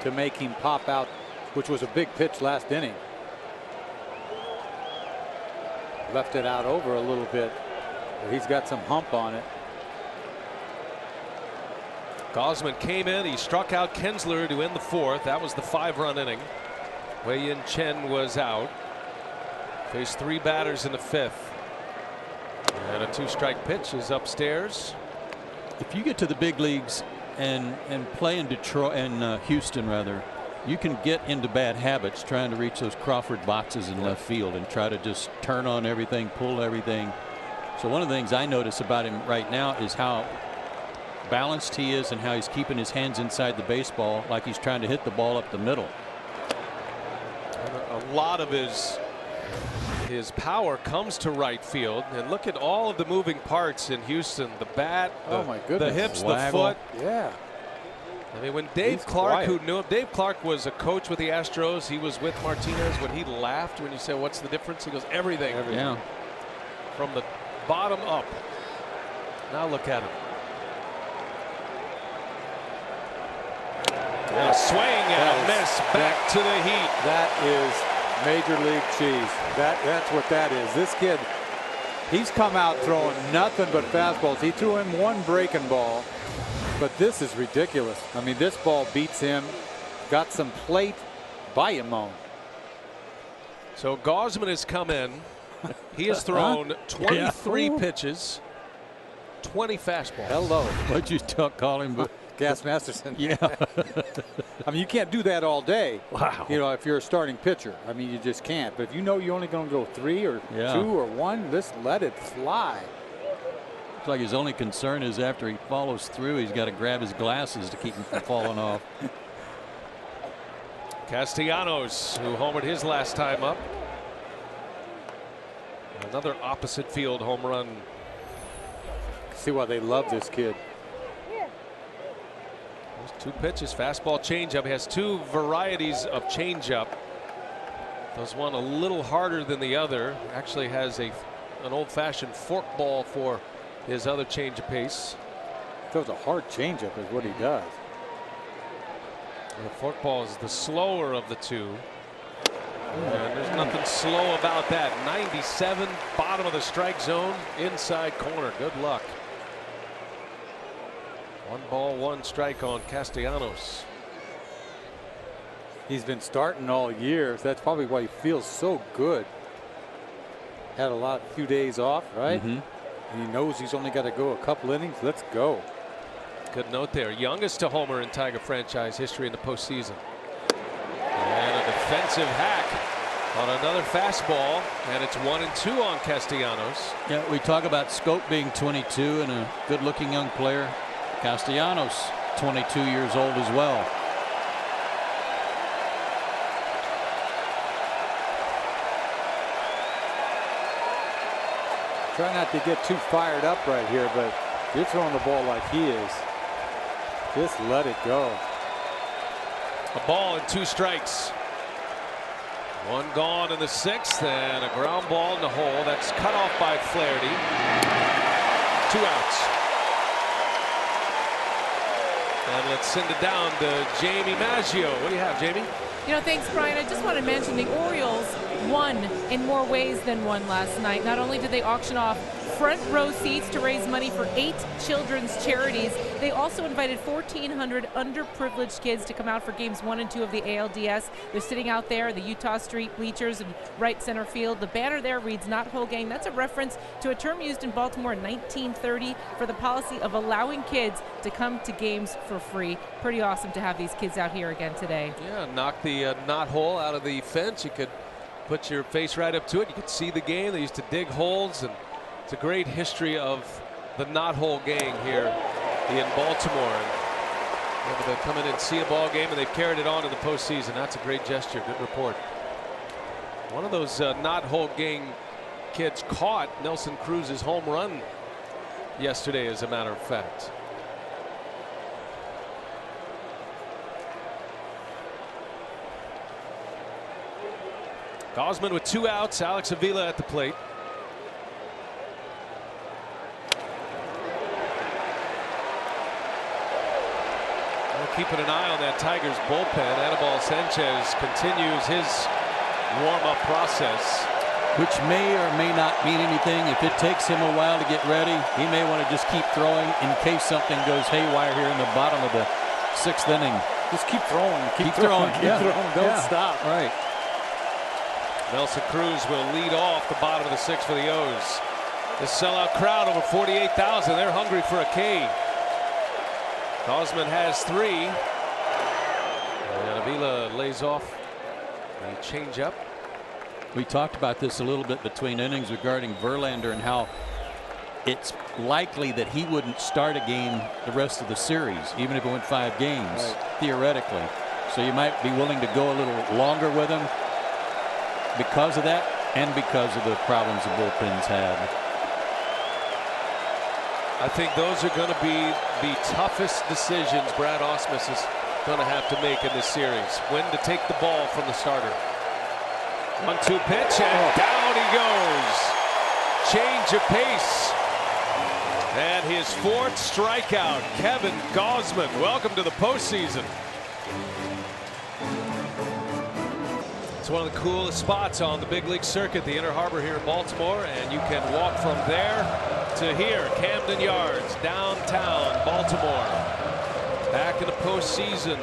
Speaker 6: to make him pop out, which was a big pitch last inning. Left it out over a little bit. He's got some hump on it.
Speaker 1: Gausman came in. He struck out Kinsler to end the 4th. That was the 5-run inning. Wei-Yin Chen was out. Faced 3 batters in the 5th. And a 2-strike pitch is upstairs.
Speaker 2: If you get to the big leagues and play in Detroit and Houston rather, you can get into bad habits trying to reach those Crawford boxes in left field and try to just turn on everything, pull everything. So one of the things I notice about him right now is how balanced he is and how he's keeping his hands inside the baseball like he's trying to hit the ball up the middle.
Speaker 1: A lot of his power comes to right field, and look at all of the moving parts in Houston. The bat,
Speaker 6: oh my goodness,
Speaker 1: the hips,
Speaker 2: Waggle.
Speaker 1: the foot.
Speaker 6: Yeah.
Speaker 1: I mean, when Dave Clark, who knew him, Dave Clark was a coach with the Astros. He was with Martinez. When he laughed, when you said, "What's the difference?" He goes, "Everything."
Speaker 2: Yeah.
Speaker 1: From the bottom up. Now look at him. And a swing and a miss back to the heat.
Speaker 6: That is Major League cheese. That's what that is. This kid, he's come out throwing nothing but fastballs. He threw him 1 breaking ball, but this is ridiculous. I mean, this ball beats him. Got some plate by him on.
Speaker 1: So Gausman has come in. He has thrown 23 pitches, 20 fastballs.
Speaker 6: Hello.
Speaker 2: What'd you call him?
Speaker 6: Gas Masterson.
Speaker 2: Yeah.
Speaker 6: I mean, you can't do that all day.
Speaker 2: Wow.
Speaker 6: You know, if you're a starting pitcher, I mean, you just can't. But if you know you're only going to go 3 or 2 or 1, just let it fly.
Speaker 2: Looks like his only concern is after he follows through, he's got to grab his glasses to keep him from falling off.
Speaker 1: Castellanos, who homered his last time up. Another opposite field home run.
Speaker 6: See why they love this kid.
Speaker 1: There's 2 pitches, fastball, changeup. He has 2 varieties of changeup. Does one a little harder than the other. Actually has an old-fashioned forkball for his other change of pace.
Speaker 6: Throws a hard changeup is what he does.
Speaker 1: The forkball is the slower of the 2. And there's nothing slow about that. 97, bottom of the strike zone, inside corner. Good luck. 1 ball, 1 strike on Castellanos.
Speaker 6: He's been starting all year. That's probably why he feels so good. Had a few days off, right? And he knows he's only got to go a couple innings. Let's go.
Speaker 1: Good note there. Youngest to homer in Tiger franchise history in the postseason. And a defensive hack on another fastball, and it's 1-2 on Castellanos.
Speaker 2: Yeah, we talk about Scope being 22 and a good-looking young player. Castellanos, 22 years old as well.
Speaker 6: Try not to get too fired up right here, but you're throwing the ball like he is. Just let it go.
Speaker 1: A ball and 2 strikes. One gone in the 6th, and a ground ball in the hole. That's cut off by Flaherty. 2 outs. And let's send it down to Jamie Maggio. What do you have, Jamie?
Speaker 4: You know, thanks, Brian. I just want to mention the Orioles won in more ways than one last night. Not only did they auction off front row seats to raise money for 8 children's charities, they also invited 1,400 underprivileged kids to come out for games 1 and 2 of the ALDS. They're sitting out there, the Utah Street bleachers in right center field. The banner there reads "Not Whole Gang." That's a reference to a term used in Baltimore in 1930 for the policy of allowing kids to come to games for free. Pretty awesome to have these kids out here again today.
Speaker 1: Yeah, knock the knot hole out of the fence. You could put your face right up to it. You could see the game. They used to dig holes, and it's a great history of the knothole gang here in Baltimore. And they come in and see a ball game, and they've carried it on to the postseason. That's a great gesture. Good report. One of those knothole gang kids caught Nelson Cruz's home run yesterday, as a matter of fact. Gausman with 2 outs. Alex Avila at the plate. Keeping an eye on that Tigers bullpen. Anibal Sanchez continues his warm-up process,
Speaker 2: which may or may not mean anything. If it takes him a while to get ready, he may want to just keep throwing in case something goes haywire here in the bottom of the 6th inning.
Speaker 9: Just keep throwing.
Speaker 2: Keep throwing.
Speaker 9: Keep throwing. Don't stop.
Speaker 2: Right.
Speaker 1: Nelson Cruz will lead off the bottom of the 6th for the O's. The sellout crowd, over 48,000. They're hungry for a K. Gausman has 3. And Avila lays off the changeup.
Speaker 2: We talked about this a little bit between innings regarding Verlander and how it's likely that he wouldn't start a game the rest of the series, even if it went 5 games, theoretically. So you might be willing to go a little longer with him because of that and because of the problems the bullpen's had.
Speaker 1: I think those are going to be the toughest decisions Brad Ausmus is going to have to make in this series. When to take the ball from the starter. 1-2 pitch, and down he goes. Change of pace. And his 4th strikeout. Kevin Gausman, welcome to the postseason. It's one of the coolest spots on the big league circuit, the Inner Harbor here in Baltimore, and you can walk from there to here, Camden Yards, downtown Baltimore. Back in the postseason,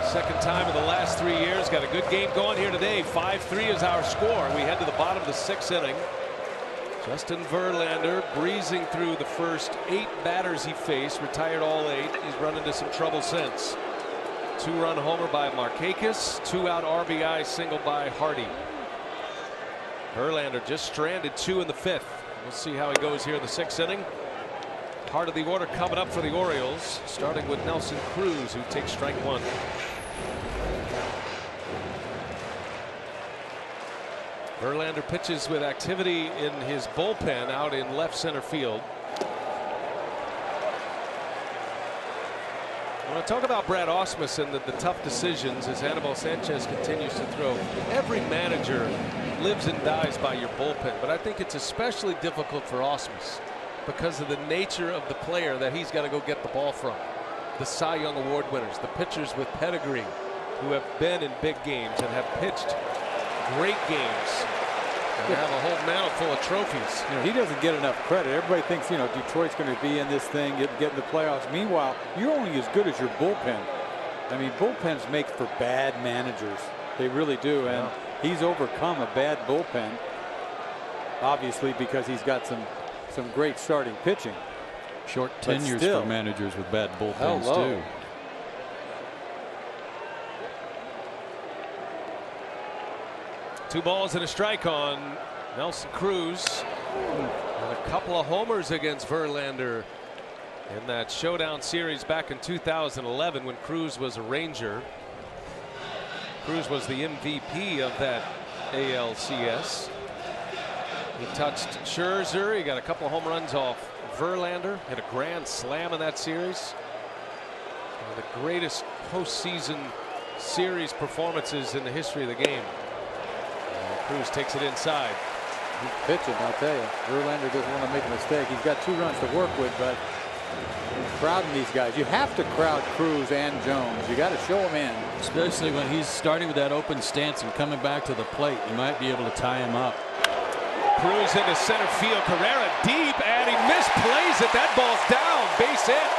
Speaker 1: 2nd time in the last 3 years. Got a good game going here today. 5-3 is our score. We head to the bottom of the 6th inning. Justin Verlander breezing through the first 8 batters he faced, retired all 8. He's run into some trouble since. 2-run homer by Markakis, 2-out RBI single by Hardy. Verlander just stranded 2 in the 5th. We'll see how he goes here in the 6th inning. Part of the order coming up for the Orioles, starting with Nelson Cruz, who takes strike 1. Verlander pitches with activity in his bullpen out in left center field. I want to talk about Brad Ausmus and the tough decisions as Anibal Sanchez continues to throw. Every manager lives and dies by your bullpen, but I think it's especially difficult for Ausmus because of the nature of the player that he's got to go get the ball from. The Cy Young Award winners, the pitchers with pedigree who have been in big games and have pitched great games and have a whole mantle full of trophies.
Speaker 9: You know, he doesn't get enough credit. Everybody thinks, you know, Detroit's going to be in this thing, get in the playoffs. Meanwhile, you're only as good as your bullpen. I mean, bullpens make for bad managers. They really do. And he's overcome a bad bullpen, obviously, because he's got some great starting pitching.
Speaker 2: Short tenures for managers with bad bullpens too.
Speaker 1: 2 balls and a strike on Nelson Cruz. And a couple of homers against Verlander in that showdown series back in 2011 when Cruz was a Ranger. Cruz was the MVP of that ALCS. He touched Scherzer. He got a couple of home runs off Verlander. Hit a grand slam in that series. One of the greatest postseason series performances in the history of the game. Cruz takes it inside.
Speaker 6: He's pitching, I'll tell you. Verlander doesn't want to make a mistake. He's got 2 runs to work with, but crowding these guys. You have to crowd Cruz and Jones. You got to show them in.
Speaker 2: Especially when he's starting with that open stance and coming back to the plate. You might be able to tie him up.
Speaker 1: Cruz into center field. Cabrera deep, and he misplays it. That ball's down. Base hit.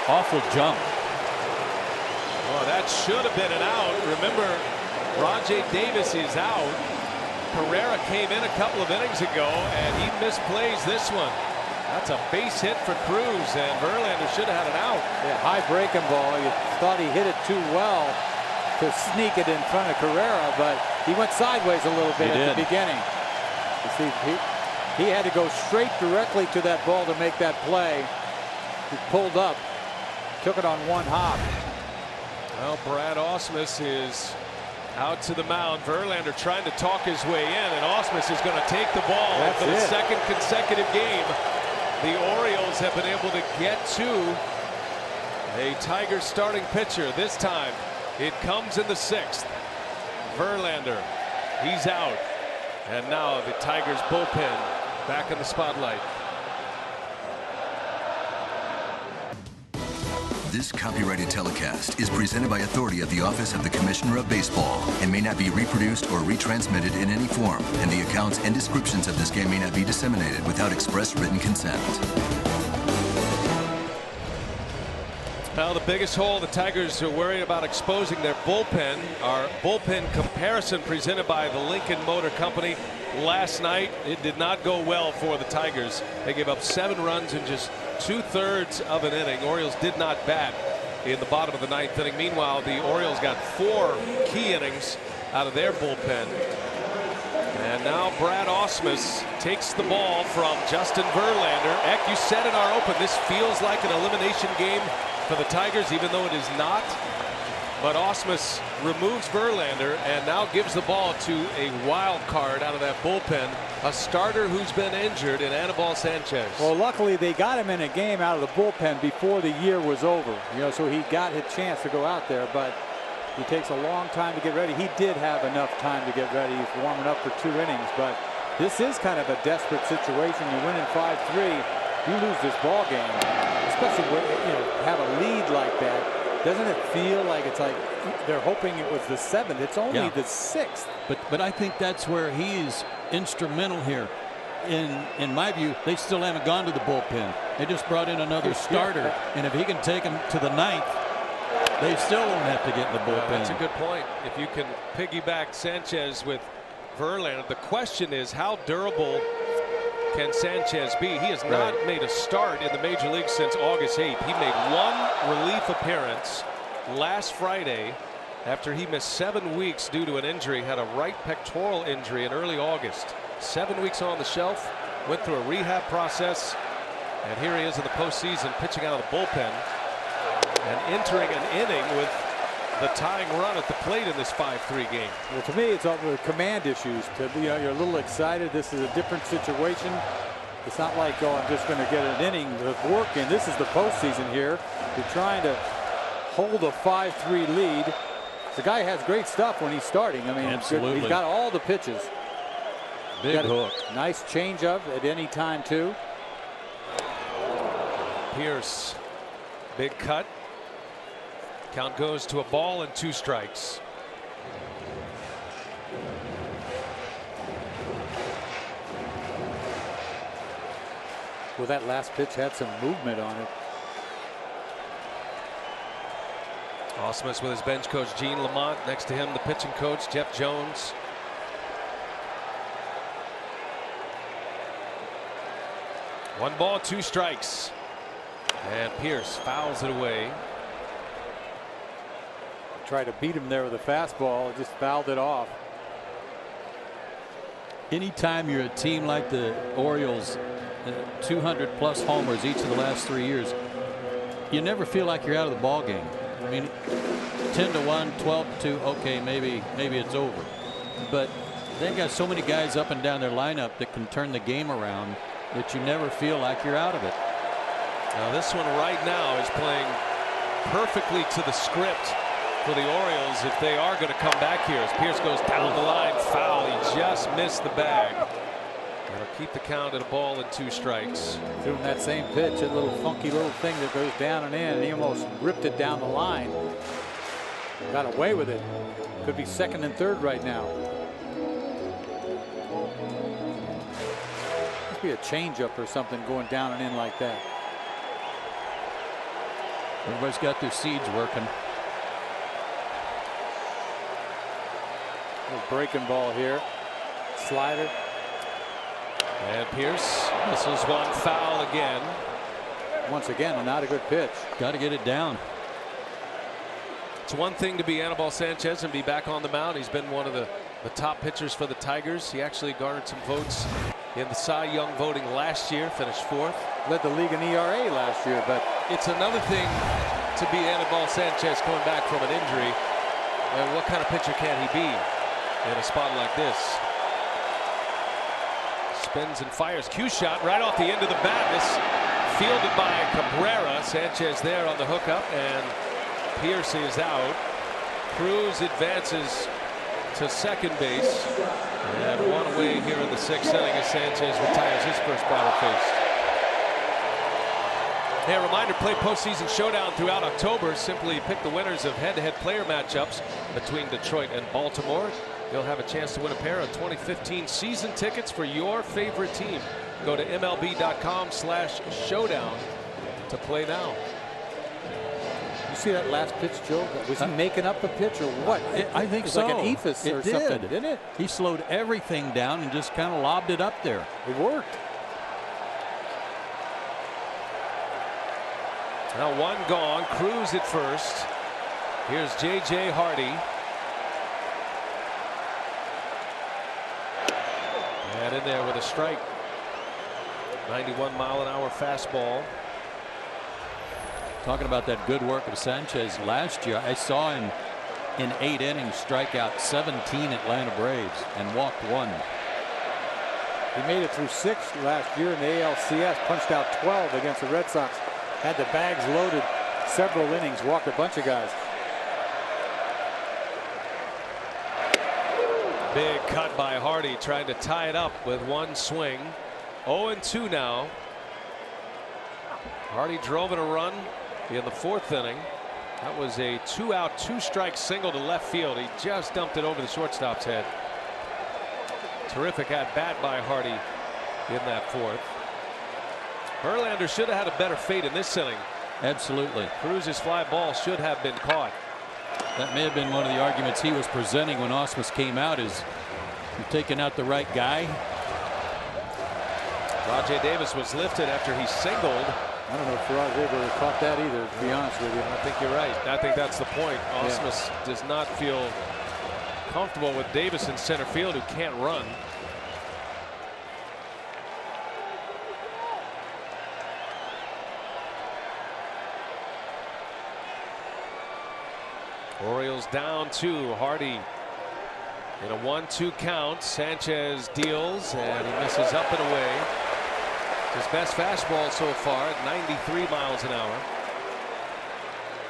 Speaker 2: Awful jump.
Speaker 1: Oh, that should have been an out. Remember, Rajai Davis is out. Cabrera came in a couple of innings ago, and he misplays this one. That's a base hit for Cruz, and Verlander should have had an out.
Speaker 6: Yeah, high breaking ball. You thought he hit it too well to sneak it in front of Cabrera, but he went sideways a little bit at the beginning. You see, he had to go straight directly to that ball to make that play. He pulled up, took it on one hop.
Speaker 1: Well, Brad Ausmus is out to the mound. Verlander trying to talk his way in, and Ausmus is going to take the ball.
Speaker 6: That's
Speaker 1: for the
Speaker 6: it.
Speaker 1: second consecutive game. The Orioles have been able to get to a Tigers starting pitcher. This time it comes in the 6th. Verlander, he's out. And now the Tigers bullpen back in the spotlight.
Speaker 10: This copyrighted telecast is presented by authority of the Office of the Commissioner of Baseball and may not be reproduced or retransmitted in any form, and the accounts and descriptions of this game may not be disseminated without express written consent.
Speaker 1: Now the biggest hole the Tigers are worried about exposing their bullpen. Our bullpen comparison presented by the Lincoln Motor Company last night. It did not go well for the Tigers. They gave up 7 runs in just 2/3 of an inning. Orioles did not bat in the bottom of the 9th inning. Meanwhile, the Orioles got 4 key innings out of their bullpen. And now Brad Ausmus takes the ball from Justin Verlander. Eck, you said in our open, this feels like an elimination game for the Tigers, even though it is not. But Ausmus removes Verlander and now gives the ball to a wild card out of that bullpen, a starter who's been injured in Anibal Sanchez.
Speaker 9: Well, luckily they got him in a game out of the bullpen before the year was over. You know, so he got his chance to go out there, but he takes a long time to get ready. He did have enough time to get ready. He's warming up for 2 innings, but this is kind of a desperate situation. You win in 5-3, you lose this ball game, especially when you have a lead like that. Doesn't it feel like it's like they're hoping it was the 7th? It's only the 6th.
Speaker 2: But I think that's where he's instrumental here. In my view, they still haven't gone to the bullpen. They just brought in another starter, and if he can take them to the 9th, they still won't have to get in the bullpen.
Speaker 1: That's a good point. If you can piggyback Sanchez with Verlander, the question is how durable can Sanchez be? He has not made a start in the major leagues since August 8th. He made 1 relief appearance last Friday after he missed 7 weeks due to an injury, had a right pectoral injury in early August. 7 weeks on the shelf, went through a rehab process, and here he is in the postseason pitching out of the bullpen and entering an inning with the tying run at the plate in this 5-3 game.
Speaker 9: Well, to me, it's all the command issues. You're a little excited. This is a different situation. It's not like, oh, I'm just going to get an inning of work in. This is the postseason here. You're trying to hold a 5-3 lead. The guy has great stuff when he's starting. I mean,
Speaker 2: absolutely.
Speaker 9: He's got all the pitches.
Speaker 2: Big hook.
Speaker 9: Nice changeup at any time, too.
Speaker 1: Pierce, big cut. Count goes to a ball and 2 strikes.
Speaker 9: Well, that last pitch had some movement on it.
Speaker 1: Ausmus with his bench coach Gene Lamont. Next to him, the pitching coach Jeff Jones. One ball, 2 strikes. And Pierce fouls it away.
Speaker 9: Tried to beat him there with a fastball, just fouled it off.
Speaker 2: Anytime you're a team like the Orioles, 200+ homers each of the last 3 years, you never feel like you're out of the ball game. I mean, 10-1, 12-2, okay, maybe it's over. But they've got so many guys up and down their lineup that can turn the game around that you never feel like you're out of it.
Speaker 1: Now this one right now is playing perfectly to the script for the Orioles if they are going to come back here. As Pierce goes down the line, foul. He just missed the bag. That'll keep the count at a ball and 2 strikes.
Speaker 6: Doing that same pitch, a little funky little thing that goes down and in, and he almost ripped it down the line. Got away with it. Could be 2nd and 3rd right now. Must be a changeup or something going down and in like that.
Speaker 2: Everybody's got their seeds working.
Speaker 6: Little breaking ball here. Slider.
Speaker 1: And Pierce misses one, foul again.
Speaker 6: Once again, not a good pitch.
Speaker 2: Got to get it down.
Speaker 1: It's one thing to be Anibal Sanchez and be back on the mound. He's been one of the top pitchers for the Tigers. He actually garnered some votes in the Cy Young voting last year, finished 4th.
Speaker 6: Led the league in ERA last year, but
Speaker 1: it's another thing to be Anibal Sanchez coming back from an injury. And what kind of pitcher can he be in a spot like this? Spins and fires. Cue shot right off the end of the bat. This fielded by Cabrera. Sanchez there on the hookup, and Pierce is out. Cruz advances to second base, and one away here in the 6th inning as Sanchez retires his first batter faced. Hey, a reminder, play postseason showdown throughout October. Simply pick the winners of head-to-head player matchups between Detroit and Baltimore. You'll have a chance to win a pair of 2015 season tickets for your favorite team. Go to MLB.com/showdown to play now.
Speaker 6: You see that last pitch, Joe? Was he making up the pitch or what?
Speaker 2: I think so.
Speaker 6: Like an ephus or something, didn't it?
Speaker 2: He slowed everything down and just kind of lobbed it up there.
Speaker 6: It worked.
Speaker 1: Now one gone. Cruz at first. Here's J.J. Hardy. And in there with a strike. 91-mile-an-hour fastball.
Speaker 2: Talking about that good work of Sanchez last year, I saw him in 8 innings strike out 17 Atlanta Braves and walked 1.
Speaker 6: He made it through 6 last year in the ALCS, punched out 12 against the Red Sox. Had the bags loaded several innings, walked a bunch of guys.
Speaker 1: Big cut by Hardy, trying to tie it up with one swing. 0-2 now. Hardy drove in a run in the 4th inning. That was a 2-out, 2-strike single to left field. He just dumped it over the shortstop's head. Terrific at bat by Hardy in that 4th. Verlander should have had a better fate in this inning.
Speaker 2: Absolutely.
Speaker 1: Cruz's fly ball should have been caught.
Speaker 2: That may have been one of the arguments he was presenting when Ausmus came out, is you're taking out the right guy.
Speaker 1: Rajai Davis was lifted after he singled.
Speaker 6: I don't know if Rajai would have caught that either, to be honest with you.
Speaker 1: I think you're right. I think that's the point. Ausmus does not feel comfortable with Davis in center field, who can't run. Orioles down 2. Hardy in a 1-2 count. Sanchez deals, and he misses up and away. His best fastball so far at 93 miles an hour.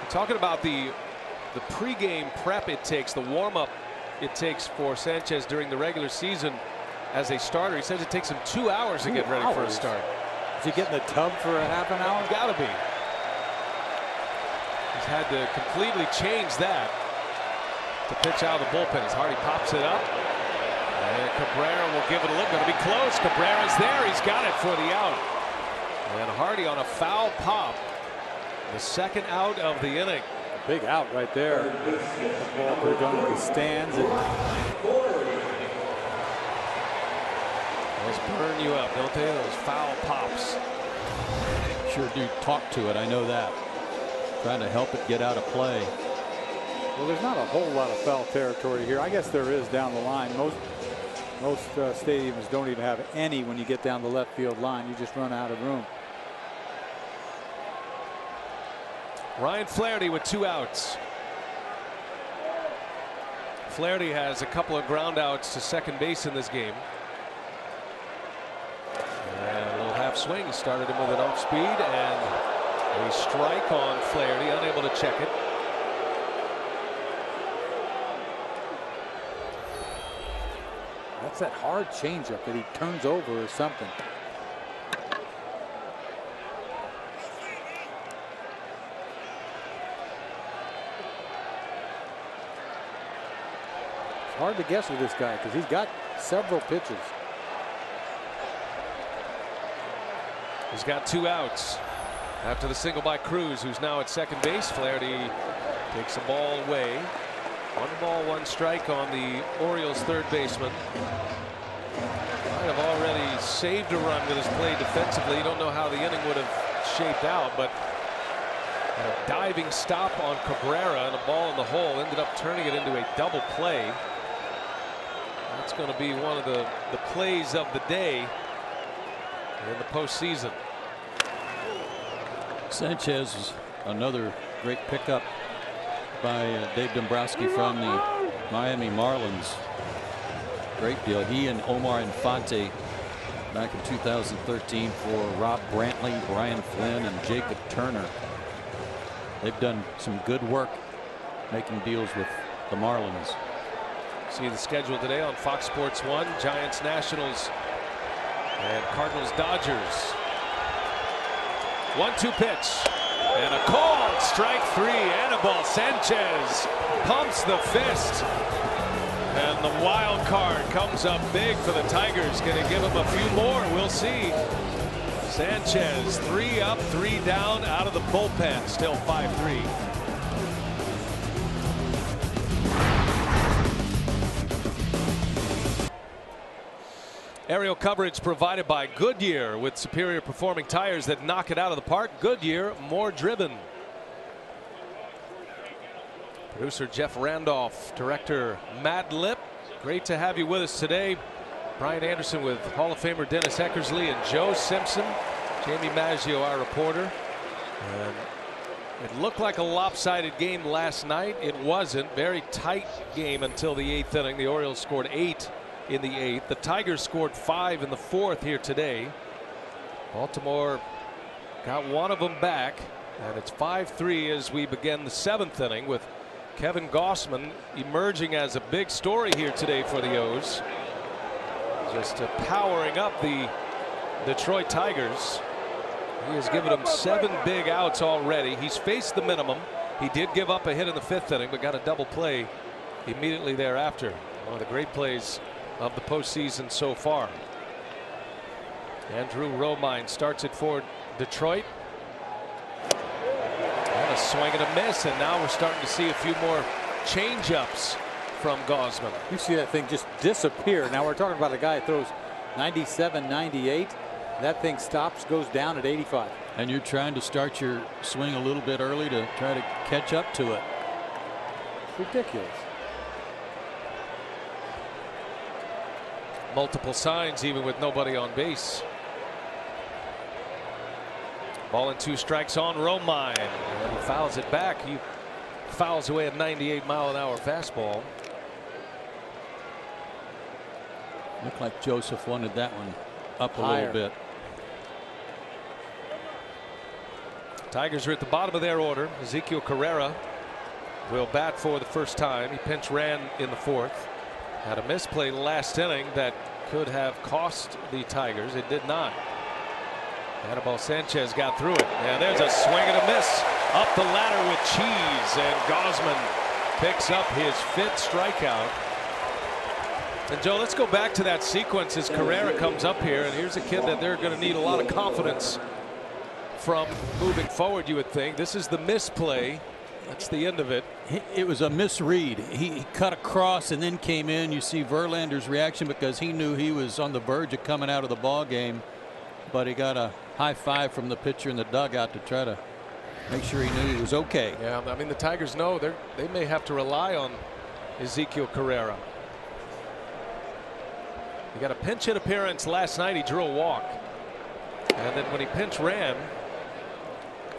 Speaker 1: We're talking about the pregame prep it takes, the warm-up it takes for Sanchez during the regular season as a starter. He says it takes him 2 hours to get ready for a start.
Speaker 6: Is he getting the tub for a half an hour?
Speaker 1: Gotta be. He's had to completely change that to pitch out of the bullpen as Hardy pops it up. And Cabrera will give it a look. Going to be close. Cabrera's there. He's got it for the out. And Hardy on a foul pop. The 2nd out of the inning.
Speaker 6: Big out right there. The ball could have gone to the stands.
Speaker 1: Those burn you up, don't they? Those foul pops.
Speaker 2: Sure do talk to it. I know that. Trying to help it get out of play.
Speaker 6: Well, there's not a whole lot of foul territory here. I guess there is down the line. Most stadiums don't even have any when you get down the left field line. You just run out of room.
Speaker 1: Ryan Flaherty with 2 outs. Flaherty has a couple of ground outs to second base in this game. And a little half swing. He started him with an off speed, and a strike on Flaherty, unable to check it.
Speaker 6: It's that hard changeup that he turns over or something. It's hard to guess with this guy because he's got several pitches.
Speaker 1: He's got 2 outs after the single by Cruz, who's now at second base. Flaherty takes the ball away. 1 ball, 1 strike on the Orioles third baseman. Might have already saved a run with his play defensively. You don't know how the inning would have shaped out, but a diving stop on Cabrera and a ball in the hole ended up turning it into a double play. That's going to be one of the plays of the day in the postseason.
Speaker 2: Sanchez is another great pickup by Dave Dombrowski from the Miami Marlins. Great deal. He and Omar Infante back in 2013 for Rob Brantley, Brian Flynn, and Jacob Turner. They've done some good work making deals with the Marlins.
Speaker 1: See the schedule today on Fox Sports 1. Giants, Nationals, and Cardinals, Dodgers. 1-2 pitch. And a called strike 3. Anibal Sanchez pumps the fist. And the wild card comes up big for the Tigers. Going to give him a few more. We'll see. Sanchez 3 up, 3 down out of the bullpen. Still 5-3. Aerial coverage provided by Goodyear with superior performing tires that knock it out of the park. Goodyear, more driven. Producer Jeff Randolph, director Matt Lipp. Great to have you with us today. Brian Anderson with Hall of Famer Dennis Eckersley and Joe Simpson. Jamie Maggio, our reporter. And it looked like a lopsided game last night. It wasn't. Very tight game until the 8th inning. The Orioles scored 8 in the 8th. The Tigers scored 5 in the 4th here today. Baltimore got one of them back, and it's 5-3 as we begin the 7th inning with Kevin Gausman emerging as a big story here today for the O's. Just powering up the Detroit Tigers. He has given them 7 big outs already. He's faced the minimum. He did give up a hit in the 5th inning, but got a double play immediately thereafter. One of the great plays of the postseason so far. Andrew Romine starts it for Detroit. And a swing and a miss, and now we're starting to see a few more change-ups from Gausman.
Speaker 6: You see that thing just disappear. Now we're talking about a guy that throws 97, 98. That thing stops, goes down at 85.
Speaker 2: And you're trying to start your swing a little bit early to try to catch up to it.
Speaker 6: It's ridiculous.
Speaker 1: Multiple signs even with nobody on base. Ball and 2 strikes on Romine. And he fouls it back. He fouls away a 98-mile-an-hour fastball.
Speaker 2: Looked like Joseph wanted that one up a
Speaker 6: Higher.
Speaker 2: little bit.
Speaker 1: Tigers are at the bottom of their order. Ezekiel Carrera will bat for the first time. He pinch ran in the 4th. Had a misplay last inning that could have cost the Tigers. It did not. Anibal Sanchez got through it. And there's a swing and a miss up the ladder with Cheese. And Gausman picks up his 5th strikeout. And Joe, let's go back to that sequence as Carrera comes up here. And here's a kid that they're going to need a lot of confidence from moving forward, you would think. This is the misplay. That's the end of it.
Speaker 2: It was a misread. He cut across and then came in. You see Verlander's reaction because he knew he was on the verge of coming out of the ball game, but he got a high five from the pitcher in the dugout to try to make sure he knew he was okay.
Speaker 1: Yeah, I mean, the Tigers know they may have to rely on Ezekiel Carrera. He got a pinch hit appearance last night. He drew a walk, and then when he pinch ran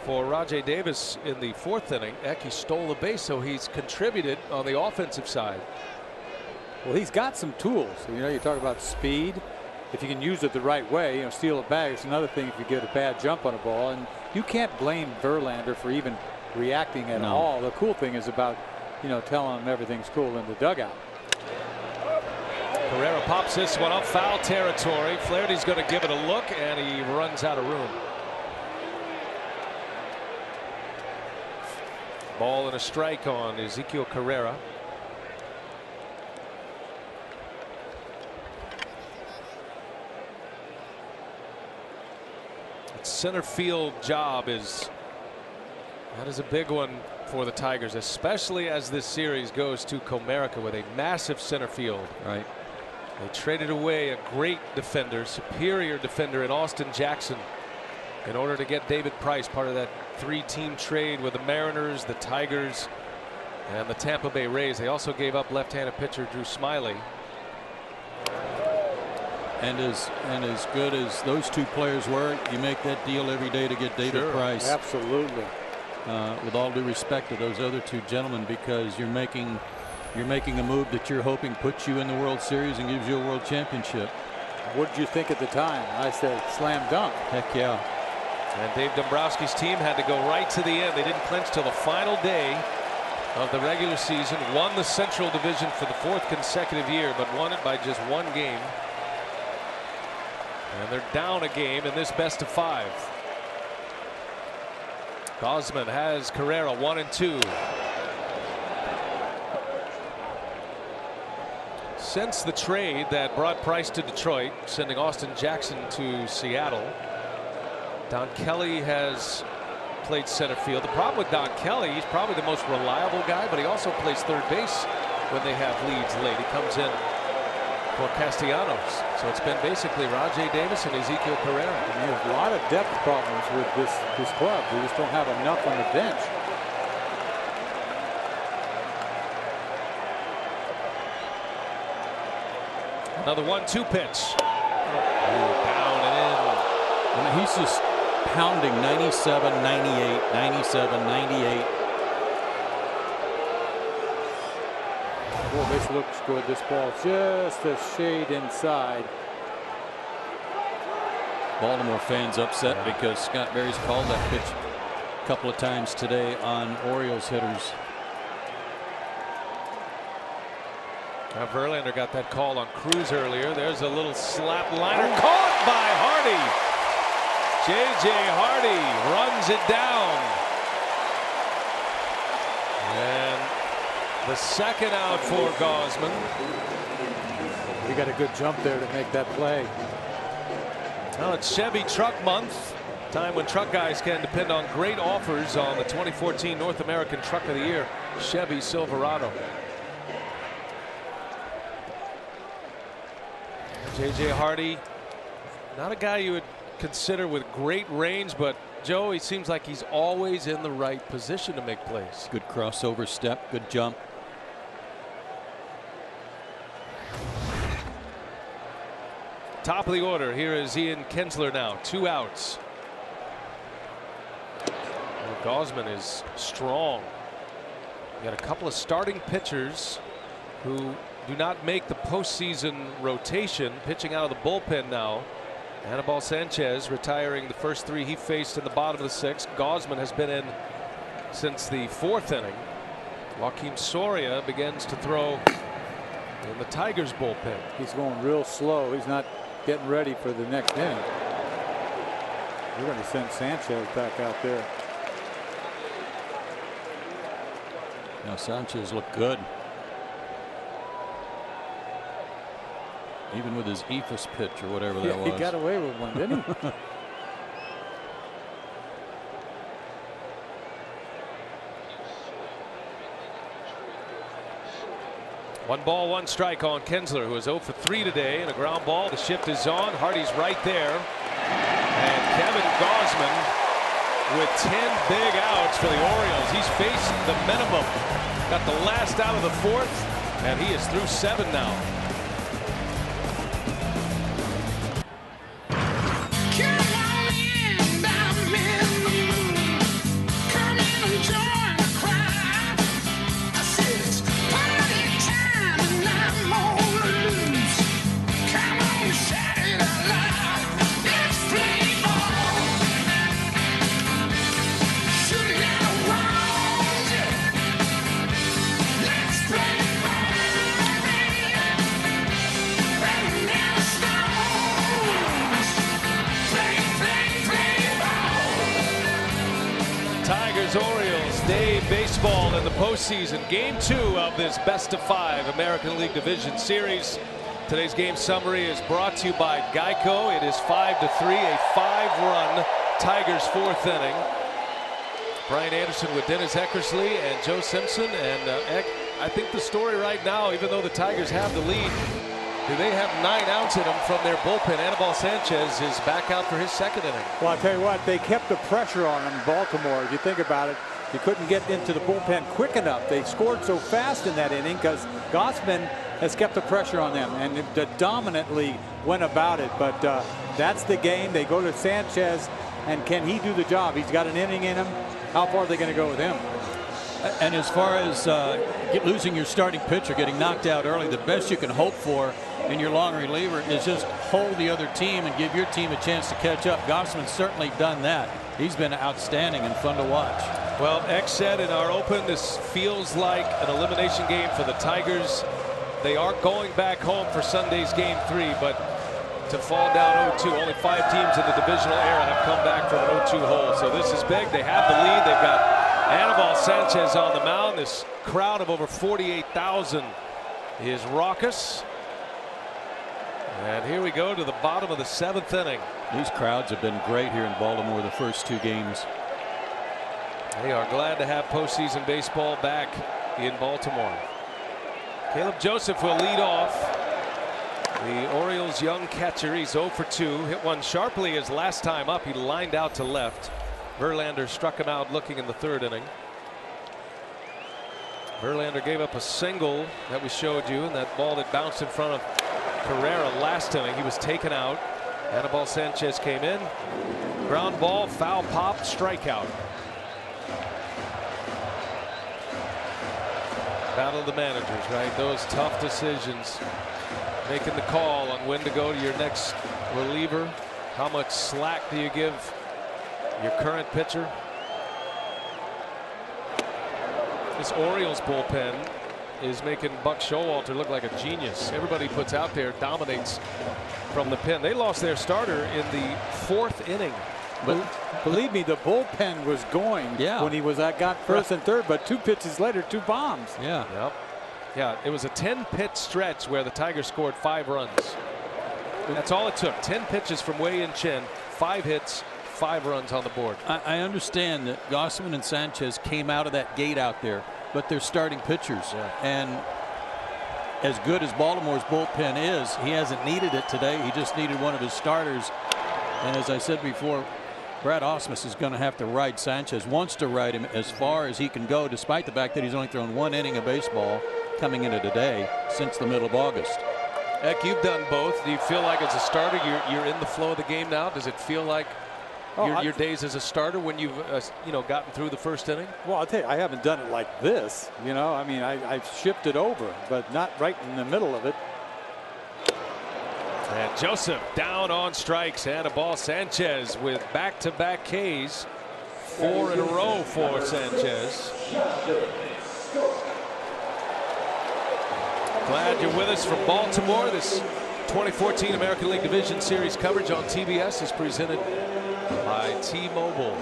Speaker 1: for Rajai Davis in the 4th inning, he stole the base, so he's contributed on the offensive side.
Speaker 6: Well, he's got some tools. You know, you talk about speed. If you can use it the right way, you know, steal a bag. It's another thing if you get a bad jump on a ball. And you can't blame Verlander for even reacting at all. The cool thing is about, you know, telling him everything's cool in the dugout.
Speaker 1: Cabrera pops this one up, foul territory. Flaherty's going to give it a look, and he runs out of room. Ball and a strike on Ezekiel Cabrera. Center field job is a big one for the Tigers, especially as this series goes to Comerica with a massive center field.
Speaker 2: Right.
Speaker 1: They traded away a great defender, superior defender in Austin Jackson, in order to get David Price, part of that 3-team trade with the Mariners, the Tigers, and the Tampa Bay Rays. They also gave up left-handed pitcher Drew Smyly.
Speaker 2: And as good as those two players were, you make that deal every day to get David Price.
Speaker 6: Absolutely.
Speaker 2: With all due respect to those other two gentlemen, because you're making a move that you're hoping puts you in the World Series and gives you a World Championship.
Speaker 6: What did you think at the time? I said slam dunk.
Speaker 2: Heck yeah.
Speaker 1: And Dave Dombrowski's team had to go right to the end. They didn't clinch till the final day of the regular season. Won the Central Division for the 4th consecutive year, but won it by just 1 game. And they're down a game in this best of 5. Gausman has Cabrera 1-2. Since the trade that brought Price to Detroit, sending Austin Jackson to Seattle, Don Kelly has played center field. The problem with Don Kelly, he's probably the most reliable guy, but he also plays third base when they have leads late. He comes in for Castellanos. So it's been basically Rajai Davis and Ezekiel Cabrera.
Speaker 6: And there's a lot of depth problems with this club. They just don't have enough on the bench.
Speaker 1: Another 1-2 pitch. Down and in.
Speaker 2: I mean, he's just pounding 97, 98, 97, 98.
Speaker 6: Boy, this looks good. This ball just a shade inside.
Speaker 2: Baltimore fans upset because Scott Berry's called that pitch a couple of times today on Orioles hitters.
Speaker 1: Now Verlander got that call on Cruz earlier. There's a little slap liner caught by Hardy. J.J. Hardy runs it down. And the second out for Gausman.
Speaker 6: He got a good jump there to make that play.
Speaker 1: Well, it's Chevy Truck Month, time when truck guys can depend on great offers on the 2014 North American Truck of the Year, Chevy Silverado. J.J. Hardy, not a guy you would consider with great range, but Joe, he seems like he's always in the right position to make plays.
Speaker 2: Good crossover step, good jump.
Speaker 1: Top of the order, here is Ian Kinsler now, 2 outs. Well, Gausman is strong. You got a couple of starting pitchers who do not make the postseason rotation, pitching out of the bullpen now. Anibal Sanchez retiring the first 3 he faced in the bottom of the 6th. Gausman has been in since the 4th inning. Joakim Soria begins to throw in the Tigers bullpen.
Speaker 6: He's going real slow. He's not getting ready for the next inning. We're going to send Sanchez back out there.
Speaker 2: Now Sanchez looked good. Even with his ephus pitch or whatever that was.
Speaker 6: He got away with one, didn't he?
Speaker 1: 1 ball, 1 strike on Kinsler, who is 0 for 3 today, and a ground ball. The shift is on. Hardy's right there. And Kevin Gausman with 10 big outs for the Orioles. He's faced the minimum. Got the last out of the 4th, and he is through 7 now. baseball in the postseason. Game 2 of this best-of-5 American League Division Series. Today's game summary is brought to you by Geico. It is 5-3, a 5-run Tigers 4th inning. Brian Anderson with Dennis Eckersley and Joe Simpson. And I think the story right now, even though the Tigers have the lead, they have 9 outs in them from their bullpen. Anibal Sanchez is back out for his 2nd inning.
Speaker 9: Well, I'll tell you what, they kept the pressure on him in Baltimore. If you think about it, you couldn't get into the bullpen quick enough. They scored so fast in that inning because Gausman has kept the pressure on them and dominantly went about it. But that's the game. They go to Sanchez, and can he do the job? He's got an inning in him. How far are they going to go with him?
Speaker 2: And as far as losing your starting pitcher, getting knocked out early, the best you can hope for in your long reliever is just hold the other team and give your team a chance to catch up. Gausman's certainly done that. He's been outstanding and fun to watch.
Speaker 1: Well, X said in our open, this feels like an elimination game for the Tigers. They are going back home for Sunday's game 3, but to fall down 0-2, only 5 teams in the divisional era have come back from an 0-2 hole. So this is big. They have the lead. They've got Anibal Sanchez on the mound. This crowd of over 48,000 is raucous. And here we go to the bottom of the 7th inning.
Speaker 2: These crowds have been great here in Baltimore the first 2 games.
Speaker 1: They are glad to have postseason baseball back in Baltimore. Caleb Joseph will lead off. The Orioles' young catcher. He's 0 for 2. Hit one sharply his last time up. He lined out to left. Verlander struck him out looking in the 3rd inning. Verlander gave up a single that we showed you, and that ball that bounced in front of Cabrera last inning. He was taken out. Anibal Sanchez came in. Ground ball, foul pop, strikeout. Battle of the managers, right? Those tough decisions. Making the call on when to go to your next reliever. How much slack do you give your current pitcher? This Orioles bullpen is making Buck Showalter look like a genius. Everybody puts out there dominates from the pen. They lost their starter in the 4th inning.
Speaker 9: But believe me, the bullpen was going when he was got 1st and 3rd, but 2 pitches later, 2 bombs.
Speaker 2: Yeah.
Speaker 1: Yep. Yeah, it was a 10-pitch stretch where the Tigers scored 5 runs. That's all it took. 10 pitches from Wei-Yin Chen, 5 hits, 5 runs on the board.
Speaker 2: I understand that Gausman and Sanchez came out of that gate out there, but they're starting pitchers.
Speaker 1: Yeah.
Speaker 2: And as good as Baltimore's bullpen is, he hasn't needed it today. He just needed one of his starters. And as I said before, Brad Ausmus is going to have to ride Sanchez, wants to ride him as far as he can go, despite the fact that he's only thrown 1 inning of baseball coming into today since the middle of August.
Speaker 1: Eck, you've done both. Do you feel like as a starter you're in the flow of the game now? Does it feel like your days as a starter when you've gotten through the 1st inning?
Speaker 9: Well, I'll tell you, I haven't done it like this. I mean, I've shifted over, but not right in the middle of it.
Speaker 1: And Joseph down on strikes. Anibal Sanchez with back-to-back Ks. 4 in a row for Sanchez. Glad you're with us from Baltimore. This 2014 American League Division Series coverage on TBS is presented by T-Mobile.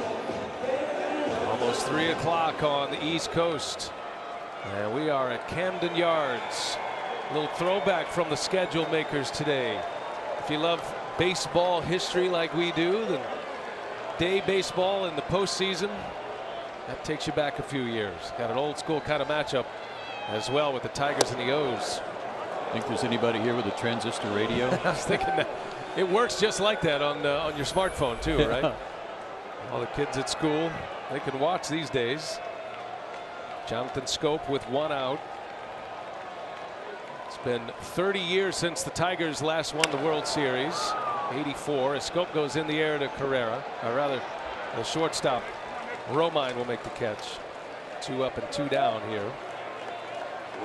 Speaker 1: Almost 3 o'clock on the East Coast. And we are at Camden Yards. A little throwback from the schedule makers today. If you love baseball history like we do, then day baseball in the postseason, that takes you back a few years. Got an old school kind of matchup as well with the Tigers and the O's.
Speaker 2: Think there's anybody here with a transistor radio?
Speaker 1: I was thinking that it works just like that on your smartphone too, right? All the kids at school, they can watch these days. Jonathan Scope with 1 out. It's been 30 years since the Tigers last won the World Series. 84. As Scope goes in the air to Cabrera, or rather the shortstop Romine will make the catch. 2 up and 2 down here.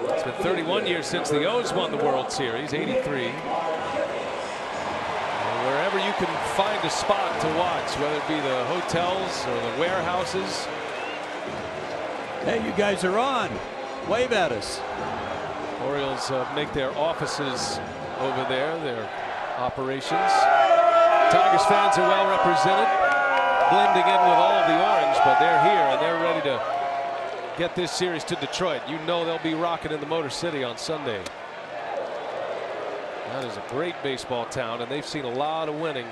Speaker 1: It's been 31 years since the O's won the World Series, 83. And wherever you can find a spot to watch, whether it be the hotels or the warehouses.
Speaker 2: Hey, you guys are on. Wave at us.
Speaker 1: Orioles make their offices over there, their operations. Tigers fans are well represented, blending in with all of the orange, but they're here and they're ready to get this series to Detroit. You know they'll be rocking in the Motor City on Sunday. That is a great baseball town, and they've seen a lot of winning.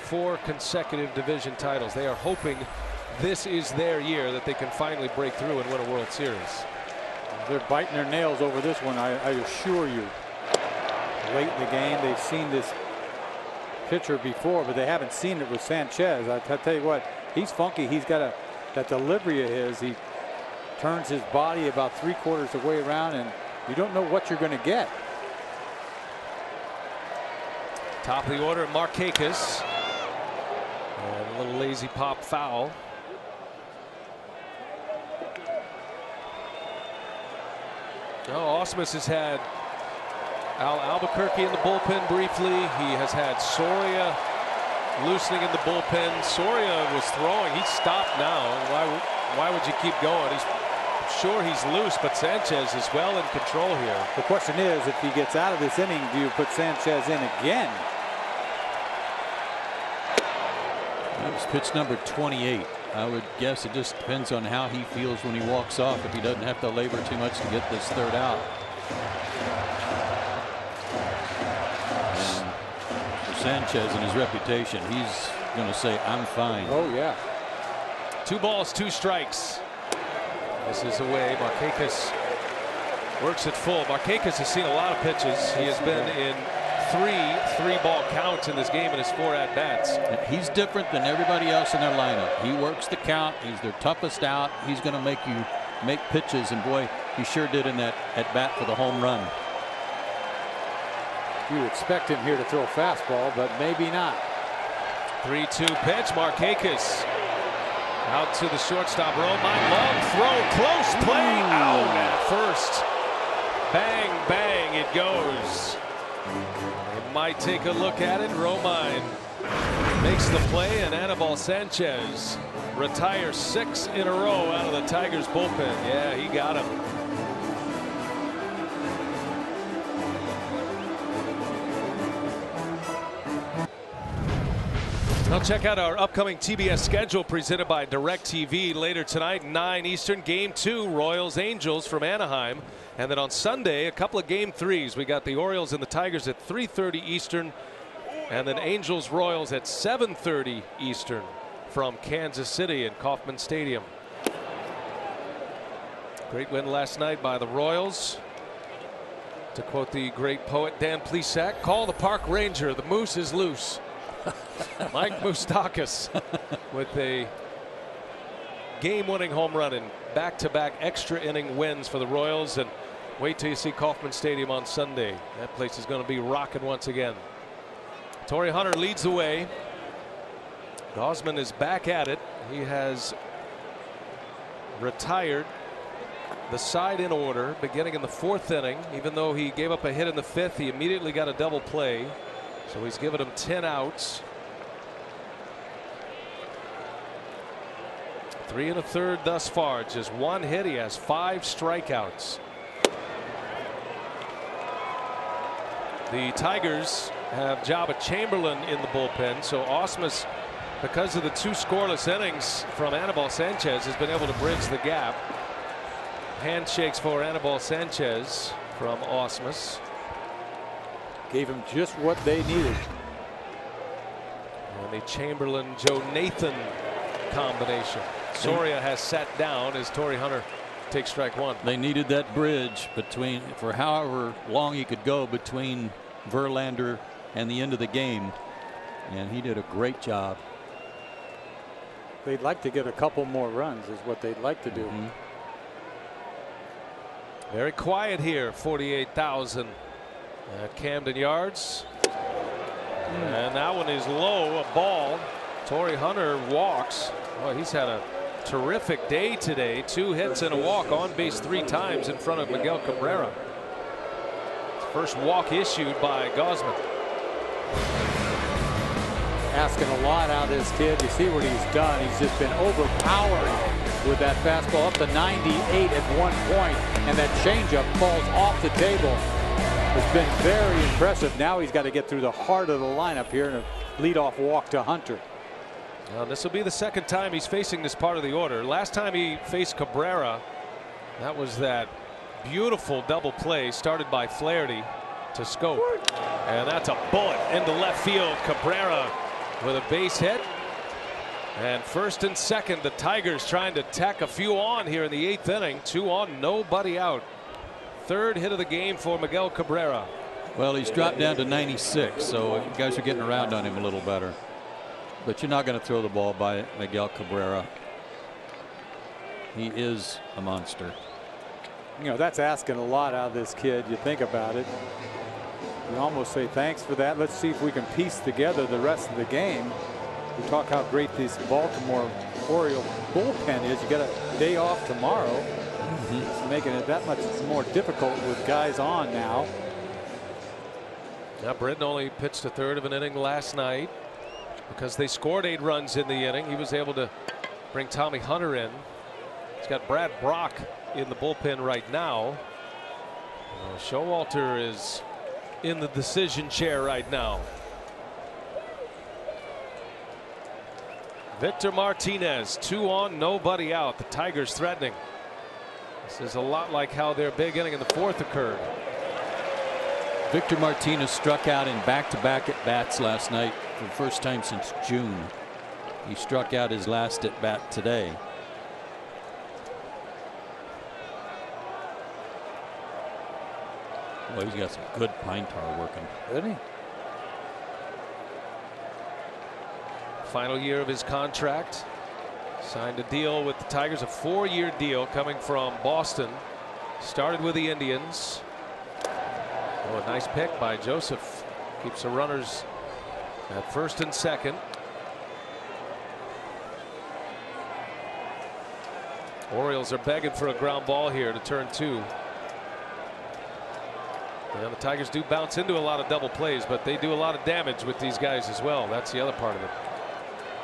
Speaker 1: 4 consecutive division titles. They are hoping this is their year, that they can finally break through and win a World Series.
Speaker 9: They're biting their nails over this one, I assure you. Late in the game, they've seen this pitcher before, but they haven't seen it with Sanchez. I tell you what, he's funky. He's got that delivery of his. He turns his body about 3/4 of the way around, and you don't know what you're going to get.
Speaker 1: Top of the order, Markakis. And a little lazy pop foul. Oh, Ausmus has had Albuquerque in the bullpen briefly. He has had Soria loosening in the bullpen. Soria was throwing. He stopped now. Why would you keep going? He's sure he's loose, but Sanchez is well in control here.
Speaker 9: The question is, if he gets out of this inning, do you put Sanchez in again?
Speaker 2: That was pitch number 28. I would guess it just depends on how he feels when he walks off, if he doesn't have to labor too much to get this third out. And for Sanchez and his reputation, he's going to say, I'm fine.
Speaker 9: Oh, yeah.
Speaker 1: 2 balls, 2 strikes. This is away. Markakis works it full. Markakis has seen a lot of pitches. He has been in 3 3-ball counts in this game in his 4 at-bats.
Speaker 2: He's different than everybody else in their lineup. He works the count. He's their toughest out. He's going to make you make pitches, and boy, he sure did in that at-bat for the home run.
Speaker 9: You expect him here to throw a fastball, but maybe not.
Speaker 1: 3-2 pitch. Markakis out to the shortstop. Romine, long throw, close play, out at first. Bang, bang, it goes. They might take a look at it. Romine makes the play, and Anibal Sanchez retires 6 in a row out of the Tigers bullpen. Yeah, he got him. Now check out our upcoming TBS schedule presented by DirecTV. Later tonight, 9 Eastern, Game 2, Royals-Angels from Anaheim. And then on Sunday, a couple of Game 3s. We got the Orioles and the Tigers at 3:30 Eastern. And then Angels-Royals at 7:30 Eastern from Kansas City in Kauffman Stadium. Great win last night by the Royals. To quote the great poet Dan Plesac, call the park ranger. The moose is loose. Mike Moustakas with a game-winning home run in back-to-back extra inning wins for the Royals. And wait till you see Kauffman Stadium on Sunday. That place is going to be rocking once again. Torrey Hunter leads the way. Gausman is back at it. He has retired the side in order beginning in the 4th inning. Even though he gave up a hit in the 5th, he immediately got a double play. So he's given him 10 outs. 3 1/3 thus far. Just 1 hit. He has 5 strikeouts. The Tigers have Jabba Chamberlain in the bullpen. So Ausmus, because of the 2 scoreless innings from Anibal Sanchez, has been able to bridge the gap. Handshakes for Anibal Sanchez from Ausmus.
Speaker 9: Gave him just what they needed.
Speaker 1: And the Chamberlain-Joe Nathan combination. Soria has sat down as Torrey Hunter takes strike 1.
Speaker 2: They needed that bridge between, for however long he could go between Verlander and the end of the game, and he did a great job.
Speaker 9: They'd like to get a couple more runs is what they'd like to do.
Speaker 1: Very quiet here, 48,000 at Camden Yards. And that one is low, a ball. Torrey Hunter walks. Well, he's had a terrific day today. 2 hits and a walk, on base 3 times in front of Miguel Cabrera. First walk issued by Gausman.
Speaker 9: Asking a lot out of this kid. You see what he's done. He's just been overpowering with that fastball, up to 98 at one point, and that changeup falls off the table. It's been very impressive. Now he's got to get through the heart of the lineup here and a leadoff walk to Hunter.
Speaker 1: Now, this will be the 2nd time he's facing this part of the order. Last time he faced Cabrera, That was that beautiful double play started by Flaherty to Scope. And that's a bullet into left field. Cabrera with a base hit. And first and second, the Tigers trying to tack a few on here in the 8th inning. 2 on, nobody out. Third hit of the game for Miguel Cabrera.
Speaker 2: Well, he's dropped down to 96, so you guys are getting around on him a little better. But you're not going to throw the ball by Miguel Cabrera. He is a monster.
Speaker 9: You know, that's asking a lot out of this kid. You think about it. You almost say thanks for that. Let's see if we can piece together the rest of the game. We talk how great this Baltimore Orioles bullpen is. You got a day off tomorrow. It's making it that much more difficult with guys on now.
Speaker 1: Now Britton only pitched a third of an inning last night because they scored 8 runs in the inning. He was able to bring Tommy Hunter in. He's got Brad Brock in the bullpen right now. Showalter is in the decision chair right now. Victor Martinez, 2 on, nobody out. The Tigers threatening. This is a lot like how their big inning in the 4th occurred.
Speaker 2: Victor Martinez struck out in back-to-back at bats last night for the first time since June. He struck out his last at bat today. Well, he's got some good pine tar working.
Speaker 9: Isn't he?
Speaker 1: Final year of his contract. Signed a deal with the Tigers, a 4-year deal coming from Boston. Started with the Indians. Oh, a nice pick by Joseph. Keeps the runners at first and second. Orioles are begging for a ground ball here to turn 2. And the Tigers do bounce into a lot of double plays, but they do a lot of damage with these guys as well. That's the other part of it.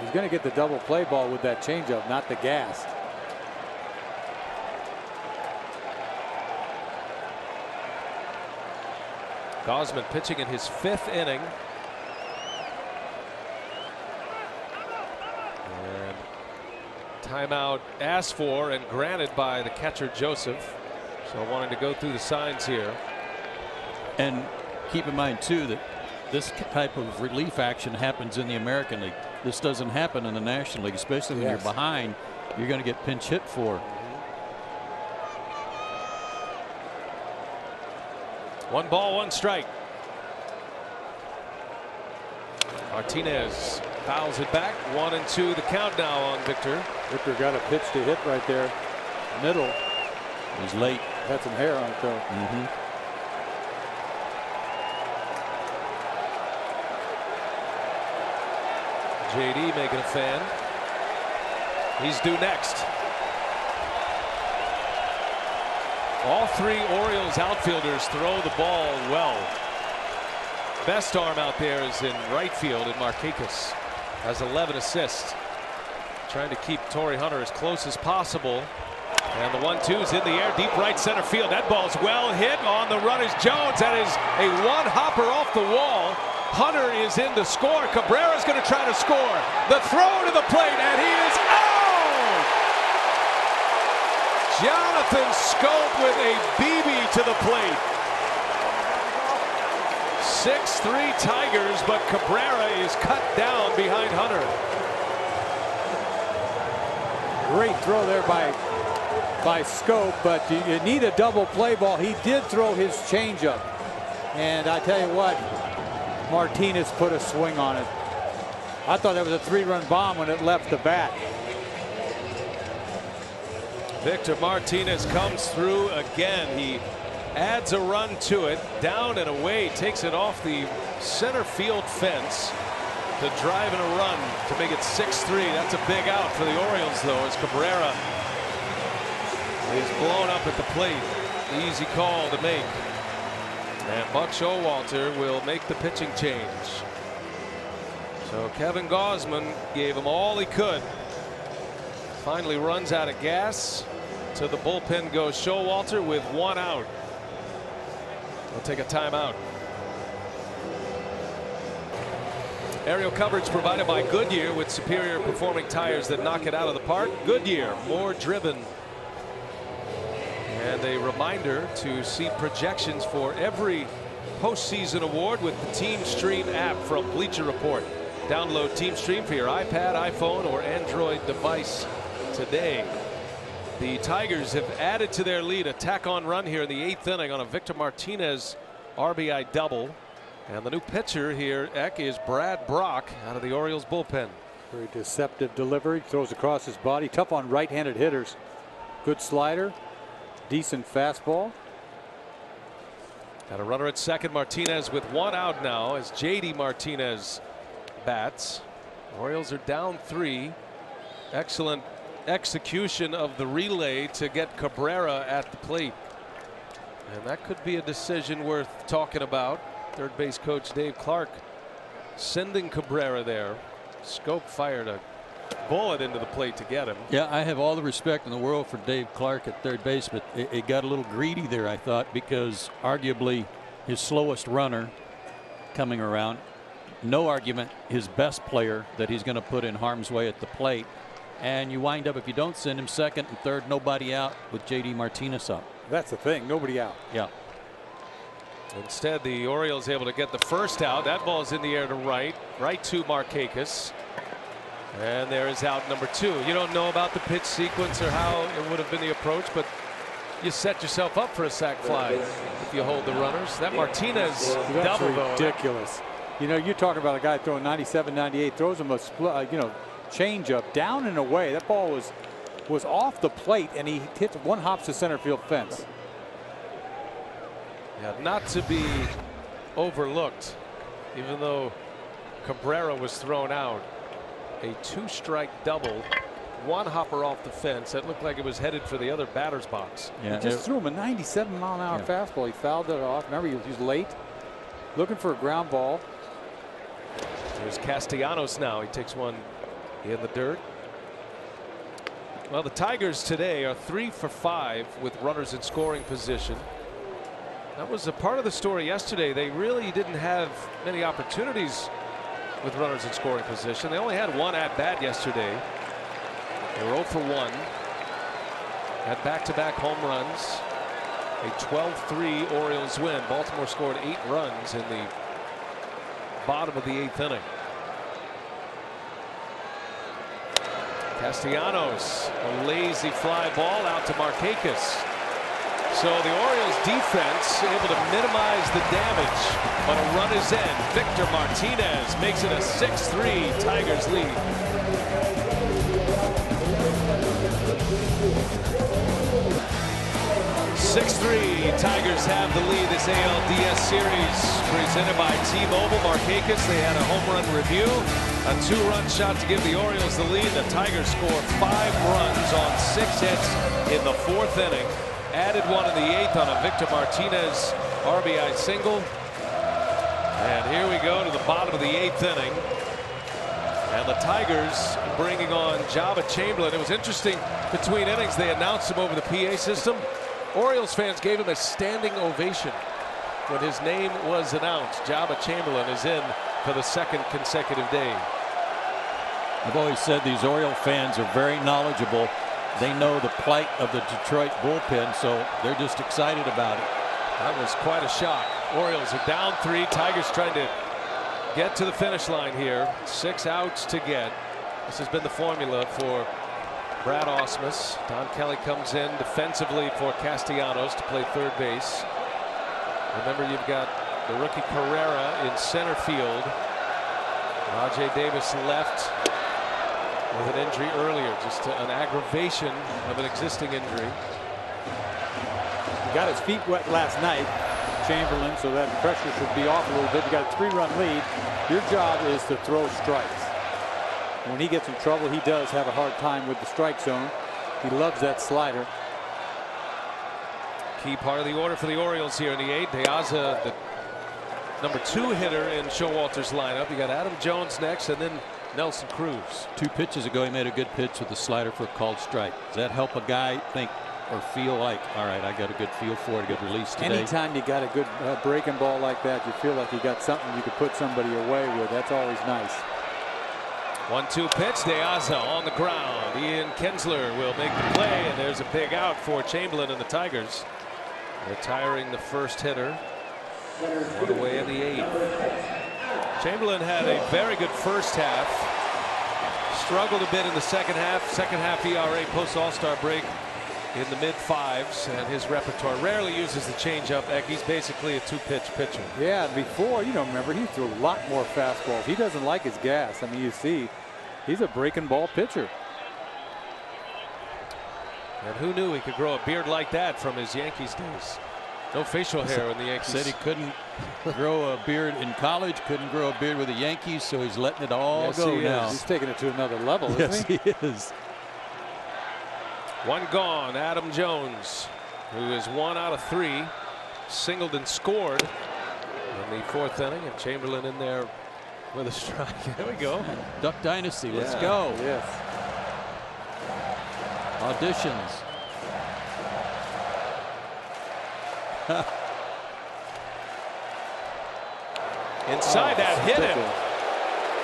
Speaker 9: He's going to get the double play ball with that changeup, not the gas.
Speaker 1: Gausman pitching in his 5th inning. And timeout asked for and granted by the catcher Joseph. So wanting to go through the signs here.
Speaker 2: And keep in mind too that this type of relief action happens in the American League. This doesn't happen in the National League, especially when you're behind. You're going to get pinch hit for.
Speaker 1: 1 ball, 1 strike. Martinez fouls it back. 1 and 2 the count now on Victor.
Speaker 9: Victor got a pitch to hit right there. Middle.
Speaker 2: He's late.
Speaker 9: Had some hair on it though.
Speaker 1: JD making a fan. He's due next. All 3 Orioles outfielders throw the ball well. Best arm out there is in right field, and Markakis has 11 assists. Trying to keep Torrey Hunter as close as possible. And the 1-2's in the air, deep right center field. That ball's well hit. On the run is Jones. That is a 1-hopper off the wall. Hunter is in to score. Cabrera's going to try to score. The throw to the plate, and he is out! Jonathan Scope with a BB to the plate. 6-3 Tigers, but Cabrera is cut down behind Hunter.
Speaker 9: Great throw there by Scope, but you need a double play ball. He did throw his changeup, and I tell you what, Martinez put a swing on it. I thought that was a 3-run bomb when it left the bat.
Speaker 1: Victor Martinez comes through again. He adds a run to it, down and away, takes it off the center field fence to drive in a run to make it 6-3. That's a big out for the Orioles, though, as Cabrera is blown up at the plate. Easy call to make. And Buck Showalter will make the pitching change. So Kevin Gausman gave him all he could. Finally runs out of gas. To the bullpen goes Showalter with 1 out. We'll take a timeout. Aerial coverage provided by Goodyear with superior performing tires that knock it out of the park. Goodyear, more driven. And a reminder to see projections for every postseason award with the Team Stream app from Bleacher Report. Download Team Stream for your iPad, iPhone, or Android device today. The Tigers have added to their lead, a tack-on run here in the 8th inning on a Victor Martinez RBI double. And the new pitcher here, Eck, is Brad Brock out of the Orioles bullpen.
Speaker 9: Very deceptive delivery, throws across his body, tough on right-handed hitters. Good slider, decent fastball.
Speaker 1: Got a runner at second. Martinez with 1 out now as JD Martinez bats. Orioles are down 3. Excellent execution of the relay to get Cabrera at the plate. And that could be a decision worth talking about. Third base coach Dave Clark sending Cabrera there. Scope fired a bullet into the plate to get him.
Speaker 2: Yeah, I have all the respect in the world for Dave Clark at third base, but it got a little greedy there, I thought, because arguably his slowest runner coming around, no argument, his best player that he's going to put in harm's way at the plate. And you wind up, if you don't send him second and third, nobody out with JD Martinez up.
Speaker 9: That's the thing, nobody out.
Speaker 2: Yeah.
Speaker 1: Instead, the Orioles able to get the first out. That ball's in the air to right to Markakis. And there is out number 2. You don't know about the pitch sequence or how it would have been the approach, but you set yourself up for a sac fly if you hold the runners. That Martinez double, though.
Speaker 9: Ridiculous. You know, you're talking about a guy throwing 97, 98, throws him a change up down and away. That ball was off the plate, and he hits one hops the center field fence.
Speaker 1: Yeah, not to be overlooked, even though Cabrera was thrown out. A 2-strike double, 1 hopper off the fence that looked like it was headed for the other batter's box.
Speaker 9: Yeah, he just threw him a 97-mile-an-hour fastball. He fouled it off. Remember, he was late, looking for a ground ball.
Speaker 1: There's Castellanos now. He takes one in the dirt. Well, the Tigers today are 3 for 5 with runners in scoring position. That was a part of the story yesterday. They really didn't have many opportunities with runners in scoring position. They only had 1 at bat yesterday. They were 0 for 1. Had back-to-back home runs. A 12-3 Orioles win. Baltimore scored 8 runs in the bottom of the 8th inning. Castellanos, a lazy fly ball out to Markakis. So the Orioles defense able to minimize the damage, but a run is in. Victor Martinez makes it a 6-3 Tigers lead. Tigers have the lead this ALDS series presented by T-Mobile. Markakis, they had a home run review, a 2-run shot to give the Orioles the lead. The Tigers score 5 runs on 6 hits in the 4th inning. Added 1 in the 8th on a Victor Martinez RBI single. And here we go to the bottom of the 8th inning. And the Tigers bringing on Jabba Chamberlain. It was interesting, between innings they announced him over the PA system. Orioles fans gave him a standing ovation when his name was announced. Jabba Chamberlain is in for the 2nd consecutive day.
Speaker 2: I've always said these Oriole fans are very knowledgeable. They know the plight of the Detroit bullpen, so they're just excited about it.
Speaker 1: That was quite a shock. Orioles are down 3. Tigers trying to get to the finish line here. 6 outs to get. This has been the formula for Brad Ausmus. Don Kelly comes in defensively for Castellanos to play third base. Remember, you've got the rookie Cabrera in center field. Rajai Davis left with an injury earlier, just an aggravation of an existing injury.
Speaker 9: He got his feet wet last night, Chamberlain, so that pressure should be off a little bit. You got a 3-run lead. Your job is to throw strikes. When he gets in trouble, he does have a hard time with the strike zone. He loves that slider.
Speaker 1: Key part of the order for the Orioles here in the 8th. Deaza, the number 2 hitter in Showalter's lineup. You got Adam Jones next, and then Nelson Cruz.
Speaker 2: 2 pitches ago, he made a good pitch with the slider for a called strike. Does that help a guy think or feel like, all right, I got a good feel for it, a good release today?
Speaker 9: Anytime you got a good breaking ball like that, you feel like you got something you could put somebody away with. That's always nice.
Speaker 1: 1-2 pitch. De Aza on the ground. Ian Kinsler will make the play, and there's a big out for Chamberlain and the Tigers. Retiring the first hitter. On the way in the 8th. Chamberlain had a very good first half. Struggled a bit in the second half. Second half ERA post All-Star break in the mid-5s, and his repertoire rarely uses the changeup. He's basically a 2-pitch pitcher.
Speaker 6: Yeah, before, you don't remember, he threw a lot more fastballs. He doesn't like his gas. I mean, you see, he's a breaking ball pitcher.
Speaker 1: And who knew he could grow a beard like that from his Yankees days? No facial hair in the Yankees.
Speaker 2: Said he couldn't grow a beard in college, couldn't grow a beard with the Yankees, so he's letting it all go now.
Speaker 6: He's taking it to another level,
Speaker 2: yes,
Speaker 6: isn't he?
Speaker 2: He is.
Speaker 1: One gone. Adam Jones, who is 1 out of 3, singled and scored in the 4th inning, and Chamberlain in there with a strike. There we go.
Speaker 2: Duck Dynasty. Let's go.
Speaker 6: Yes.
Speaker 2: Auditions.
Speaker 1: Inside that hit him.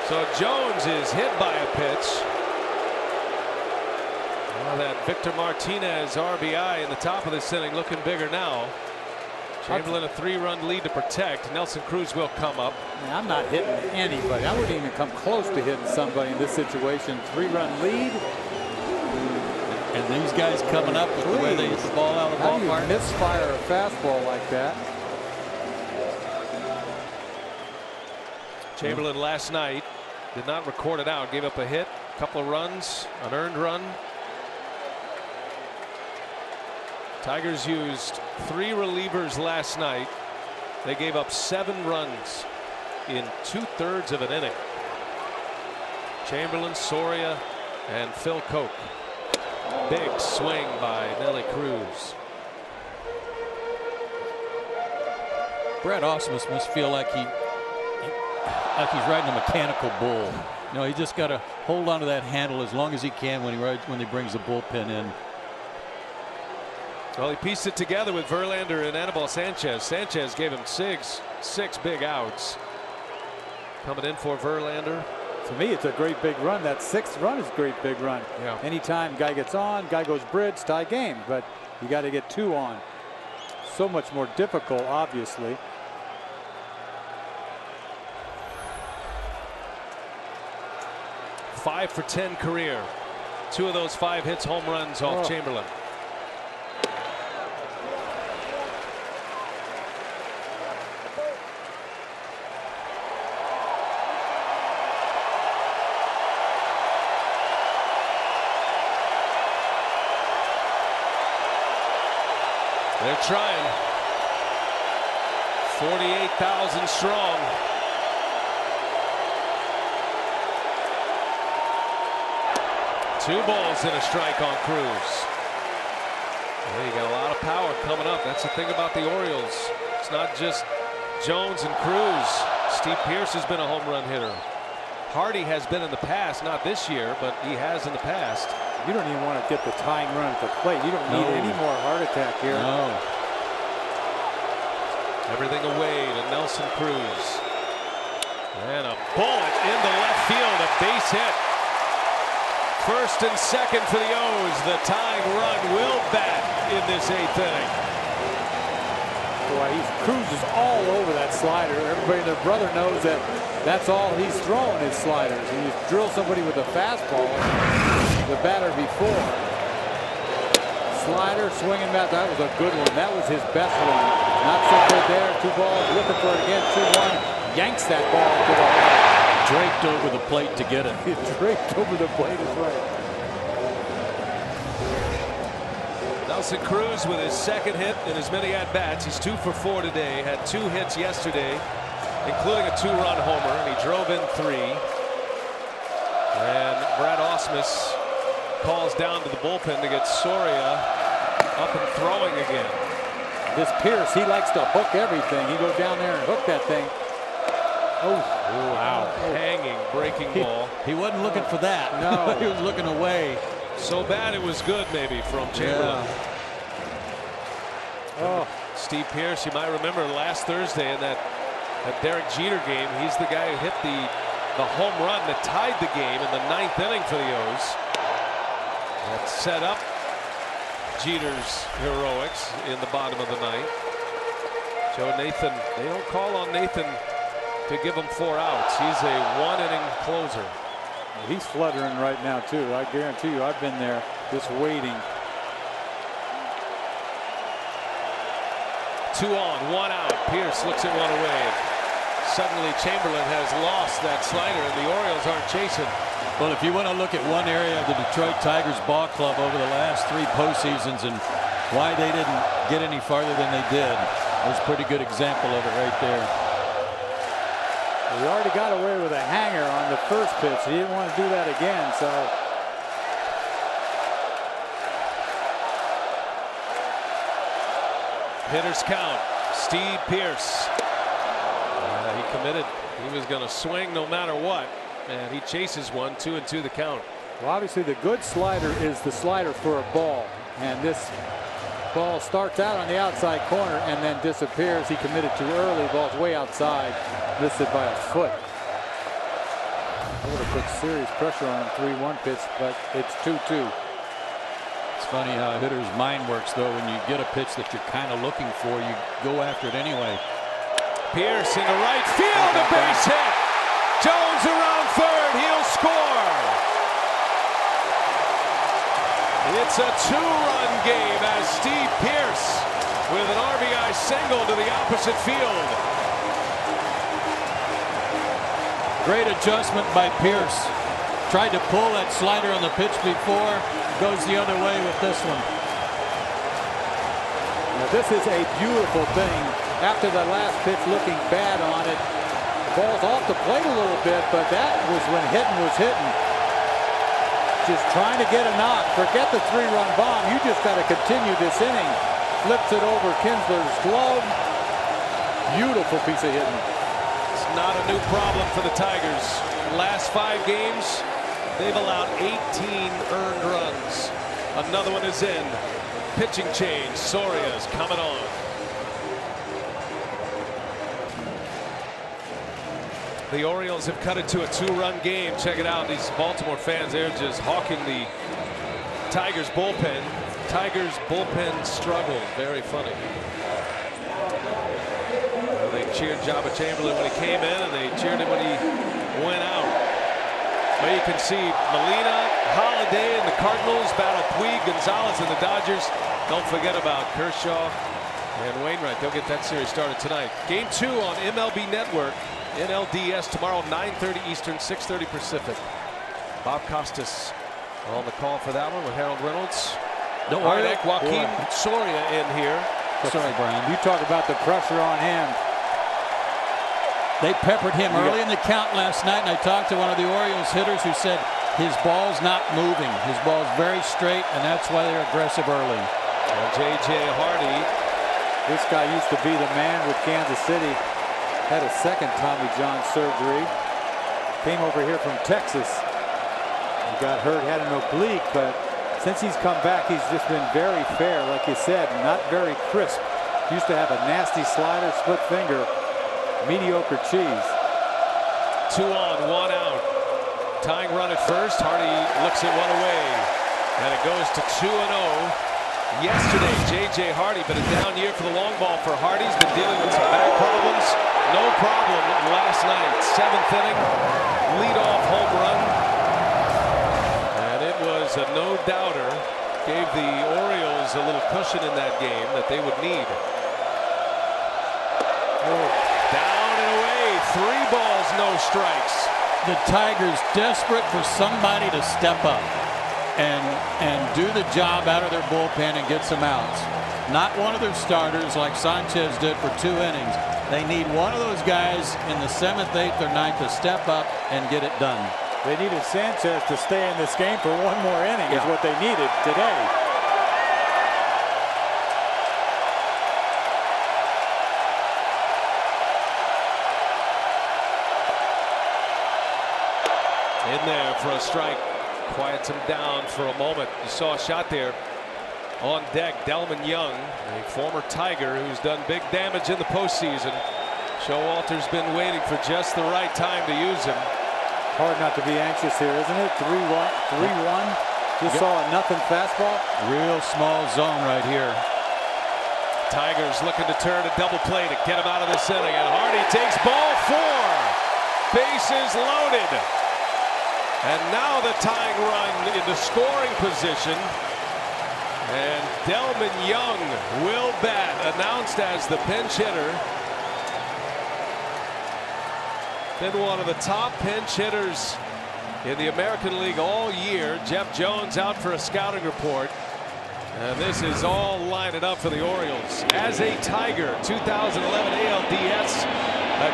Speaker 1: So Jones is hit by a pitch. Well, that Victor Martinez RBI in the top of this inning looking bigger now. Chamberlain a 3-run lead to protect. Nelson Cruz will come up.
Speaker 6: Man, I'm not hitting anybody. I wouldn't even come close to hitting somebody in this situation. 3-run lead.
Speaker 2: And these guys coming up with the way they hit the ball out of the ballpark.
Speaker 6: How do you misfire a fastball like that?
Speaker 1: Chamberlain last night did not record it out. Gave up a hit, a couple of runs, an earned run. Tigers used 3 relievers last night. They gave up 7 runs in 2/3 of an inning. Chamberlain, Soria, and Phil Koch. Big swing by Nelly Cruz.
Speaker 2: Brad Ausmus must feel like he's riding a mechanical bull. You know, he just got to hold on to that handle as long as he can when he brings the bullpen in.
Speaker 1: Well, he pieced it together with Verlander and Anibal Sanchez. Sanchez gave him six big outs. Coming in for Verlander.
Speaker 6: To me, it's a great big run. That 6th run is a great big run.
Speaker 1: Yeah.
Speaker 6: Anytime guy gets on, guy goes bridge, tie game. But you got to get 2 on. So much more difficult, obviously.
Speaker 1: Five for 10 career. 2 of those 5 hits home runs off Chamberlain. They're trying. 48,000 strong. Two balls and a strike on Cruz. Well, you got a lot of power coming up. That's the thing about the Orioles. It's not just Jones and Cruz. Steve Pearce has been a home run hitter. Hardy has been in the past, not this year, but he has in the past.
Speaker 6: You don't even want to get the tying run at the plate. You don't need any more heart attack here.
Speaker 2: No.
Speaker 1: Everything away to Nelson Cruz. And a bullet into left field, a base hit. First and second for the O's. The tying run will bat in this 8th inning.
Speaker 6: Boy, Cruz is all over that slider. Everybody and their brother knows that that's all he's throwing is sliders. And you drill somebody with a fastball, the batter before. Slider, swinging bat. That was a good one. That was his best one. Not so good there. 2 balls. Looking for it again. 2-1. Yanks that ball to the hole.
Speaker 2: Draped over the plate to get it.
Speaker 6: He draped over the plate is right.
Speaker 1: Nelson Cruz with his 2nd hit in as many at-bats. He's 2 for 4 today. Had 2 hits yesterday, including a 2-run homer, and he drove in 3. And Brad Ausmus calls down to the bullpen to get Soria up and throwing again.
Speaker 6: This Pearce, he likes to hook everything. He goes down there and hook that thing.
Speaker 1: Oh, wow. Hanging, breaking ball.
Speaker 2: He wasn't looking for that.
Speaker 6: No.
Speaker 2: He was looking away.
Speaker 1: So bad it was good, maybe, from Chamberlain.
Speaker 6: Oh.
Speaker 1: Steve Pearce, you might remember last Thursday in that Derek Jeter game, he's the guy who hit the the home run that tied the game in the 9th inning for the O's. That set up Jeter's heroics in the bottom of the 9th. Joe Nathan, they don't call on Nathan to give him 4 outs. He's a 1-inning closer.
Speaker 6: He's fluttering right now too. I guarantee you, I've been there just waiting.
Speaker 1: 2 on, 1 out. Pierce looks at one away. Suddenly Chamberlain has lost that slider and the Orioles aren't chasing.
Speaker 2: Well, if you want to look at one area of the Detroit Tigers ball club over the last 3 postseasons and why they didn't get any farther than they did, there's a pretty good example of it right there.
Speaker 6: He already got away with a hanger on the first pitch. He didn't want to do that again, so.
Speaker 1: Hitters count. Steve Pierce. He committed. He was going to swing no matter what. And he chases one. 2-2 the count.
Speaker 6: Well, obviously the good slider is the slider for a ball. And this ball starts out on the outside corner and then disappears. He committed too early. Ball's way outside. Missed it by a foot. I would have put serious pressure on him. 3-1 pitch, but it's 2-2.
Speaker 2: It's funny how a hitter's mind works, though. When you get a pitch that you're kind of looking for, you go after it anyway.
Speaker 1: Pierce into right field, a base hit. Jones around third. He'll score. It's a 2-run game as Steve Pierce with an RBI single to the opposite field.
Speaker 2: Great adjustment by Pierce. Tried to pull that slider on the pitch before. Goes the other way with this one.
Speaker 6: Now this is a beautiful thing. After the last pitch looking bad on it, ball's off the plate a little bit, but that was when hitting was hitting. Just trying to get a knock. Forget the 3-run bomb. You just got to continue this inning. Flips it over Kinsler's glove. Beautiful piece of hitting.
Speaker 1: It's not a new problem for the Tigers. Last 5 games, they've allowed 18 earned runs. Another one is in. Pitching change. Soria's coming on. The Orioles have cut it to a 2-run game. Check it out. These Baltimore fans, they're just hawking the Tigers bullpen. Tigers bullpen struggle. Very funny. They cheered Jabba Chamberlain when he came in, and they cheered him when he went out. Well, you can see Molina, Holiday, and the Cardinals battle Puig, Gonzalez, and the Dodgers. Don't forget about Kershaw and Wainwright. They'll get that series started tonight. Game 2 on MLB Network. NLDS tomorrow, 9:30 Eastern, 6:30 Pacific. Bob Costas on the call for that one with Harold Reynolds.
Speaker 2: Don't worry,
Speaker 1: Joaquin Soria in here.
Speaker 2: Sorry, Brian.
Speaker 6: You talk about the pressure on him.
Speaker 2: They peppered him early in the count last night, and I talked to one of the Orioles hitters who said his ball's not moving. His ball's very straight, and that's why they're aggressive early.
Speaker 1: And J.J. Hardy.
Speaker 6: This guy used to be the man with Kansas City. Had a second Tommy John surgery. Came over here from Texas. He got hurt, had an oblique, but since he's come back, he's just been very fair, like you said, not very crisp. Used to have a nasty slider, split finger, mediocre cheese.
Speaker 1: 2 on, 1 out. Tying run at first. Hardy looks at one away, and it goes to 2-0. Yesterday, J.J. Hardy, but a down year for the long ball for Hardy. He's been dealing with some back problems. No problem last night. 7th inning, leadoff home run. And it was a no-doubter. Gave the Orioles a little cushion in that game that they would need. Down and away. 3 balls, no strikes.
Speaker 2: The Tigers desperate for somebody to step up and do the job out of their bullpen and get some outs. Not one of their starters like Sanchez did for 2 innings. They need one of those guys in the 7th, 8th, or 9th to step up and get it done.
Speaker 6: They needed Sanchez to stay in this game for 1 more inning is what they needed today.
Speaker 1: In there for a strike. Quiets him down for a moment. You saw a shot there on deck. Delman Young, a former Tiger who's done big damage in the postseason. Showalter's been waiting for just the right time to use him.
Speaker 9: Hard not to be anxious here, isn't it? 3-1. Just saw a nothing fastball.
Speaker 2: Real small zone right here.
Speaker 1: Tigers looking to turn a double play to get him out of this inning, and Hardy takes ball 4. Bases loaded. And now the tying run into scoring position. And Delman Young will bat, announced as the pinch hitter. Been one of the top pinch hitters in the American League all year. Jeff Jones out for a scouting report. And this is all lining up for the Orioles. As a Tiger, 2011 ALDS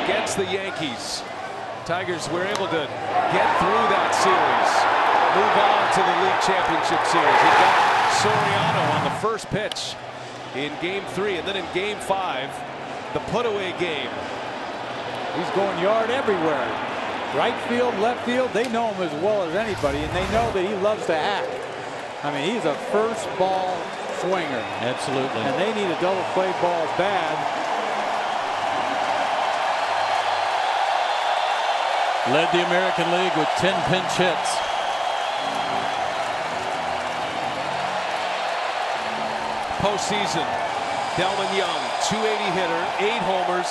Speaker 1: against the Yankees. Tigers were able to get through that series, move on to the league championship series. He got Soriano on the first pitch in game 3, and then in game 5, the put-away game.
Speaker 9: He's going yard everywhere. Right field, left field, they know him as well as anybody, and they know that he loves to hack. I mean, he's a first ball swinger.
Speaker 2: Absolutely.
Speaker 9: And they need a double play ball bad.
Speaker 2: Led the American League with 10 pinch hits.
Speaker 1: Postseason, Delman Young, 280 hitter, 8 homers,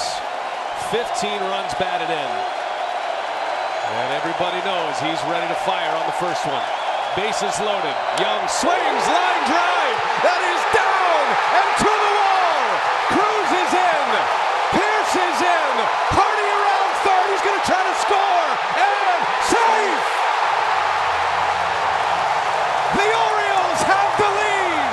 Speaker 1: 15 runs batted in. And everybody knows he's ready to fire on the first one. Bases loaded. Young swings, line drive. That is down and to the wall. Cruz is in. Pierce is in. Hardy around third. He's going to try to score. And save. The Orioles have the lead.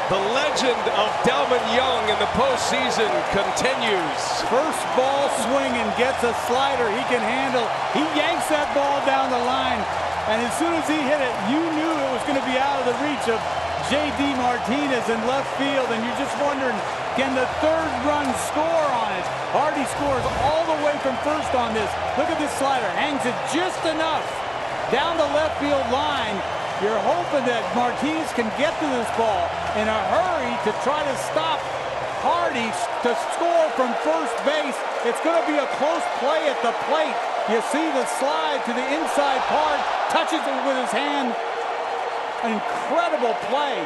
Speaker 1: The legend of Delman Young in the postseason continues.
Speaker 9: First ball swinging, gets a slider he can handle. He yanks that ball down the line, and as soon as he hit it, you knew it was going to be out of the reach of J.D. Martinez in left field, and you're just wondering, can the third run score on it? Hardy scores all the way from first on this. Look at this slider, hangs it just enough down the left field line. You're hoping that Martinez can get to this ball in a hurry to try to stop Hardy to score from first base. It's going to be a close play at the plate. You see the slide to the inside part, touches it with his hand. An incredible play.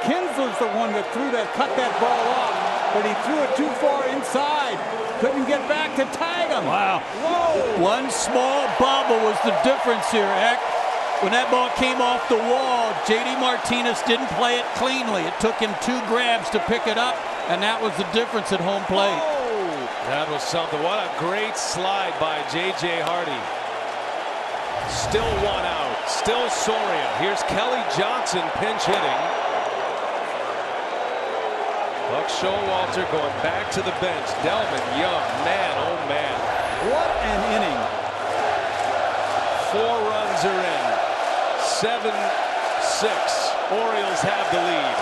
Speaker 9: Kinsler's the one that cut that ball off, but he threw it too far inside. Couldn't get back to tag him.
Speaker 2: Wow.
Speaker 9: Whoa.
Speaker 2: One small bobble was the difference here, Eck. When that ball came off the wall, J.D. Martinez didn't play it cleanly. It took him 2 grabs to pick it up, and that was the difference at home plate.
Speaker 1: Oh, that was something. What a great slide by J.J. Hardy. Still 1 out. Still Soria. Here's Kelly Johnson pinch hitting. Buck Showalter going back to the bench. Delman Young, man, oh man.
Speaker 9: What an inning.
Speaker 1: 4 runs are in. 7-6. Orioles have the lead.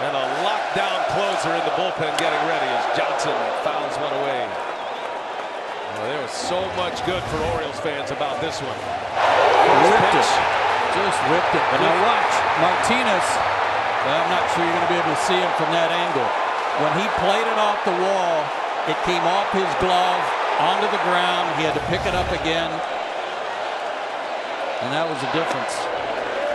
Speaker 1: And a lockdown closer in the bullpen getting ready as Johnson fouls one away. Well, there was so much good for Orioles fans about this one.
Speaker 2: Ripped it. Just ripped it. But now watch. Martinez, well, I'm not sure you're going to be able to see him from that angle. When he played it off the wall, it came off his glove onto the ground. He had to pick it up again. And that was the difference.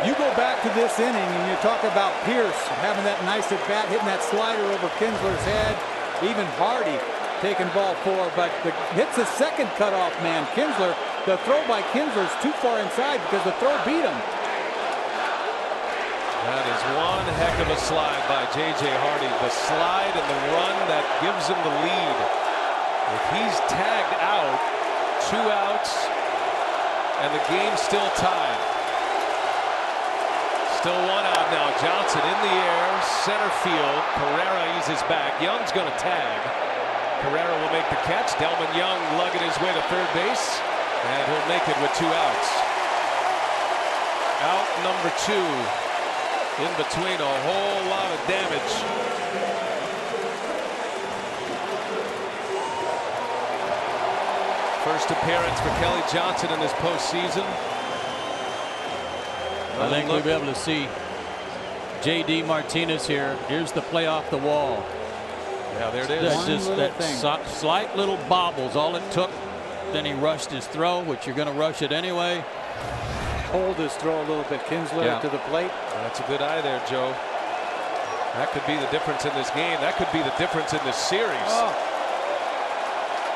Speaker 9: You go back to this inning and you talk about Pierce having that nice at bat, hitting that slider over Kinsler's head. Even Hardy taking ball 4, but hits the second cutoff man, Kinsler. The throw by Kinsler's too far inside because the throw beat him.
Speaker 1: That is one heck of a slide by J.J. Hardy. The slide and the run that gives him the lead. If he's tagged out, 2 outs, and the game's still tied. Still 1 out now. Johnson in the air, center field. Cabrera eases back. Young's going to tag. Cabrera will make the catch. Delman Young lugging his way to third base, and he'll make it with 2 outs. Out number 2. In between a whole lot of damage. First appearance for Kelly Johnson in this postseason.
Speaker 2: I think we'll be able to see J.D. Martinez here. Here's the play off the wall.
Speaker 1: Yeah, there it is.
Speaker 2: That's just that slight little bobbles, all it took. Then he rushed his throw, which you're going to rush it anyway.
Speaker 6: Hold his throw a little bit. Kinsler to the plate.
Speaker 1: That's a good eye there, Joe. That could be the difference in this game. That could be the difference in this series.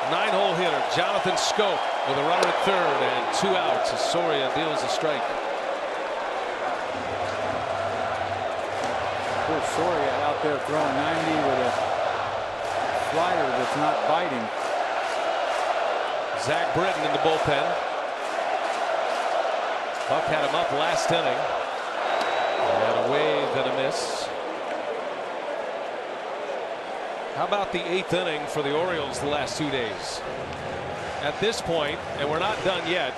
Speaker 1: 9-hole hitter Jonathan Scope with a runner at third and 2 outs as Soria deals a strike.
Speaker 6: Poor Soria out there throwing 90 with a slider that's not biting.
Speaker 1: Zach Britton in the bullpen. Buck had him up last inning. And a wave and a miss. How about the 8th inning for the Orioles the last 2 days? At this point, and we're not done yet,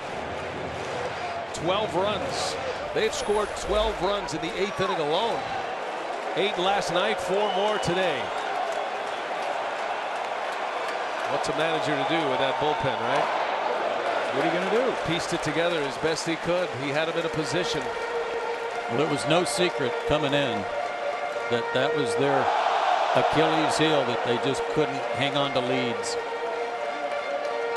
Speaker 1: 12 runs. They've scored 12 runs in the 8th inning alone. 8 last night, 4 more today. What's a manager to do with that bullpen, right? What are you going to do? Pieced it together as best he could. He had him in a position.
Speaker 2: Well, it was no secret coming in that was their Achilles heel, that they just couldn't hang on to leads.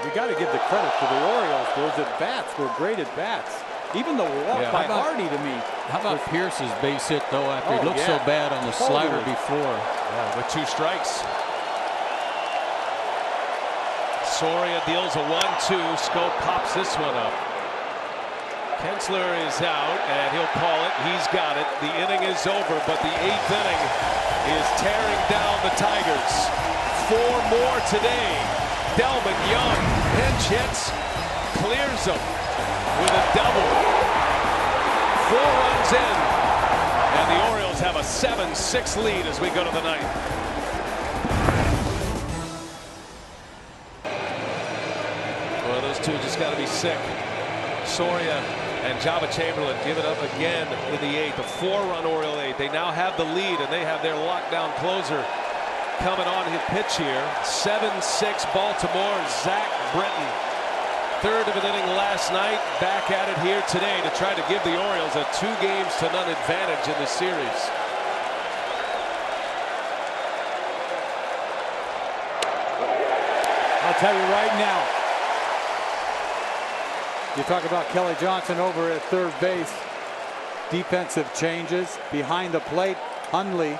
Speaker 6: You got to give the credit to the Orioles. Those at-bats were great at-bats. Even the walk by Hardy to me.
Speaker 2: How about Pierce's base hit, though, after he looked so bad on the slider before?
Speaker 1: Yeah, with 2 strikes. Soria deals a 1-2. Scope pops this one up. Kinsler is out, and he'll call it. He's got it. The inning is over, but the 8th inning is tearing down the Tigers. 4 more today. Delman Young pinch hits, clears them with a double. 4 runs in, and the Orioles have a 7-6 lead as we go to the 9th. Well, those two just got to be sick. Soria and Java Chamberlain give it up again in the 8th. A 4-run Oriole 8. They now have the lead, and they have their lockdown closer coming on his pitch here. 7-6 Baltimore. Zach Britton. 3rd of an inning last night. Back at it here today to try to give the Orioles a 2-0 advantage in the series.
Speaker 6: I'll tell you right now. You talk about Kelly Johnson over at third base. Defensive changes behind the plate. Hundley.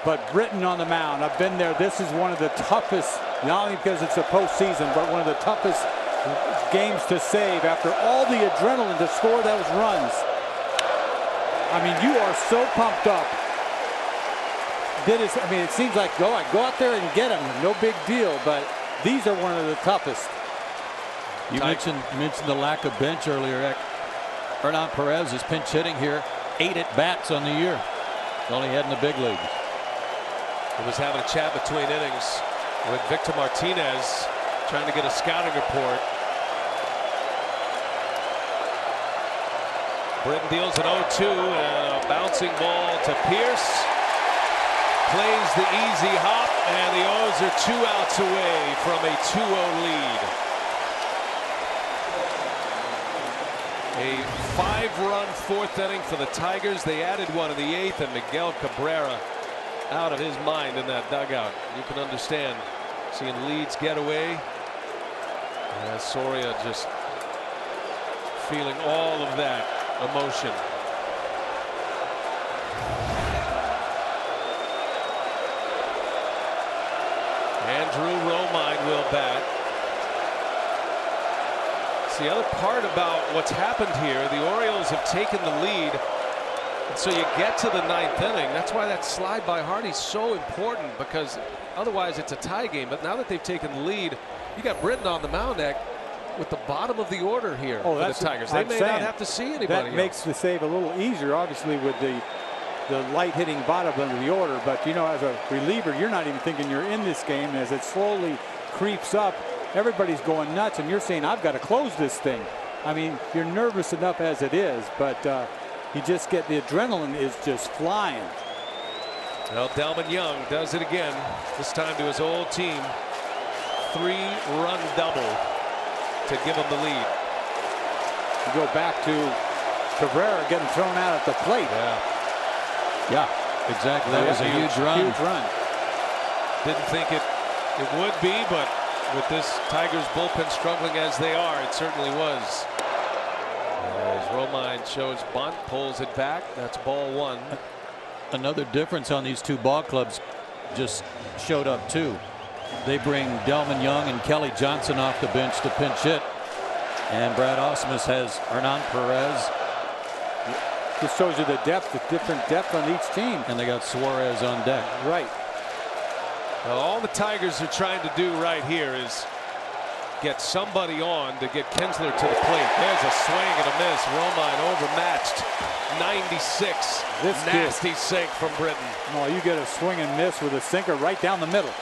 Speaker 6: But Britton on the mound. I've been there. This is one of the toughest, not only because it's a postseason, but one of the toughest games to save after all the adrenaline to score those runs. I mean, you are so pumped up. I mean, it seems like go out there and get them. No big deal, but these are one of the toughest.
Speaker 2: You mentioned the lack of bench earlier. Hernan Perez is pinch hitting here. 8 at-bats on the year. That's all he had in the big leagues.
Speaker 1: He was having a chat between innings with Victor Martinez, trying to get a scouting report. Britton deals an 0-2 and a bouncing ball to Pierce. Plays the easy hop, and the O's are 2 outs away from a 2-0 lead. A 5-run 4th inning for the Tigers. They added one in the 8th, and Miguel Cabrera out of his mind in that dugout. You can understand seeing leads get away. Soria just feeling all of that emotion. Andrew Romine will bat. The other part about what's happened here, the Orioles have taken the lead, and so you get to the 9th inning. That's why that slide by Hardy's so important, because otherwise it's a tie game. But now that they've taken the lead, you got Britton on the mound with the bottom of the order here for the Tigers. They may not have to see anybody
Speaker 6: else. That makes the save a little easier, obviously, with the light hitting bottom of the order. But you know, as a reliever, you're not even thinking you're in this game. As it slowly creeps up, everybody's going nuts, and you're saying, I've got to close this thing.
Speaker 9: I mean, you're nervous enough as it is, but you just get the adrenaline is just flying.
Speaker 1: Well, Delman Young does it again, this time to his old team. 3-run double to give him the lead.
Speaker 9: You go back to Cabrera getting thrown out at the plate.
Speaker 2: Yeah, exactly. That was a huge run.
Speaker 9: Huge run.
Speaker 1: Didn't think it would be, but with this Tigers bullpen struggling as they are, it certainly was. As Romine shows bunt, pulls it back. That's ball one.
Speaker 2: Another difference on these two ball clubs just showed up too. They bring Delman Young and Kelly Johnson off the bench to pinch hit, and Brad Ausmus has Hernan Perez.
Speaker 9: This shows you the depth, the different depth on each team.
Speaker 2: And they got Suarez on deck.
Speaker 9: Right.
Speaker 1: Well, all the Tigers are trying to do right here is get somebody on to get Kinsler to the plate. There's a swing and a miss. Romine overmatched. 96.
Speaker 9: This
Speaker 1: nasty sink from Britton.
Speaker 9: Oh, you get a swing and miss with a sinker right down the middle.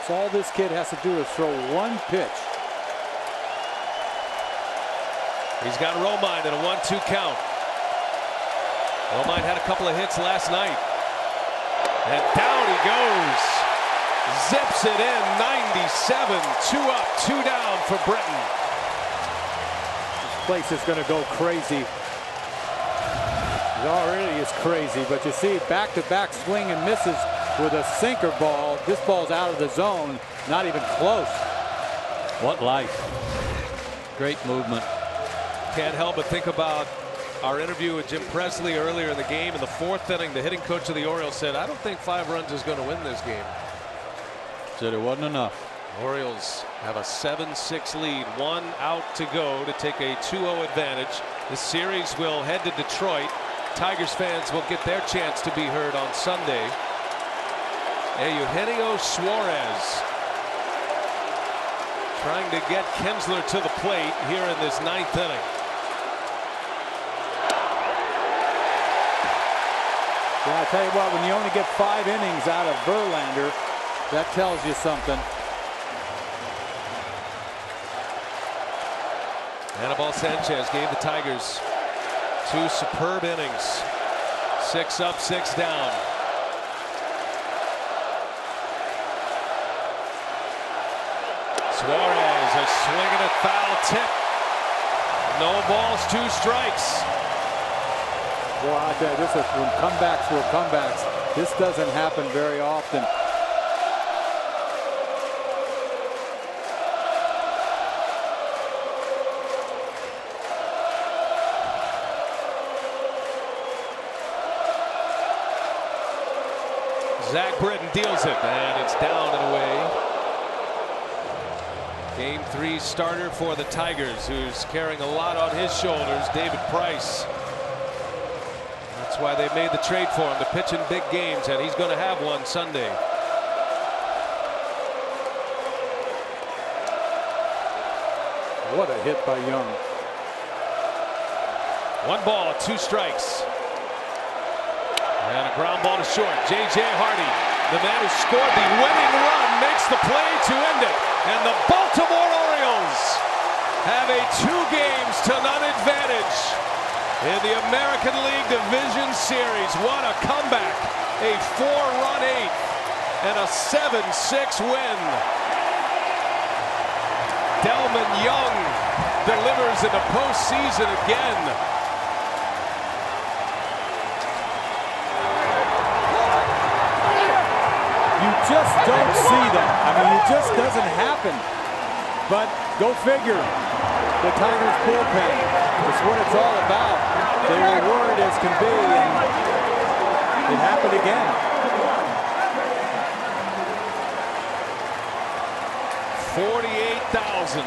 Speaker 9: So all this kid has to do is throw one pitch.
Speaker 1: He's got Romine in a 1-2 count. Romine had a couple of hits last night. And down he goes. Zips it in. 97. 2 up, 2 down for Britton.
Speaker 9: This place is going to go crazy. It already is crazy, but you see back-to-back swing and misses with a sinker ball. This ball's out of the zone. Not even close.
Speaker 2: What life. Great movement.
Speaker 1: Can't help but think about our interview with Jim Presley earlier in the game. In the 4th inning, the hitting coach of the Orioles said, I don't think 5 runs is going to win this game.
Speaker 2: Said it wasn't enough.
Speaker 1: Orioles have a 7-6 lead. 1 out to go to take a 2-0 advantage. The series will head to Detroit. Tigers fans will get their chance to be heard on Sunday. Eugenio Suarez trying to get Kinsler to the plate here in this 9th inning.
Speaker 9: Yeah, I tell you what, when you only get 5 innings out of Verlander, that tells you something.
Speaker 1: Anibal Sanchez gave the Tigers 2 superb innings. 6 up, 6 down. Suarez, a swing and a foul tip. No balls, 2 strikes.
Speaker 9: Boy, I tell you, this is when comebacks were comebacks. This doesn't happen very often.
Speaker 1: Zach Britton deals it, and it's down and away. Game 3 starter for the Tigers, who's carrying a lot on his shoulders, David Price. That's why they made the trade for him to pitch in big games, and he's going to have one Sunday.
Speaker 9: What a hit by Young.
Speaker 1: 1 ball, 2 strikes. And a ground ball to short. J.J. Hardy, the man who scored the winning run, makes the play to end it. And the Baltimore Orioles have a 2-0 advantage in the American League Division Series. What a comeback. A 4-run 8th and a 7-6 win. Delman Young delivers in the postseason again.
Speaker 9: You just don't see that. I mean, it just doesn't happen. But go figure. The Tigers bullpen. It's what it's all about. They were worried as can be, and it happened again.
Speaker 1: 48,000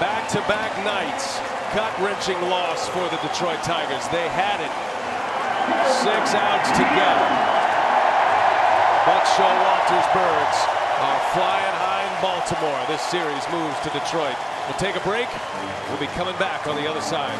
Speaker 1: back-to-back nights. Gut-wrenching loss for the Detroit Tigers. They had it. 6 outs to go. Buck Showalter's Birds are flying high in Baltimore. This series moves to Detroit. We'll take a break. We'll be coming back on the other side.